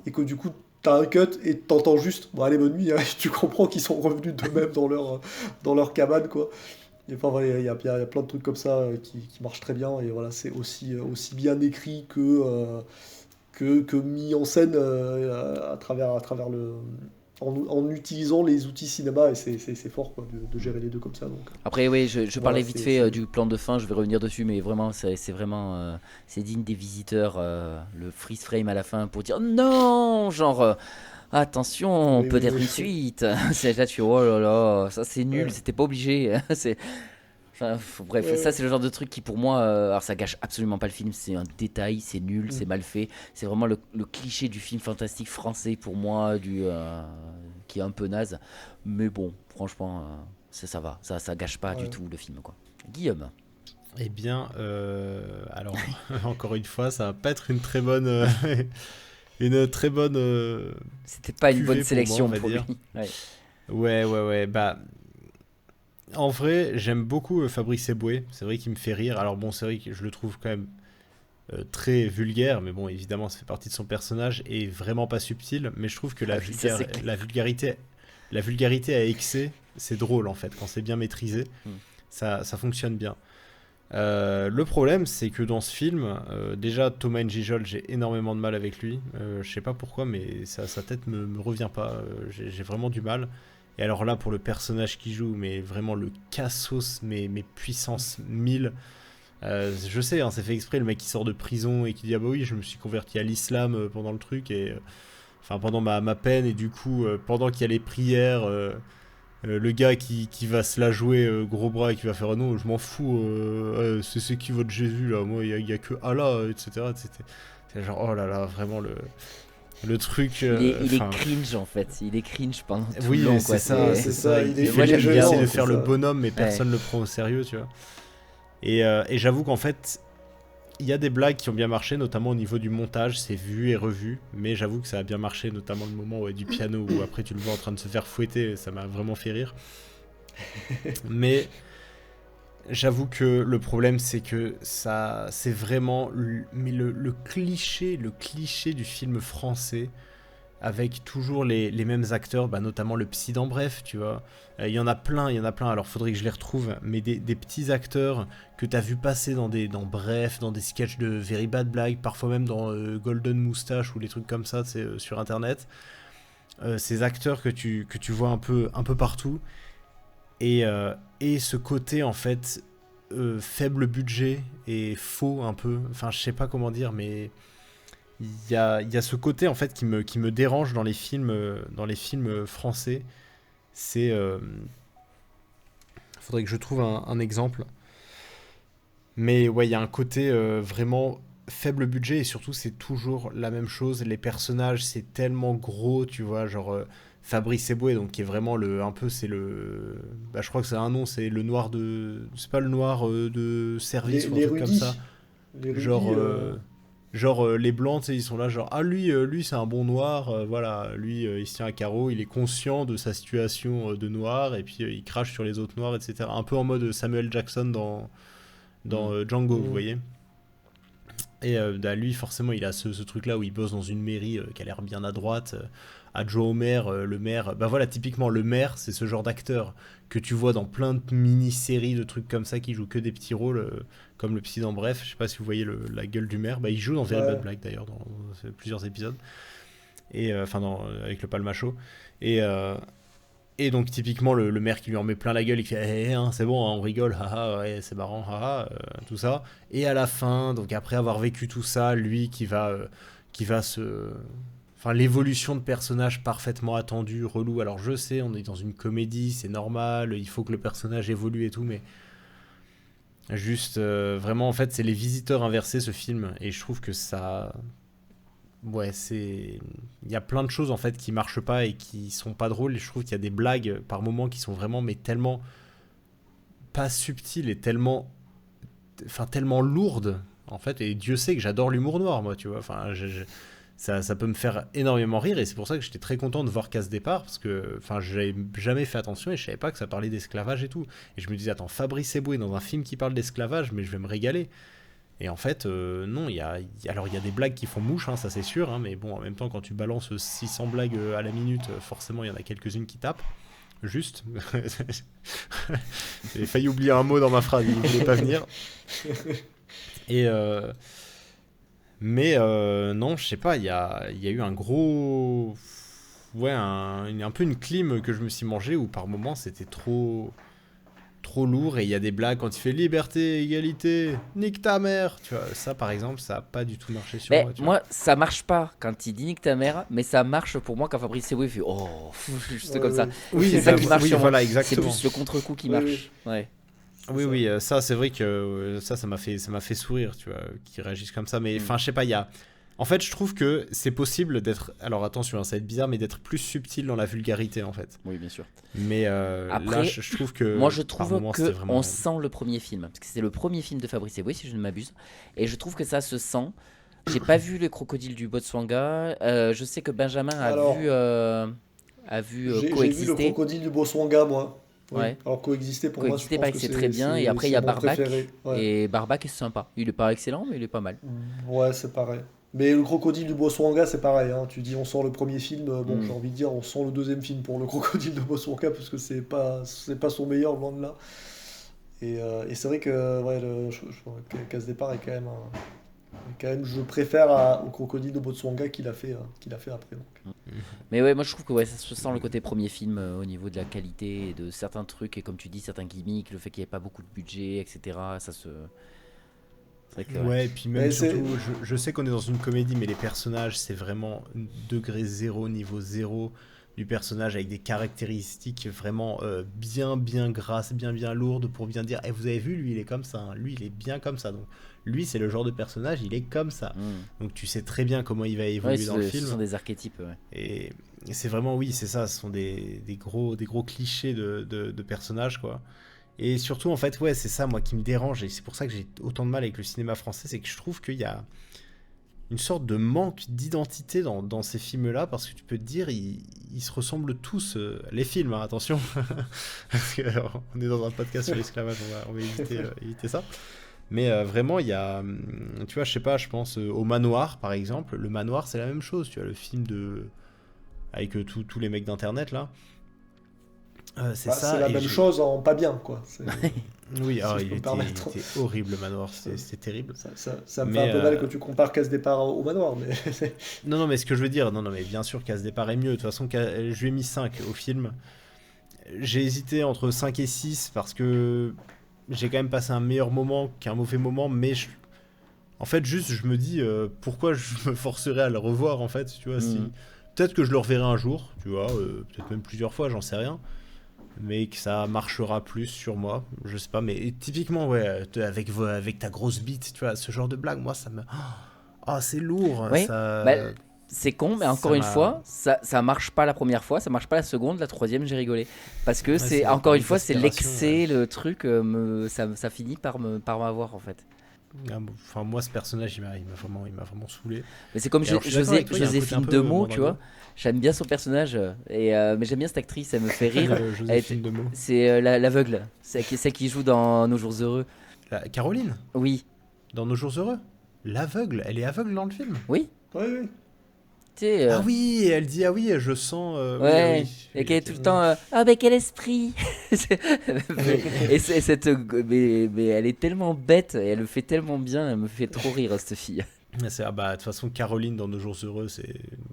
et que du coup t'as un cut et t'entends juste bon allez bonne nuit, hein, tu comprends qu'ils sont revenus d'eux-mêmes dans leur cabane quoi. Et enfin, il y a plein de trucs comme ça qui marchent très bien et voilà, c'est aussi bien écrit que mis en scène à travers en utilisant les outils cinéma et c'est fort quoi, de gérer les deux comme ça. Donc. Après oui, je voilà, parlais vite fait du plan de fin, je vais revenir dessus, mais vraiment c'est vraiment c'est digne des visiteurs, le freeze frame à la fin pour dire non, genre attention, peut-être une suite. C'est là tu oh là là, ça c'est nul, c'était pas obligé. C'est enfin, bref, ça c'est le genre de truc qui pour moi, alors ça gâche absolument pas le film, c'est un détail, c'est nul, c'est mal fait, c'est vraiment le cliché du film fantastique français pour moi, qui est un peu naze, mais bon, franchement, ça va, ça gâche pas du tout le film quoi. Guillaume. Eh bien, alors encore une fois, ça va pas être une très bonne, C'était pas une bonne cuvée sélection pour moi, on va lui. Ouais, bah. En vrai, j'aime beaucoup Fabrice Eboué. C'est vrai qu'il me fait rire. Alors bon, c'est vrai que je le trouve quand même très vulgaire, mais bon, évidemment, ça fait partie de son personnage et vraiment pas subtil. Mais je trouve que la vulgarité à excès, c'est drôle en fait. Quand c'est bien maîtrisé, ça fonctionne bien. Le problème, c'est que dans ce film, déjà Thomas N'Gijol, j'ai énormément de mal avec lui. Je sais pas pourquoi, mais sa tête me revient pas. J'ai vraiment du mal. Et alors là, pour le personnage qui joue, mais vraiment le cassos, mais puissance 1000. Je sais, hein, c'est fait exprès, le mec qui sort de prison et qui dit ah bah oui, je me suis converti à l'islam pendant le truc, et enfin pendant ma peine, et du coup, pendant qu'il y a les prières, le gars qui va se la jouer gros bras et qui va faire non, je m'en fous, c'est qui votre Jésus là, moi il y a que Allah, etc. C'est genre oh là là, vraiment le truc. Il est cringe en fait, il est cringe pendant tout le long. Oui, c'est ça. Il essaie de faire le bonhomme, mais personne le prend au sérieux, tu vois. Et j'avoue qu'en fait, il y a des blagues qui ont bien marché, notamment au niveau du montage, c'est vu et revu, mais j'avoue que ça a bien marché, notamment le moment du piano où après tu le vois en train de se faire fouetter, ça m'a vraiment fait rire. Mais j'avoue que le problème, c'est que ça, c'est vraiment le cliché du film français, avec toujours les mêmes acteurs, bah, notamment le psy dans Bref, tu vois. Il y en a plein, alors faudrait que je les retrouve, mais des petits acteurs que t'as vu passer dans Bref, dans des sketchs de Very Bad Blague, parfois même dans Golden Moustache ou les trucs comme ça, c'est sur internet. Ces acteurs que tu vois un peu partout, et ce côté en fait faible budget et faux un peu, enfin je sais pas comment dire, mais il y a ce côté en fait qui me dérange dans les films français. C'est faudrait que je trouve un exemple, mais ouais, il y a un côté vraiment faible budget, et surtout c'est toujours la même chose, les personnages c'est tellement gros, tu vois, genre Fabrice Eboué, donc qui est vraiment je crois que c'est un nom, c'est le noir c'est pas le noir de service ou un truc comme ça, les genre rudis, Genre les blancs, tu sais, ils sont là genre ah lui c'est un bon noir, voilà, lui il se tient à carreau, il est conscient de sa situation de noir et puis il crache sur les autres noirs, etc. Un peu en mode Samuel Jackson dans Django, vous voyez. Et bah, lui forcément il a ce truc là où il bosse dans une mairie qui a l'air bien à droite, adjoint au maire, le maire, bah voilà, typiquement le maire c'est ce genre d'acteur que tu vois dans plein de mini-séries de trucs comme ça qui jouent que des petits rôles, comme le psy dans Bref, je sais pas si vous voyez la gueule du maire, bah il joue dans Very Bad Black d'ailleurs dans plusieurs épisodes, et enfin avec le Palmacho, et donc typiquement le maire qui lui en met plein la gueule, il fait hein, c'est bon hein, on rigole, haha, ouais, c'est marrant, haha, tout ça, et à la fin, donc après avoir vécu tout ça, lui qui va se... Enfin, l'évolution de personnage parfaitement attendue, relou. Alors je sais, on est dans une comédie, c'est normal, il faut que le personnage évolue et tout, mais juste, vraiment, en fait, c'est les visiteurs inversés, ce film, et je trouve que ça... Ouais, c'est... Il y a plein de choses, en fait, qui marchent pas et qui sont pas drôles, et je trouve qu'il y a des blagues, par moments, qui sont vraiment, mais tellement pas subtiles et tellement... Enfin, tellement lourdes, en fait, et Dieu sait que j'adore l'humour noir, moi, tu vois, enfin, ça peut me faire énormément rire et c'est pour ça que j'étais très content de voir Casse Départ parce que j'avais jamais fait attention et je savais pas que ça parlait d'esclavage et tout. Et je me disais, attends, Fabrice Eboué dans un film qui parle d'esclavage, mais je vais me régaler. Et en fait, non, il y a des blagues qui font mouche, hein, ça c'est sûr, hein, mais bon, en même temps, quand tu balances 600 blagues à la minute, forcément, il y en a quelques-unes qui tapent. Juste. J'ai failli oublier un mot dans ma phrase, il ne voulait pas venir. Et... Mais non, je sais pas, il y a eu un gros... Ouais, un peu une clim que je me suis mangé où par moments c'était trop lourd et il y a des blagues quand il fait liberté, égalité, nique ta mère. Tu vois, ça par exemple, ça a pas du tout marché sur moi. Moi, ça marche pas quand il dit nique ta mère, mais ça marche pour moi quand Fabrice Eboué fait oh, juste comme ça. Oui, c'est ça qui marche sur moi. Voilà, exactement. C'est plus le contre-coup qui marche. Ouais. Oui, ça c'est vrai que ça m'a fait sourire, tu vois, qu'ils réagissent comme ça. Mais enfin, je sais pas, il y a... En fait, je trouve que c'est possible d'être... Alors attention, hein, ça va être bizarre, mais d'être plus subtil dans la vulgarité, en fait. Oui, bien sûr. Mais après, là, je trouve que... Moi, je trouve moment, que vraiment... on sent le premier film. Parce que c'est le premier film de Fabrice Eboué, si je ne m'abuse. Et je trouve que ça se sent. J'ai pas vu le crocodile du Botswana. Je sais que Benjamin a vu J'ai coexister. vu le crocodile du Botswana, moi. Oui. Ouais. Alors coexister pour Coexister, moi, je pense c'est que très bien. Et après, il y a mon Barbac. préféré. Ouais. Et Barbac est sympa. Il est pas excellent, mais il est pas mal. Ouais, c'est pareil. Mais le crocodile du Botswana, c'est pareil. Hein. Tu dis on sort le premier film, bon, j'ai envie de dire on sent le deuxième film pour le crocodile de Botswana parce que c'est pas son meilleur, loin de là. Et c'est vrai que ouais, Casse Départ est quand même je préfère au crocodile de Botswana qu'il a fait après. Donc. Mais ouais, moi je trouve que ouais, ça se sent le côté premier film au niveau de la qualité et de certains trucs et comme tu dis certains gimmicks, le fait qu'il n'y ait pas beaucoup de budget, etc. Ça se... C'est vrai que, ouais, et puis même Mais surtout, je sais qu'on est dans une comédie, mais les personnages, c'est vraiment degré 0, niveau 0 du personnage avec des caractéristiques vraiment bien grasses, bien lourdes pour bien dire vous avez vu, lui il est comme ça, hein. Lui il est bien comme ça. Donc lui c'est le genre de personnage, il est comme ça. Donc tu sais très bien comment il va évoluer dans le film. Ce sont des archétypes. Ouais. Et c'est vraiment, oui, c'est ça, ce sont des gros clichés de personnages, quoi. Et surtout, en fait, ouais, c'est ça, moi, qui me dérange, et c'est pour ça que j'ai autant de mal avec le cinéma français, c'est que je trouve qu'il y a une sorte de manque d'identité dans ces films-là, parce que tu peux te dire, ils se ressemblent tous, les films, hein, attention, parce qu'on est dans un podcast sur l'esclavage, on va éviter ça. Mais vraiment, il y a, tu vois, je sais pas, je pense au Manoir, par exemple. Le Manoir, c'est la même chose, tu vois, le film avec tous les mecs d'internet là. C'est la même chose en pas bien, quoi. Oui, il était horrible, le Manoir, c'était terrible. Ça me fait un peu mal que tu compares Casse Départ au Manoir, mais... non, mais ce que je veux dire, non, mais bien sûr, Casse Départ est mieux. De toute façon, je lui ai mis 5 au film. J'ai hésité entre 5 et 6 parce que j'ai quand même passé un meilleur moment qu'un mauvais moment, mais en fait, juste, je me dis, pourquoi je me forcerais à le revoir, en fait, tu vois, si... Peut-être que je le reverrai un jour, tu vois, peut-être même plusieurs fois, j'en sais rien. Mais que ça marchera plus sur moi, je sais pas, mais typiquement, ouais, avec ta grosse bite, tu vois, ce genre de blague, moi, ça me... c'est lourd. Oui, ça... c'est con, mais encore une fois, ça marche pas la première fois, ça marche pas la seconde, la troisième, j'ai rigolé. Parce que c'est encore une fois, c'est l'excès, le truc, ça finit par m'avoir, en fait. Enfin, moi, ce personnage, il m'a vraiment saulé. Mais c'est comme Et alors, je suis d'accord avec toi, il y a un côté Joséphine un peu Demeaux, tu Mondragon. vois. J'aime bien son personnage, mais j'aime bien cette actrice, elle me fait rire. Joséphine Demeaux. C'est l'aveugle, celle qui joue dans Nos Jours Heureux. Caroline, Oui, dans Nos Jours Heureux. L'aveugle, elle est aveugle dans le film. oui. Oui, oui. Tu sais, Ah oui, elle dit ah oui, je sens. ouais, oui, et qu'elle est tout le temps ah mais quel esprit. Mais elle est tellement bête et elle le fait tellement bien, elle me fait trop rire cette fille. De toute façon, Caroline dans Nos Jours Heureux,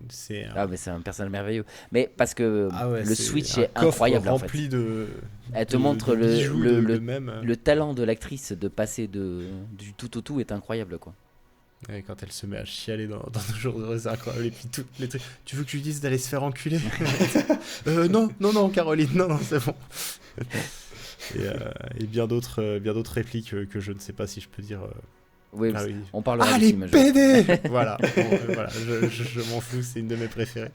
c'est un... Ah mais c'est un personnage merveilleux. Mais parce que Ah ouais, le c'est switch un est coffre incroyable en fait. rempli de. Elle te de- montre de bijoux de même. le talent de l'actrice de passer du tout au tout est incroyable quoi. Ouais, quand elle se met à chialer dans Nos Jours Heureux, c'est incroyable. Et puis tous les trucs. Tu veux que je lui dise d'aller se faire enculer? Non, Caroline, non, c'est bon. Et bien d'autres répliques que je ne sais pas si je peux dire. Oui, Ah oui. on parlera Ah, du les film. PD. Voilà, voilà, je m'en fous, c'est une de mes préférées.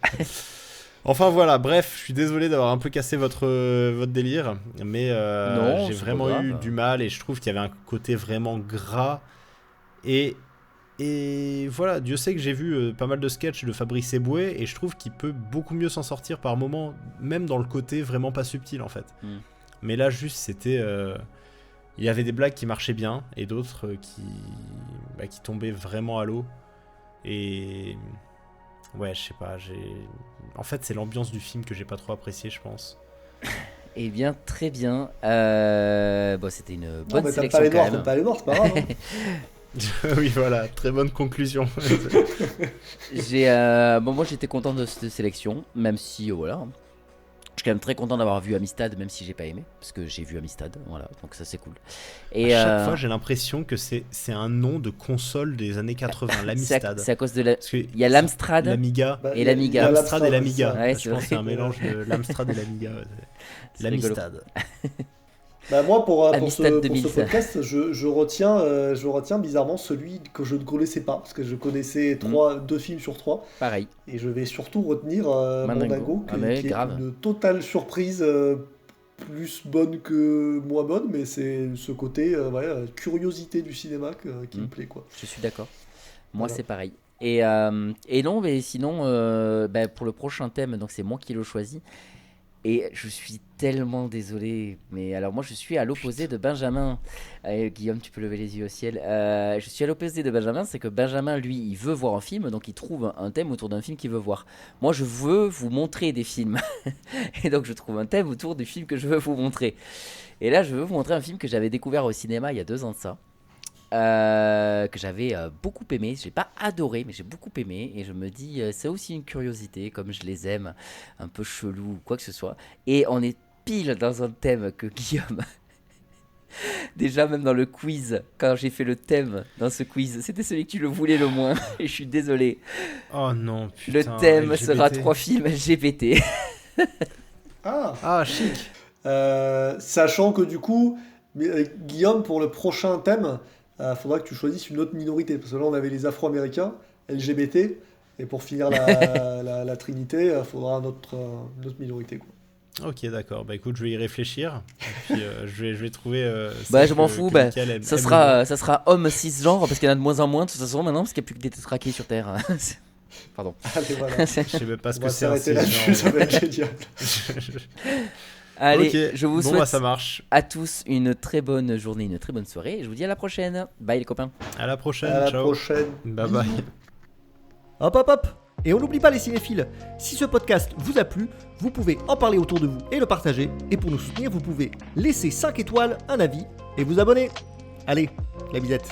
Enfin voilà, bref, je suis désolé d'avoir un peu cassé votre délire, mais Non, j'ai c'est vraiment pas eu grave. du mal et je trouve qu'il y avait un côté vraiment gras. Et voilà, Dieu sait que j'ai vu pas mal de sketchs de Fabrice Eboué et je trouve qu'il peut beaucoup mieux s'en sortir par moments, même dans le côté vraiment pas subtil en fait. Mm. Mais là, juste, c'était. Il y avait des blagues qui marchaient bien et d'autres qui tombaient vraiment à l'eau. Et. Ouais, je sais pas. En fait, c'est l'ambiance du film que j'ai pas trop apprécié, je pense. Eh bien, très bien. Bon, c'était une Non, bonne mais sélection t'aimes quand même. pas les noirs, c'est pas grave. Hein. Oui, voilà, très bonne conclusion. Moi j'étais content de cette sélection, même si voilà. Je suis quand même très content d'avoir vu Amistad, même si j'ai pas aimé, parce que j'ai vu Amistad, voilà, donc ça c'est cool. Et À chaque fois, j'ai l'impression que c'est un nom de console des années 80, l'Amistad. c'est à cause de la. Parce que Il y a l'Amstrad. l'Amiga. Bah, Et l'Amiga. il y a L'Amstrad et l'Amiga. ça. Ouais, Je c'est pense vrai. que c'est un mélange de l'Amstrad et l'Amiga. Ouais. C'est rigolo. L'Amistad. Bah moi, pour Amistad ce 2000, ça. podcast, je retiens bizarrement celui que je ne connaissais pas, parce que je connaissais 2 films sur 3, Pareil. et je vais surtout retenir Mandingo. Mandingo, Ah, mais qui grave. est une totale surprise, plus bonne que moins bonne, mais c'est ce côté curiosité du cinéma qui me plaît, quoi. Je suis d'accord. Moi Voilà. c'est pareil. Et non, mais sinon, pour le prochain thème, donc c'est moi qui le choisis. Et je suis tellement désolé, mais alors moi je suis à l'opposé de Benjamin. Guillaume, tu peux lever les yeux au ciel. Je suis à l'opposé de Benjamin, c'est que Benjamin, lui, il veut voir un film, donc il trouve un thème autour d'un film qu'il veut voir. Moi, je veux vous montrer des films. Et donc je trouve un thème autour du film que je veux vous montrer. Et là, je veux vous montrer un film que j'avais découvert au cinéma il y a 2 ans de ça. Que j'avais beaucoup aimé. J'ai pas adoré, mais j'ai beaucoup aimé. Et je me dis, c'est aussi une curiosité, comme je les aime, un peu chelou ou quoi que ce soit. Et on est pile dans un thème que Guillaume. Déjà, même dans le quiz, quand j'ai fait le thème dans ce quiz, c'était celui que tu le voulais le moins. Et je suis désolé. Oh non, putain. Le thème LGBT. sera 3 films LGBT. Ah, chic. Sachant que du coup, Guillaume, pour le prochain thème, faudra que tu choisisses une autre minorité, parce que là on avait les Afro-Américains, LGBT, et pour finir la Trinité, il faudra une autre minorité, quoi. Ok, d'accord. Bah écoute, je vais y réfléchir. Et puis je vais trouver. Bah, celle je m'en que fous. Mickaël aime- Ça aime sera homme cisgenre, parce qu'il y en a de moins en moins de toute façon maintenant, parce qu'il n'y a plus que des tétraqués sur Terre. Pardon. Allez, voilà. le moins. Je sais même pas ce On que va c'est un s'arrêter là-dessus, ça va être génial. Allez, Ok, je vous bon, souhaite bah, ça marche. à tous une très bonne journée, une très bonne soirée. Et je vous dis à la prochaine. Bye les copains. À la prochaine. À la ciao. prochaine. Bye bye. Hop hop hop. Et on n'oublie pas les cinéphiles, si ce podcast vous a plu, vous pouvez en parler autour de vous et le partager. Et pour nous soutenir, vous pouvez laisser 5 étoiles, un avis et vous abonner. Allez, la bisette.